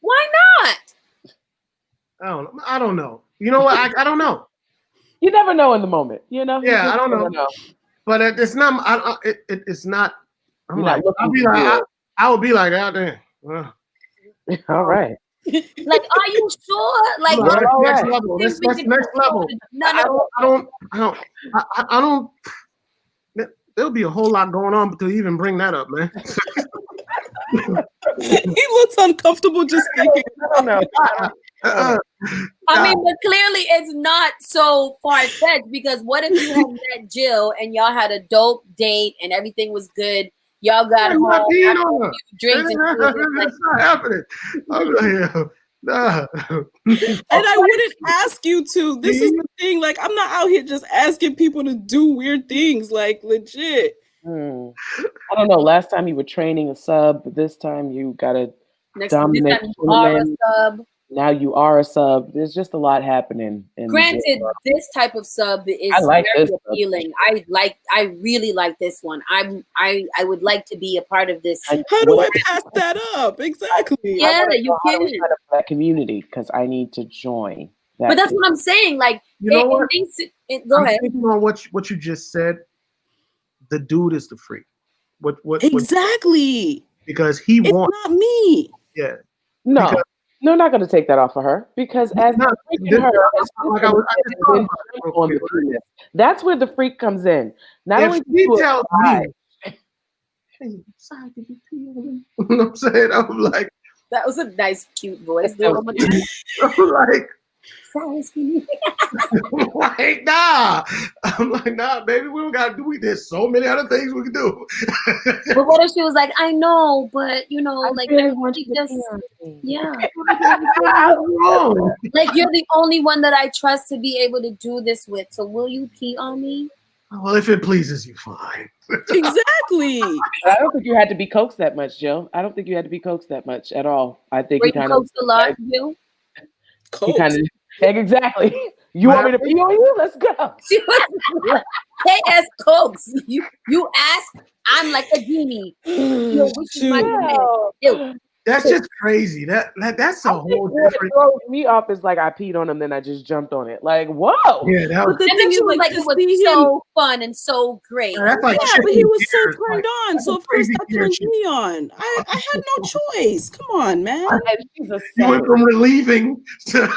S2: Why not?
S4: I don't know. You know what? I don't know.
S1: You never know in the moment, you know. You
S4: Yeah,
S1: just
S4: I don't
S1: never
S4: know. But it's not. It's not. I'm
S1: You're
S4: like,
S1: not
S4: I'll
S1: looking
S4: be
S1: to
S4: like,
S1: do
S4: I would be like, God damn. Well,
S1: All right.
S2: Like, are you sure? Like,
S4: that's
S1: all
S4: next
S1: right.
S4: level.
S2: think
S4: That's
S2: we could
S4: next level.
S2: none
S4: I
S2: of
S4: don't. There'll be a whole lot going on to even bring that up, man.
S3: He looks uncomfortable just thinking.
S1: I don't know.
S2: I mean, but clearly it's not so far-fetched, because what if you had met Jill and y'all had a dope date and everything was good? Y'all got
S4: I'm
S2: home,
S4: not peeing
S2: after
S4: on
S2: a
S4: her.
S2: few drinks, and she was just like,
S4: That's not happening. I'm like, nah.
S3: And I wouldn't ask you to. This is the thing. Like, I'm not out here just asking people to do weird things. Like, legit.
S1: I don't know. Last time you were training a sub, but this time you got to
S2: next
S1: dominate.
S2: time you are a sub.
S1: Now you are a sub. There's just a lot happening.
S2: Granted, this type of sub is
S1: I like
S2: very
S1: this
S2: appealing. I really like this one. I would like to be a part of this.
S3: How do I pass that up? Exactly.
S2: Yeah, you
S1: How do
S2: can.
S1: we sign up for that community? Because I need to join.
S2: But that's what I'm saying. Like,
S4: You know what?
S2: Go
S4: I'm
S2: ahead.
S4: thinking on what you just said. The dude is the freak. What
S3: Exactly.
S4: because he
S3: It's
S4: wants.
S3: not me.
S4: Yeah.
S1: No.
S4: Because,
S1: No, not going to take that off of her, because as
S4: not,
S1: the freak
S4: this,
S1: in her,
S4: like I just thought about it real
S1: on the
S4: quick,
S1: penis. That's where the freak comes in. Not
S4: if
S1: only do
S4: he
S1: you
S4: tells
S1: apply,
S4: me, hey, sorry, did you pee on me? You know what I'm saying? I'm like,
S2: That was a nice, cute voice. Do it one more time.
S4: I'm like,
S2: Cyrus, can you-
S4: like, nah. I'm like, nah, baby, we don't gotta do. There's so many other things we can do.
S2: But what if she was like, I know, but you know, like,
S1: really
S2: I
S1: want
S2: really
S1: you to
S2: just,
S1: pee on me.
S2: yeah.
S4: What's wrong?
S2: Like, you're the only one that I trust to be able to do this with. So will you pee on me?
S4: Well, if it pleases you, fine.
S3: Exactly.
S1: But I don't think you had to be coaxed that much, Jill. I don't think you had to be coaxed that much at all. I think
S2: Were
S1: he
S2: you
S1: kind of
S2: coaxed a lot, Bill?
S1: he kind of exactly. You want me to pee on you? Let's go.
S2: She was KS Cokes. You ask, I'm like a genie. Yo, which is my command?
S4: That's just crazy. That's a whole
S1: What
S4: different.
S1: throws me off is like I peed on him, then I just jumped on it. Like, whoa.
S4: Yeah, that was,
S3: But the
S2: And then
S3: thing
S2: she
S3: is,
S2: was
S3: like,
S2: like, it
S3: to
S2: was
S3: see
S2: so fun and so great.
S4: that's like
S3: yeah, but he
S4: shifting
S3: was so
S4: gears,
S3: turned
S4: like,
S3: on. So of course
S4: crazy
S3: that
S4: gear
S3: turns
S4: shift.
S3: me on. I had no choice. Come on, man.
S1: And she's a
S4: You went
S1: savage.
S4: from relieving to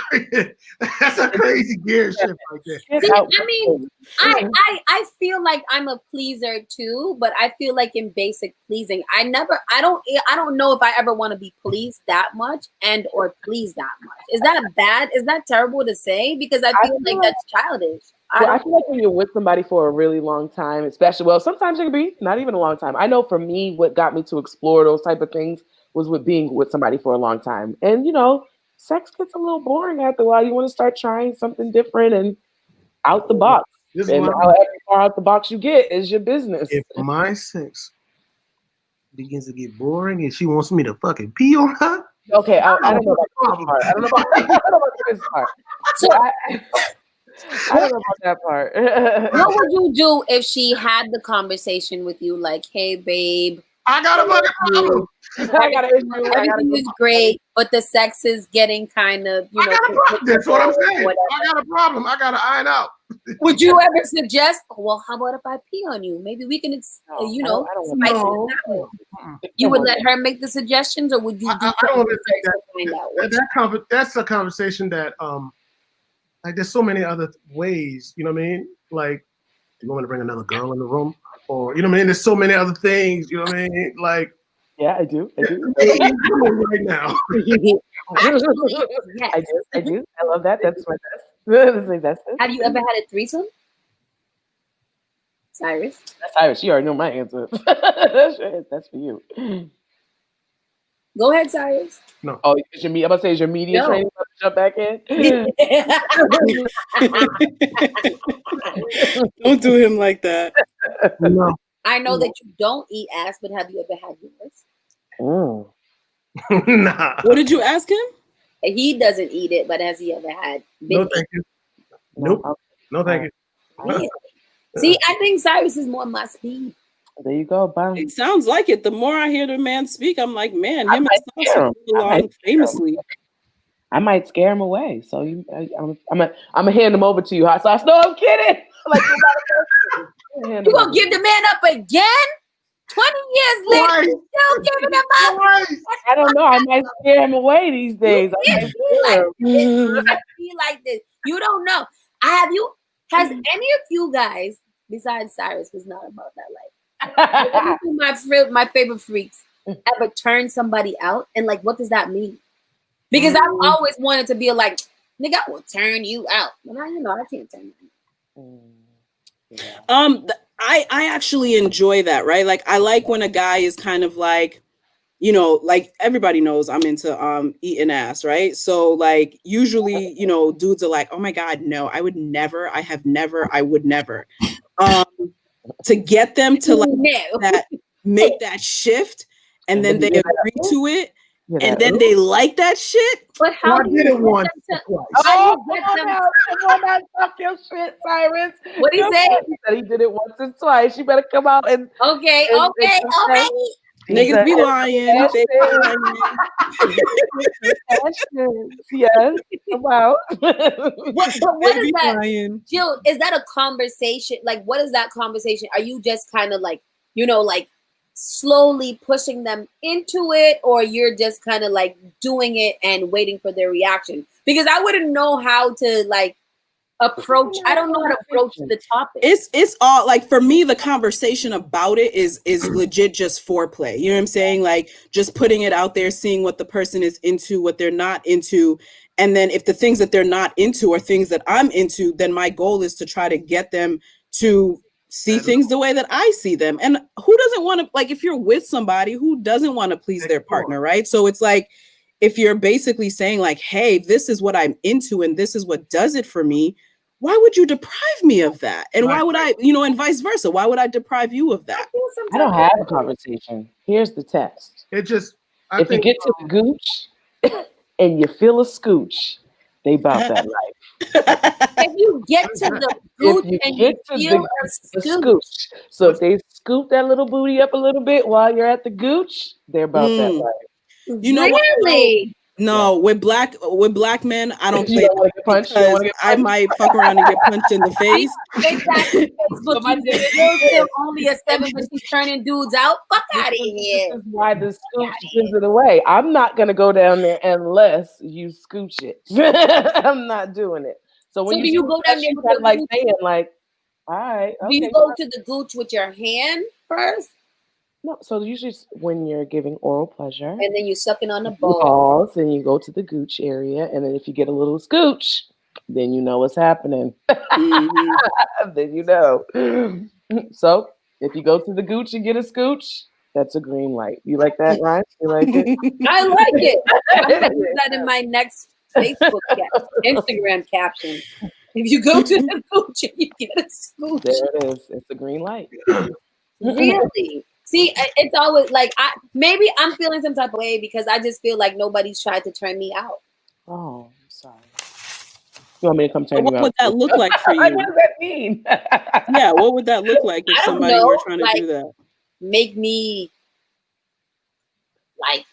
S4: that's a crazy gear shift right there.
S1: Get
S2: See,
S1: out.
S2: I mean, I feel like I'm a pleaser too, but I feel like in basic pleasing, I don't know if I ever want to be pleased that much and or pleased that much. Is that bad? Is that terrible to say? Because I feel like that's childish.
S1: I feel like when you're with somebody for a really long time, especially, well, sometimes it can be not even a long time. I know for me, what got me to explore those type of things was with being with somebody for a long time. And, you know, sex gets a little boring after a while. You want to start trying something different and out the box.
S4: This is
S1: And
S4: what I'm-
S1: however far out the box you get is your business.
S4: if my sex begins to get boring and she wants me to fucking pee on her,
S1: Okay, I don't know about this part. I don't know about this part. So I don't know about that part.
S2: What would you do if she had the conversation with you, like, "Hey, babe,
S4: I got a fucking problem.
S1: I got an issue.
S2: everything is great, but the sex is getting kind of,
S4: I got a problem. That's what I'm saying. I got a problem. I got to iron out.
S2: Would you ever suggest, well, how about if I pee on you? Maybe we can, you know,
S1: I don't
S2: spice
S1: want
S2: it that way. You would let her make the suggestions, or would you do
S4: I don't want to
S2: something
S4: think that.
S2: to find out?
S4: That's a conversation that like there's so many other ways. You know what I mean? Like, do you want me to bring another girl in the room? or you know what I mean. There's so many other things. You know what I mean? Like
S1: Yeah, I do. I do.
S4: right now.
S2: Actually, yes.
S1: I do. I do. I love that. That's my best. That's my best.
S2: Have you ever had a threesome, Cyrus?
S1: That's Irish. You already know my answer. That's for you.
S2: Go ahead, Cyrus.
S4: No.
S1: Oh, is your I'm about to say, is your media
S2: No.
S1: training about to jump back in?
S3: Don't do him like that.
S4: No.
S2: I know that you don't eat ass, but have you ever had yours?
S1: Mm.
S4: Nah.
S3: What did you ask him?
S2: He doesn't eat it, but has he ever had?
S4: No, thank you. Nope.
S1: No,
S4: No, thank you.
S2: Really? See, I think Cyrus is more my speed.
S1: there you go. Bye.
S3: It sounds like it. The more I hear the man speak, I'm like, man, him
S1: might
S3: and
S1: scare
S3: Sansa
S1: him.
S3: get
S1: I
S3: along
S1: might scare him.
S3: famously.
S1: I might scare him away. So I'm gonna hand him over to you, hot sauce. No, I'm kidding. Like,
S2: You gonna give the man up again? 20 years later,
S4: Twice.
S2: you still giving him up?
S4: Twice.
S1: I don't know. I might scare him away these days. I might
S2: Be
S1: scare him.
S2: be like this. You don't know. Has any of you guys, besides Cyrus, who's not about that life, my favorite freaks, ever turned somebody out? And like, what does that mean? Because I've always wanted to be like, nigga, I will turn you out. But I can't turn you out.
S1: Yeah.
S3: I actually enjoy that, right? Like I like when a guy is kind of like, you know, like everybody knows I'm into eating ass, right? So like usually, you know, dudes are like, oh my God, no, I would never, I have never, I would never. To get them to like
S2: No.
S3: that, make that shift, and then they agree to it,
S1: Yeah,
S3: and
S1: that-
S3: then they like that shit.
S2: But how
S4: I
S2: do
S4: did
S2: you
S4: it once.
S2: get them
S4: or
S2: to-
S4: twice.
S2: how
S1: Oh,
S2: do you
S1: come
S2: get
S1: on
S2: them-
S1: now. Come on now. Talk your shit, Cyrus.
S2: What he say?
S1: He said he did it once and twice. You better come out and
S2: Okay,
S1: And-
S2: okay,
S1: and-
S2: okay.
S3: Niggas be lying. They be lying.
S1: Yes. Wow.
S2: But what
S3: They
S2: is
S3: be
S2: that,
S3: lying.
S2: Jill? Is that a conversation? Like, what is that conversation? Are you just kind of like, like slowly pushing them into it, or you're just kind of like doing it and waiting for their reaction? Because I wouldn't know how to like approach. I don't know how to approach the topic.
S3: It's all like, for me, the conversation about it is legit just foreplay. You know what I'm saying? Like just putting it out there, seeing what the person is into, what they're not into. And then if the things that they're not into are things that I'm into, then my goal is to try to get them to see things the way that I see them. And who doesn't want to, like, if you're with somebody, who doesn't want to please their partner, right? So it's like, if you're basically saying like, hey, this is what I'm into and this is what does it for me, why would you deprive me of that? And why would I, and vice versa? Why would I deprive you of that?
S1: I don't have a conversation. Here's the test.
S4: It just. I
S1: If you
S4: think
S1: get to the gooch and you feel a scooch, they about that life.
S2: If you get to the gooch and you feel a
S1: the
S2: scooch,
S1: scooch. So if they scoop that little booty up a little bit while you're at the gooch, they're about that life.
S3: You know what?
S2: really?
S3: No, with black men, I don't
S1: You
S3: play
S1: don't wanna get punched? You don't
S3: because
S1: wanna get
S3: I might fuck around and get punched in the face.
S2: Exactly. Facebook, you're still only a 7, but she's turning dudes out. Fuck out of here.
S1: This is why the scooch gives it away. I'm not gonna go down there unless you scooch it. I'm not doing it. So when
S2: So do you
S1: scooch
S2: go
S1: that,
S2: down there
S1: you
S2: with
S1: kinda
S2: the
S1: like
S2: gooch?
S1: saying like, all right,
S2: Do you
S1: okay.
S2: go to the gooch with your hand first,
S1: No, so usually when you're giving oral pleasure,
S2: and then you sucking on the
S1: you
S2: ball?
S1: pause and you go to the gooch area, and then if you get a little scooch, then you know what's happening. Then you know. So if you go to the gooch and get a scooch, that's a green light. You like that, Ryan? You like it?
S2: I like it. I'm gonna use that in my next Facebook Instagram caption. If you go to the gooch and you get a scooch,
S1: There it is. It's a green light.
S2: really? See, it's always like maybe I'm feeling some type of way because I just feel like nobody's tried to turn me out.
S1: Oh, I'm sorry. You want me to come turn
S3: What
S1: you out?
S3: would that look like for
S1: What
S3: you?
S1: does that mean?
S3: Yeah, what would that look like if
S2: I don't
S3: somebody
S2: know,
S3: were trying to
S2: like-
S3: do that?
S2: Make me like,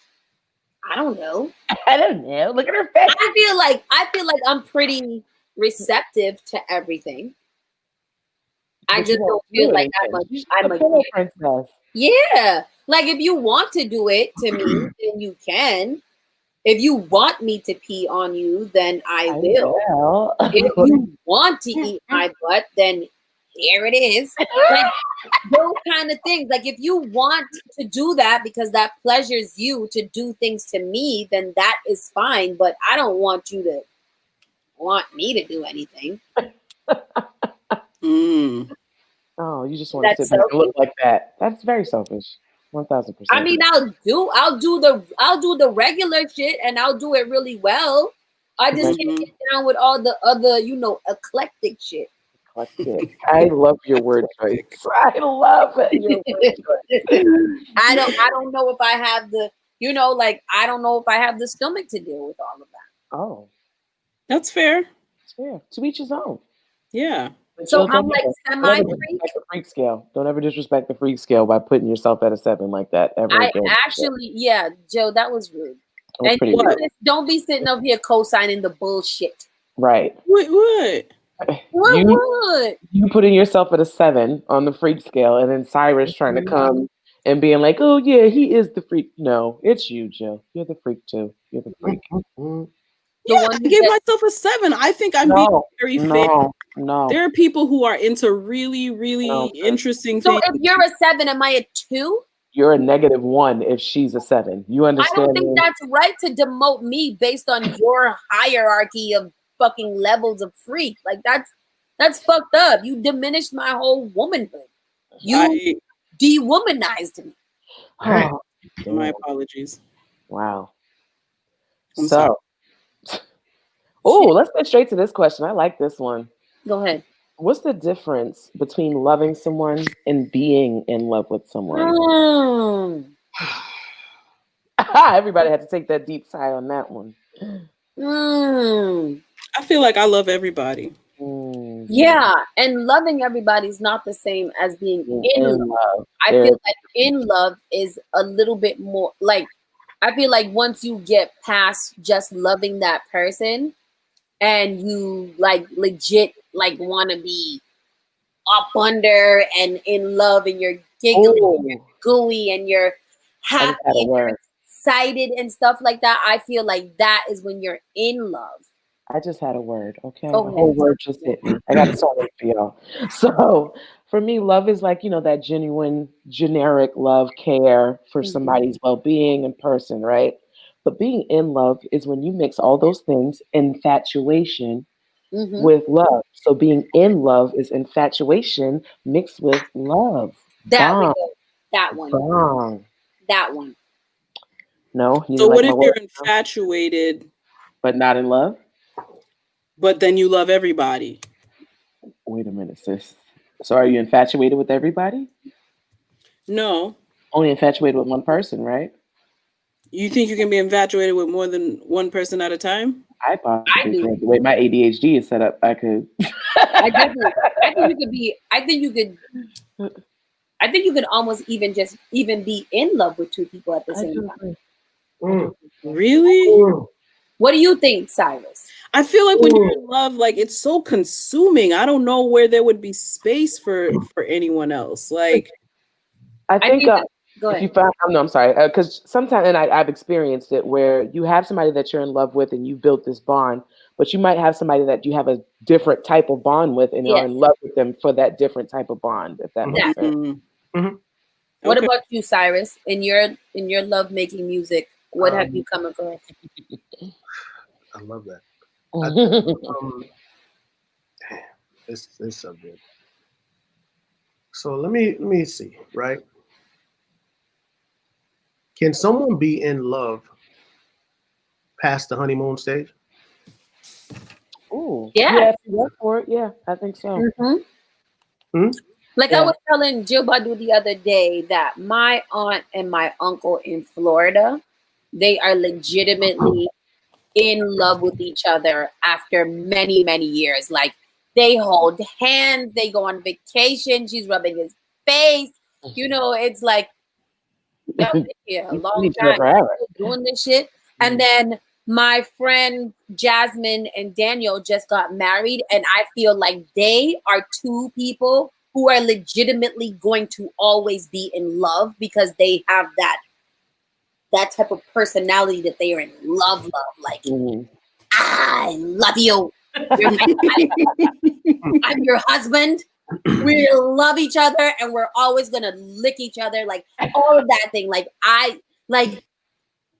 S2: I don't know.
S1: I don't know. Look at her face.
S2: I feel like I'm pretty receptive to everything. I
S1: But you
S2: just
S1: won't
S2: don't feel
S1: do
S2: like
S1: anything.
S2: I'm a
S1: pillow princess.
S2: yeah. Like if you want to do it to me, then you can. If you want me to pee on you, then I will.
S1: Well.
S2: If you want to eat my butt, then there it is. Like those kind of things. Like if you want to do that because that pleasures you to do things to me, then that is fine. But I don't want you to want me to do anything.
S1: Oh, you just want to
S2: That's
S1: sit back and look
S2: selfish.
S1: like that. That's very selfish. 1000%.
S2: I mean, I'll do the regular shit and I'll do it really well. I just can't get down with all the other, eclectic shit.
S1: Eclectic. I love your word choice. I love it. Your word choice.
S2: I don't know if I have the, I don't know if I have the stomach to deal with all of that.
S1: Oh,
S3: That's fair.
S1: it's fair. To each his own.
S3: Yeah.
S2: So
S1: Jill,
S2: I'm like
S1: don't ever
S2: semi-freak.
S1: disrespect the freak scale. Don't ever disrespect the freak scale by putting yourself at a 7 like that ever
S2: I
S1: again.
S2: actually, yeah, Joe, that was rude.
S1: That was
S2: And
S1: pretty rude.
S2: don't be sitting up here co-signing the bullshit.
S1: Right.
S3: What?
S1: You putting yourself at a 7 on the freak scale, and then Cyrus trying to come and being like, "Oh yeah, he is the freak." No, it's you, Jill. You're the freak too. You're the freak.
S3: Yeah, I gave myself a 7. I think I'm being very fair.
S1: No.
S3: There are people who are into really, really interesting
S2: So
S3: things.
S2: if you're a 7, am I a 2?
S1: You're a -1 if she's a 7. You
S2: I
S1: understand?
S2: don't think that's right to demote me based on your hierarchy of fucking levels of freak. Like that's fucked up. You diminished my whole womanhood. You de-womanized me.
S1: Oh,
S3: My apologies.
S1: wow.
S3: I'm sorry.
S1: Oh, let's get straight to this question. I like this one.
S2: Go ahead.
S1: What's the difference between loving someone and being in love with someone? Everybody had to take that deep sigh on that one.
S3: I feel like I love everybody.
S2: Yeah, and loving everybody is not the same as being in love. I feel like in love is a little bit more like, I feel like once you get past just loving that person and you like legit like want to be up under and in love and you're giggling and you're gooey and you're happy and you're excited and stuff like that, I feel like that is when you're in love.
S1: I just had a word, okay? The whole word just hit me. I got a song for y'all. So for me, love is like, that genuine, generic love, care for somebody's well-being and person, right? But being in love is when you mix all those things, infatuation with love. So being in love is infatuation mixed with love.
S2: That one.
S1: Bong.
S2: That one.
S1: No.
S3: So what if you're infatuated,
S1: but not in love?
S3: But then you love everybody.
S1: Wait a minute, sis. So are you infatuated with everybody?
S3: No.
S1: Only infatuated with one person, right?
S3: You think you can be infatuated with more than one person at a time?
S1: I possibly could. The way my ADHD is set up, I could.
S2: I think you could almost even be in love with two people at the same time.
S3: Really?
S2: What do you think, Cyrus?
S3: I feel like when you're in love, like it's so consuming. I don't know where there would be space for anyone else. Like,
S1: I think
S2: go ahead.
S1: If you find, no, I'm sorry, because sometimes, and I've experienced it, where you have somebody that you're in love with and you built this bond, but you might have somebody that you have a different type of bond with, and you're in love with them for that different type of bond. If that makes sense.
S2: What about you, Cyrus? In your love making music, what have you come across?
S4: I love that. It's so good. So let me see, right? Can someone be in love past the honeymoon stage?
S1: Ooh,
S2: yeah.
S1: If you work for it, yeah, I think so.
S2: Like I was telling Jill Badu the other day that my aunt and my uncle in Florida, they are legitimately in love with each other after many, many years. Like they hold hands, they go on vacation, she's rubbing his face. It's like a long time doing this shit. And then my friend Jasmine and Daniel just got married, and I feel like they are two people who are legitimately going to always be in love because they have that type of personality that they are in love. Like, I love you. I'm your husband. We love each other and we're always gonna lick each other, like all of that thing. Like I like,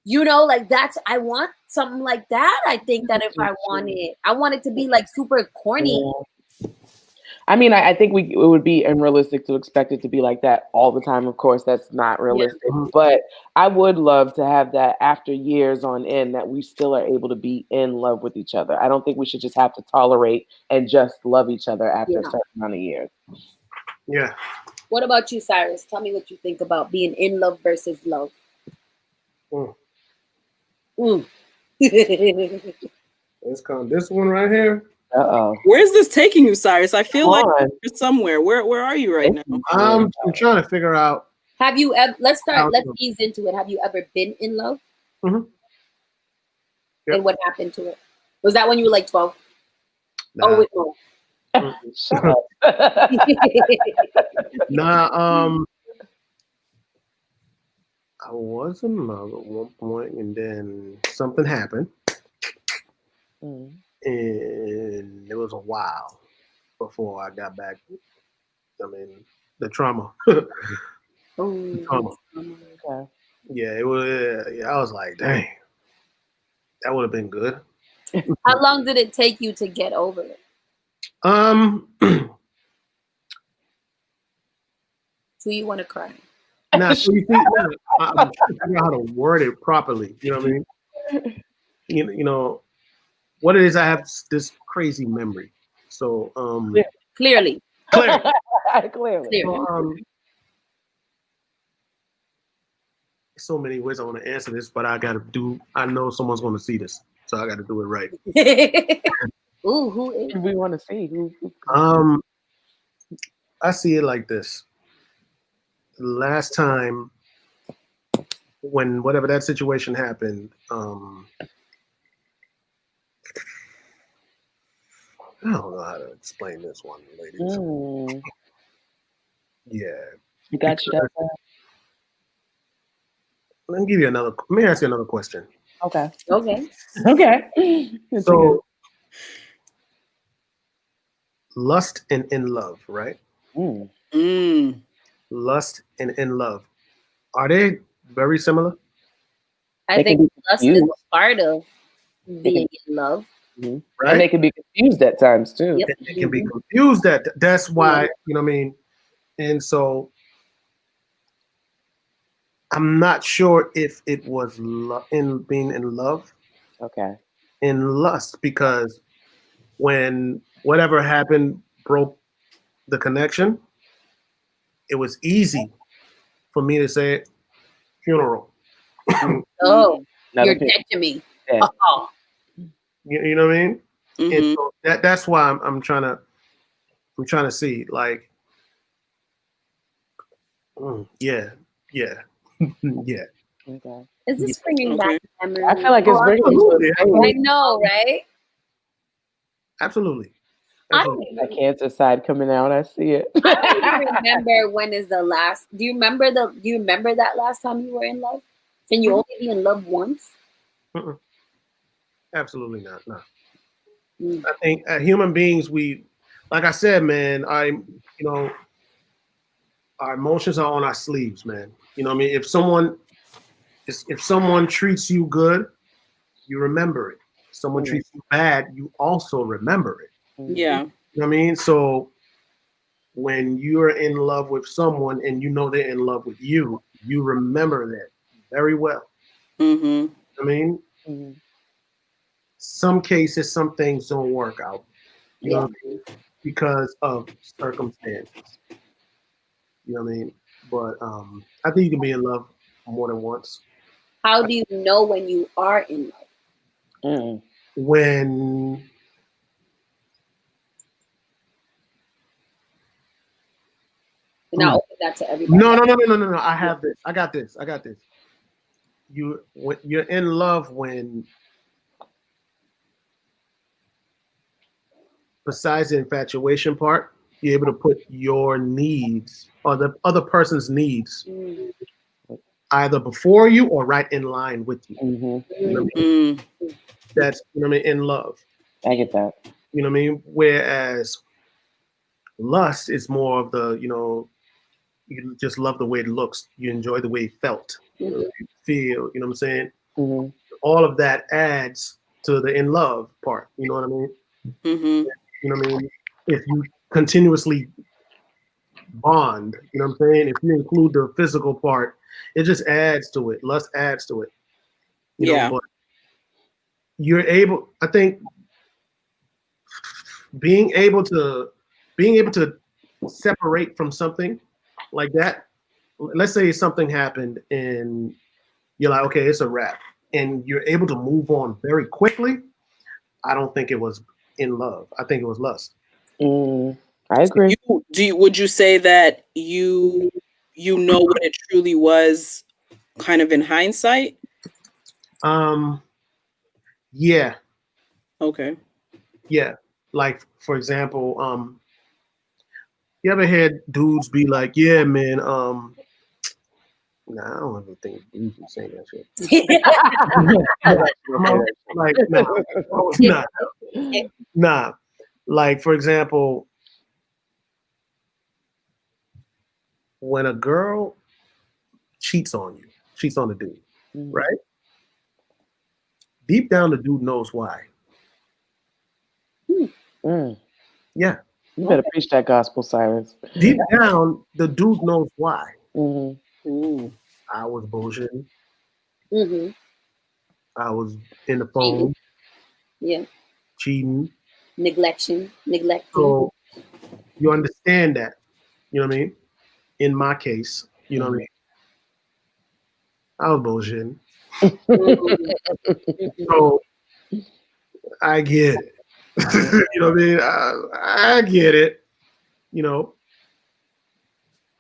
S2: you know, like that's, I want something like that. I think that if I want it to be like super corny.
S1: Yeah. I mean, I think it would be unrealistic to expect it to be like that all the time. Of course, that's not realistic.
S4: Mhm.
S1: But I would love to have that after years on end that we still are able to be in love with each other. I don't think we should just have to tolerate and just love each other after a certain amount of years.
S4: Yeah.
S2: What about you, Cyrus? Tell me what you think about being in love versus love.
S4: Mm.
S2: Mm.
S4: It's called this one right here.
S1: Uh-oh.
S3: Where's this taking you, Cyrus? I feel like
S1: Come on.
S3: you're somewhere. Where are you right now?
S4: I'm trying to figure out.
S2: Have you ever? Let's
S4: How
S2: ease into it. Have you ever been in love?
S4: Mhm. Yep.
S2: And what happened to it? Was that when you were like 12?
S4: Nah.
S2: Oh, wait, no.
S1: Shut up.
S4: Nah, I was in love at one point, and then something happened,
S1: Mm.
S4: and it was a while before I got back. I mean, the trauma. Trauma.
S1: Okay.
S4: Yeah, it was. Yeah, I was like, dang, that would have been good.
S2: How long did it take you to get over it? Do you want to cry?
S4: Now, so you see, I'm trying to figure out how to word it properly. You know what I mean? You know what it is. I have this crazy memory. So
S2: Clearly.
S1: Clearly.
S4: so, so many ways I want to answer this, but I know someone's going to see this, so I got to do it right.
S2: Ooh, who is?
S1: We want to see.
S4: I see it like this. Last time when whatever that situation happened, I don't know how to explain this one, ladies. Yeah.
S1: You got you.
S4: Let me ask you another question.
S1: Okay.
S2: Okay.
S4: So lust and in love, right? Lust and in love. Are they very similar?
S2: I think lust is part of being in love.
S4: Right?
S1: And they can be confused at times too.
S2: Yep.
S4: They can be confused that's why, you know what I mean? And so I'm not sure if it was in being in love,
S1: Okay.
S4: in lust, because when whatever happened broke the connection, it was easy for me to say funeral.
S2: Oh,
S1: Another
S2: you're
S1: thing.
S2: dead to me.
S1: Yeah.
S2: Oh.
S4: You know what I mean? And so that's why I'm trying to see, like, yeah. Yeah.
S1: Okay.
S2: Is this bringing back memories?
S1: I feel like it's bringing
S2: I know, right?
S4: Absolutely.
S1: My cancer side coming out. I see it.
S2: I don't even remember when is the last. Do you remember that last time you were in love? Can you only be in love once?
S4: Absolutely not. No. I think human beings, like I said, man, our emotions are on our sleeves, man. You know what I mean? If someone treats you good, you remember it. If someone treats you bad, you also remember it.
S3: Yeah.
S4: You know what I mean? So when you're in love with someone and you know they're in love with you, you remember that very well. I mean, some cases, some things don't work out, you know what I mean? Because of circumstances. You know what I mean? But I think you can be in love more than once.
S2: How do you know when you are in love?
S4: When
S2: Now open that to everybody.
S4: No. I have this. I got this. You're in love when, besides the infatuation part, you're able to put your needs or the other person's needs either before you or right in line with you. You know what I mean? That's, you know what I mean, in love.
S1: I get that.
S4: You know what I mean? Whereas Lust is more of the, you just love the way it looks. You enjoy the way it felt. You feel, you know what I'm saying?
S1: Mhm.
S4: All of that adds to the in love part. You know what I mean?
S3: Mm-hmm.
S4: You know what I mean? If you continuously bond, you know what I'm saying? If you include the physical part, it just adds to it. Lust adds to it.
S3: Yeah.
S4: But you're able, I think being able to separate from something like that. Let's say something happened and you're like, okay, it's a wrap, and you're able to move on very quickly. I don't think it was in love. I think it was lust.
S1: I agree.
S3: Would you say that you know what it truly was kind of in hindsight?
S4: Yeah,
S3: Okay.
S4: yeah. Like for example, you ever had dudes be like, "Yeah, man, nah, I don't ever think dudes would say that shit." Like, nah. Like for example, when a girl cheats on you, cheats on the dude, right? Deep down, the dude knows why.
S1: Mm.
S4: Yeah.
S1: You better preach that gospel, Cyrus.
S4: Deep down, the dude knows why.
S1: Mm-hmm.
S3: Ooh.
S4: I was bullshitting.
S2: Mm-hmm.
S4: I was in the phone,
S2: Yeah.
S4: cheating.
S2: Neglecting.
S4: So you understand that. You know what I mean? In my case, you know what I mean? I was bullshitting. So I get it. You know what I mean? I get it. You know,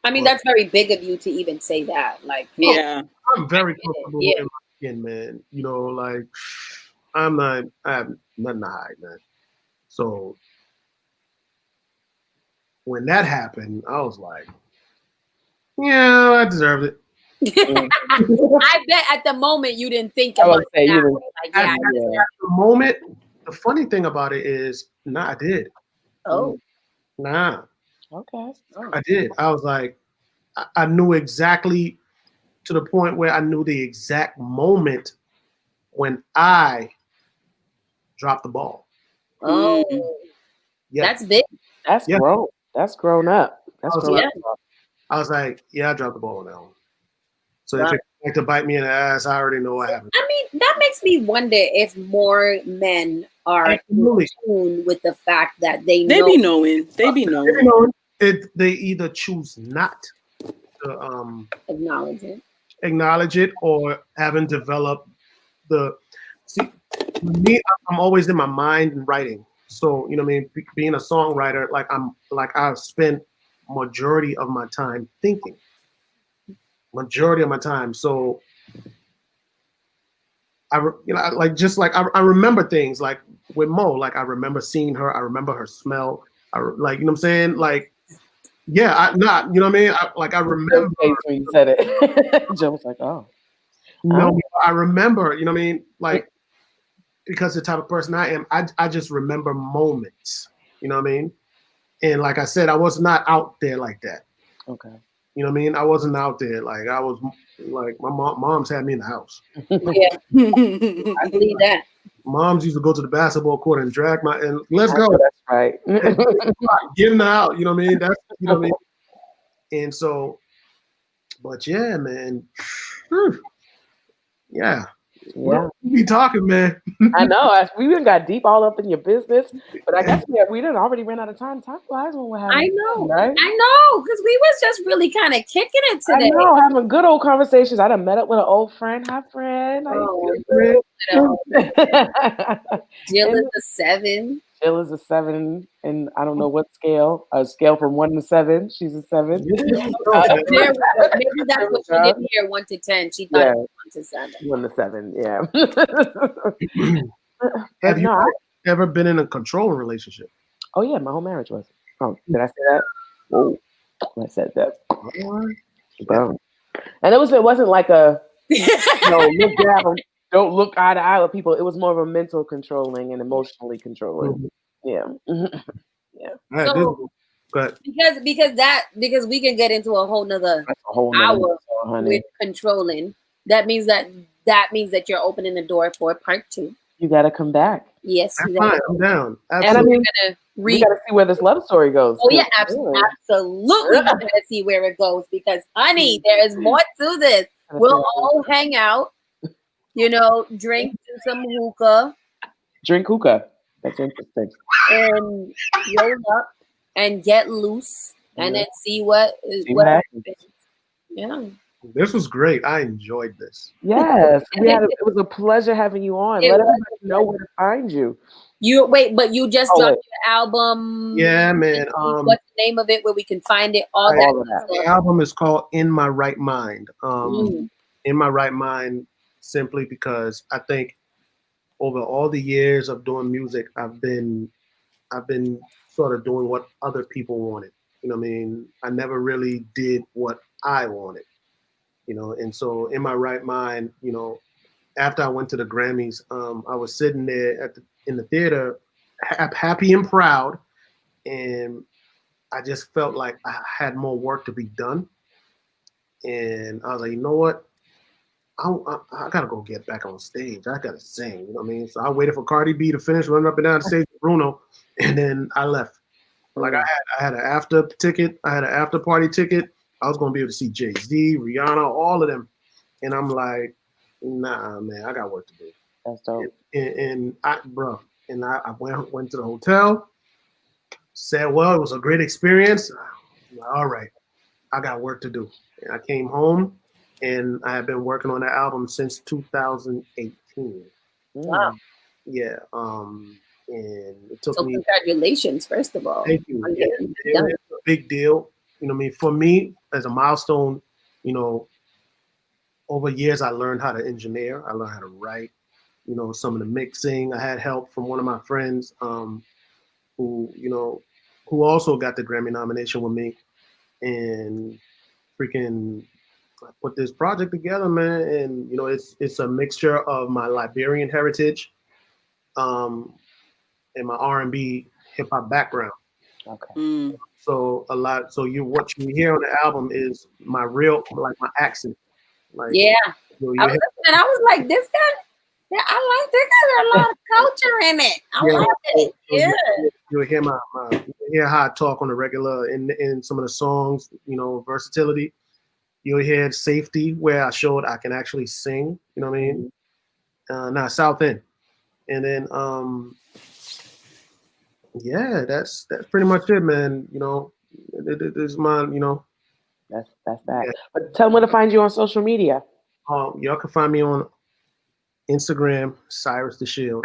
S2: I mean, that's very big of you to even say that. Like,
S3: Yeah.
S4: I'm very comfortable in my skin, man. You know, like I have nothing to hide, man. So when that happened, I was like, yeah, I deserved it.
S2: I bet at the moment you didn't think
S1: I
S2: about
S1: would say
S2: that.
S1: you didn't.
S2: Like,
S4: At
S2: yeah.
S4: the moment, the funny thing about it is, nah, I did.
S2: Oh.
S4: Nah,
S1: Okay.
S4: I did. I was like, I knew exactly to the point where I knew the exact moment when I dropped the ball.
S2: Oh.
S4: Yeah.
S2: That's big.
S1: That's
S4: Yeah.
S1: grown. That's grown up. That's
S4: I was
S1: grown
S4: like,
S1: up.
S4: I was like, yeah, I dropped the ball on that one. So
S2: Wow.
S4: if it like to bite me in the ass, I already know what happened.
S2: I mean, that makes me wonder if more men are
S4: Absolutely.
S2: in tune with the fact that they
S3: They
S2: know.
S3: be knowing. They be knowing.
S4: You know, they either choose not to acknowledge it or haven't developed the see me. I'm always in my mind and writing. So you know what I mean. Being a songwriter, I've spent majority of my time thinking. Majority of my time. So I remember things like with Mo. Like I remember seeing her. I remember her smell. Like you know what I'm saying. Like yeah, you know what I mean. I remember.
S1: Face when you said it. Joe was like, "Oh,
S4: No, I remember. You know what I mean. Like because the type of person I am, I just remember moments. You know what I mean. And like I said, I was not out there like that.
S1: okay."
S4: You know what I mean. I wasn't out there like I was. Like my mom's had me in the house.
S2: Yeah, I believe that.
S4: Moms used to go to the basketball court and drag and let's
S1: I
S4: go.
S1: know that's right.
S4: Get in the house. You know what I mean. That's you know what I mean. And so, but yeah, man. Yeah.
S1: Yeah,
S4: We be talking, man.
S1: I know. We even got deep all up in your business, but I guess we didn't already ran out of time. Time flies when we're having
S2: I know,
S1: fun, right?
S2: I know, because we was just really kind of kicking it
S1: I
S2: today.
S1: know, having good old conversations. I done met up with an old friend. Hi, friend. How you doing?
S2: Jill
S1: And
S2: is a 7.
S1: Jill is a 7, and I don't know what scale. A scale from 1 to 7. She's a 7.
S2: There we go. Maybe that's what she didn't hear. 1 to 10. She thought it was 1 to 7.
S1: 1 to 7. Yeah.
S4: Have you ever been in a controlling relationship?
S1: Oh yeah, my whole marriage was. Oh, did I say that? Whoa, I said that. Boom. And it wasn't like a look down, don't look eye to eye with people. It was more of a mental controlling and emotionally controlling. Yeah. Yeah.
S2: So
S4: But
S2: because we can get into a whole nother
S1: That's a whole nother
S2: hour
S1: episode, honey.
S2: with controlling. That means that you're opening the door for part 2.
S1: You got to come back.
S2: Yes,
S4: that's
S2: you
S4: fine.
S2: gotta,
S4: I'm down.
S1: And I
S4: Absolutely.
S1: mean,
S2: gonna
S1: we got to see where this love story goes.
S2: Oh yeah,
S1: 'cause, really,
S2: absolutely. We gotta see where it goes because, honey, there is more to this. We'll all hang out, drink to some hookah
S1: drink hookah. That's interesting.
S2: and roll up and get loose, and then see what
S1: what happens.
S2: happens. Yeah.
S4: This was great. I enjoyed this.
S1: Yes, it was a pleasure having you on.
S2: It
S1: Let
S2: was.
S1: everybody know where to find you.
S2: But you just dropped your album.
S4: Yeah, man.
S2: What's the name of it? Where we can find it? All that.
S4: The album is called "In My Right Mind."
S2: Mm.
S4: In my right mind, simply because I think over all the years of doing music, I've been sort of doing what other people wanted. You know what I mean? I never really did what I wanted. And so in my right mind, after I went to the Grammys, I was sitting there in the theater, happy and proud, and I just felt like I had more work to be done. And I was like, you know what? I gotta go get back on stage. I gotta sing. You know what I mean? So I waited for Cardi B to finish running up and down the stage with Bruno, and then I left. Like I had an after ticket. I had an after party ticket. I was gonna be able to see Jay-Z, Rihanna, all of them, and I'm like, nah, man, I got work to do.
S1: That's dope.
S4: And I went to the hotel. Said, well, it was a great experience. All right, I got work to do. And I came home, and I have been working on that album since 2018.
S2: Wow.
S4: Yeah. And it took me.
S2: Congratulations, first of all.
S4: Thank you. It's a big deal. You know what I mean? For me, as a milestone, over years, I learned how to engineer. I learned how to write, some of the mixing. I had help from one of my friends who also got the Grammy nomination with me. And freaking put this project together, man. And, it's a mixture of my Liberian heritage and my R&B hip hop background.
S1: Okay.
S4: So what you hear on the album is my accent. Like,
S2: yeah. I was like, this guy. Yeah, I like this. There's a lot of culture in it. I love it. Yeah.
S4: You'll hear how I talk on the regular in some of the songs. Versatility. You'll hear safety where I showed I can actually sing. You know what I mean? Now South End, and then yeah, that's pretty much it, man. It is my
S1: That's that. Yeah. But tell them where to find you on social media.
S4: Y'all can find me on Instagram, Cyrus DeShield.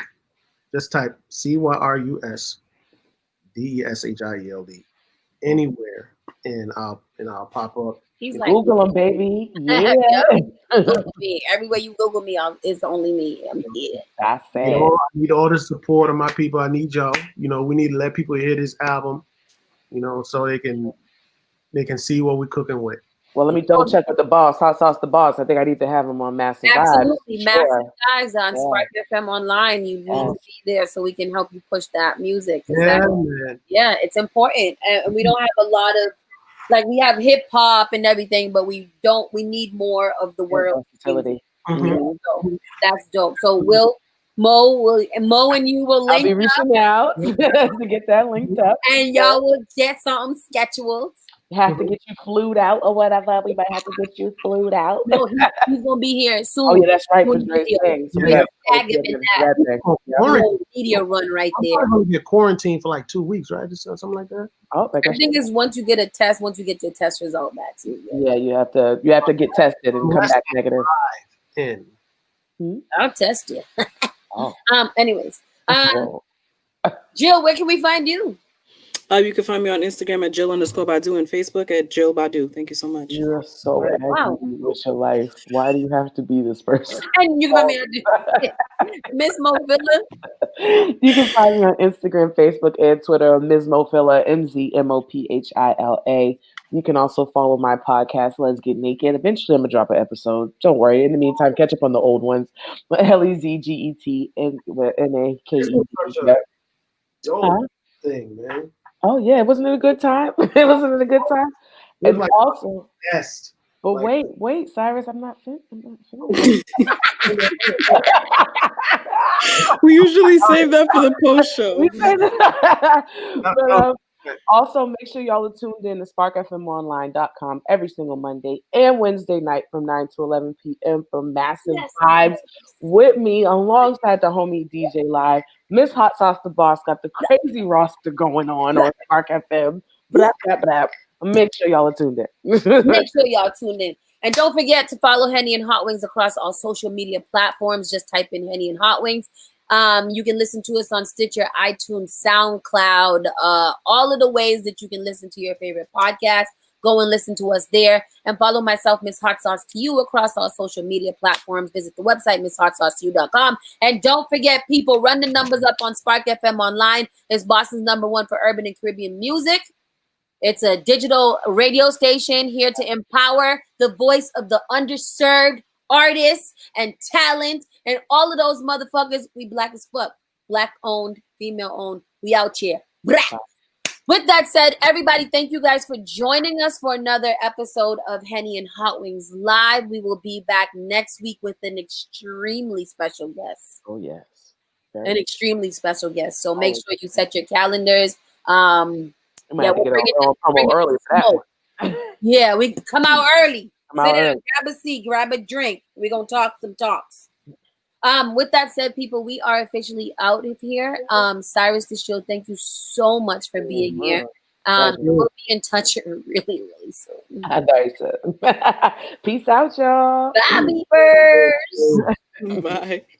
S4: Just type CYRUS DESHIELD anywhere, and I'll pop up.
S2: He's like,
S1: Google them, baby. Yeah.
S2: Google me. Everywhere you Google me, it's only me. I'm here.
S1: That's it.
S4: I need all the support of my people. I need y'all. We need to let people hear this album, so they can see what we're cooking with.
S1: Well, let me double check with the boss, Hot Sauce the Boss. I think I need to have him on Massive
S2: Absolutely.
S1: Vibes.
S2: Massive Vibes on Spark FM Online. You need to be there so we can help you push that music.
S4: Man.
S2: Yeah, it's important. And we don't have a lot of, we have hip hop and everything, but we need more of the world.
S1: Mm-hmm.
S2: So that's dope. So Mo and you will link
S1: I'll be reaching out to get that linked up.
S2: And y'all will get something scheduled.
S1: Have to get you flued out or whatever. We might have to get you flued out.
S2: No, he's gonna be here soon.
S1: Oh yeah, that's right. For
S2: media run right there.
S4: I'm gonna get quarantined for 2 weeks, right? Just something like that.
S1: Oh,
S2: I think it's once you get your test result back too.
S1: Yeah, you have to get tested and come back negative.
S2: I'll test you. Anyways, Jill, where can we find you?
S3: You can find me on Instagram at Jill_Badu and Facebook at Jill Badu. Thank you so much.
S1: You're so angry with your life. Why do you have to be this person?
S2: And you can find me on Miss Mofilla.
S1: You can find me on Instagram, Facebook, and Twitter, Ms. Mofilla, MZMOPHILA. You can also follow my podcast, Let's Get Naked. Eventually, I'm going to drop an episode. Don't worry. In the meantime, catch up on the old ones. LEZGET and NAKE.
S4: Thing, man.
S1: Oh yeah, wasn't it a good time? It wasn't it a good time?
S4: It was
S1: And
S4: like
S1: also,
S4: best.
S1: but
S4: Like,
S1: wait, Cyrus, I'm not finished. I'm not finished.
S3: We usually save that for the post show.
S1: We say that.
S4: no,
S1: But
S4: no,
S1: also make sure y'all are tuned in to sparkfmonline.com every single Monday and Wednesday night from 9 to 11 p.m. for massive
S2: Yes.
S1: vibes with me alongside the homie DJ Live. Miss Hot Sauce the Boss got the crazy roster going on Spark FM. Blah, blah, blah. Make sure y'all are tuned in.
S2: Make sure y'all tune in. And don't forget to follow Henny and Hotwings across all social media platforms. Just type in Henny and Hotwings. You can listen to us on Stitcher, iTunes, SoundCloud, all of the ways that you can listen to your favorite podcast. Go and listen to us there. And follow myself, Miss Hot Sauce to You, across all social media platforms. Visit the website, MissHotSauceToYou.com. And don't forget, people, run the numbers up on Spark FM Online. It's Boston's #1 for urban and Caribbean music. It's a digital radio station here to empower the voice of the underserved artists and talent and all of those motherfuckers. We black as fuck. Black owned, female owned. We out here. Brah. With that said, everybody, thank you guys for joining us for another episode of Henny and Hotwings Live. We will be back next week with an extremely special guest.
S1: Oh yes.
S2: An extremely special guest. So make sure you set your calendars.
S1: I might have to get on promo early for that one.
S2: Yeah, we come out early.
S1: Come out
S2: Sit down,
S1: early.
S2: grab a seat, grab a drink. We're gonna talk some talks. With that said, people, we are officially out of here. Cyrus DeShield, thank you so much for being here. We'll be in touch really, really soon.
S1: I know you said. Peace out, y'all.
S2: Bye, beepers.
S3: Bye.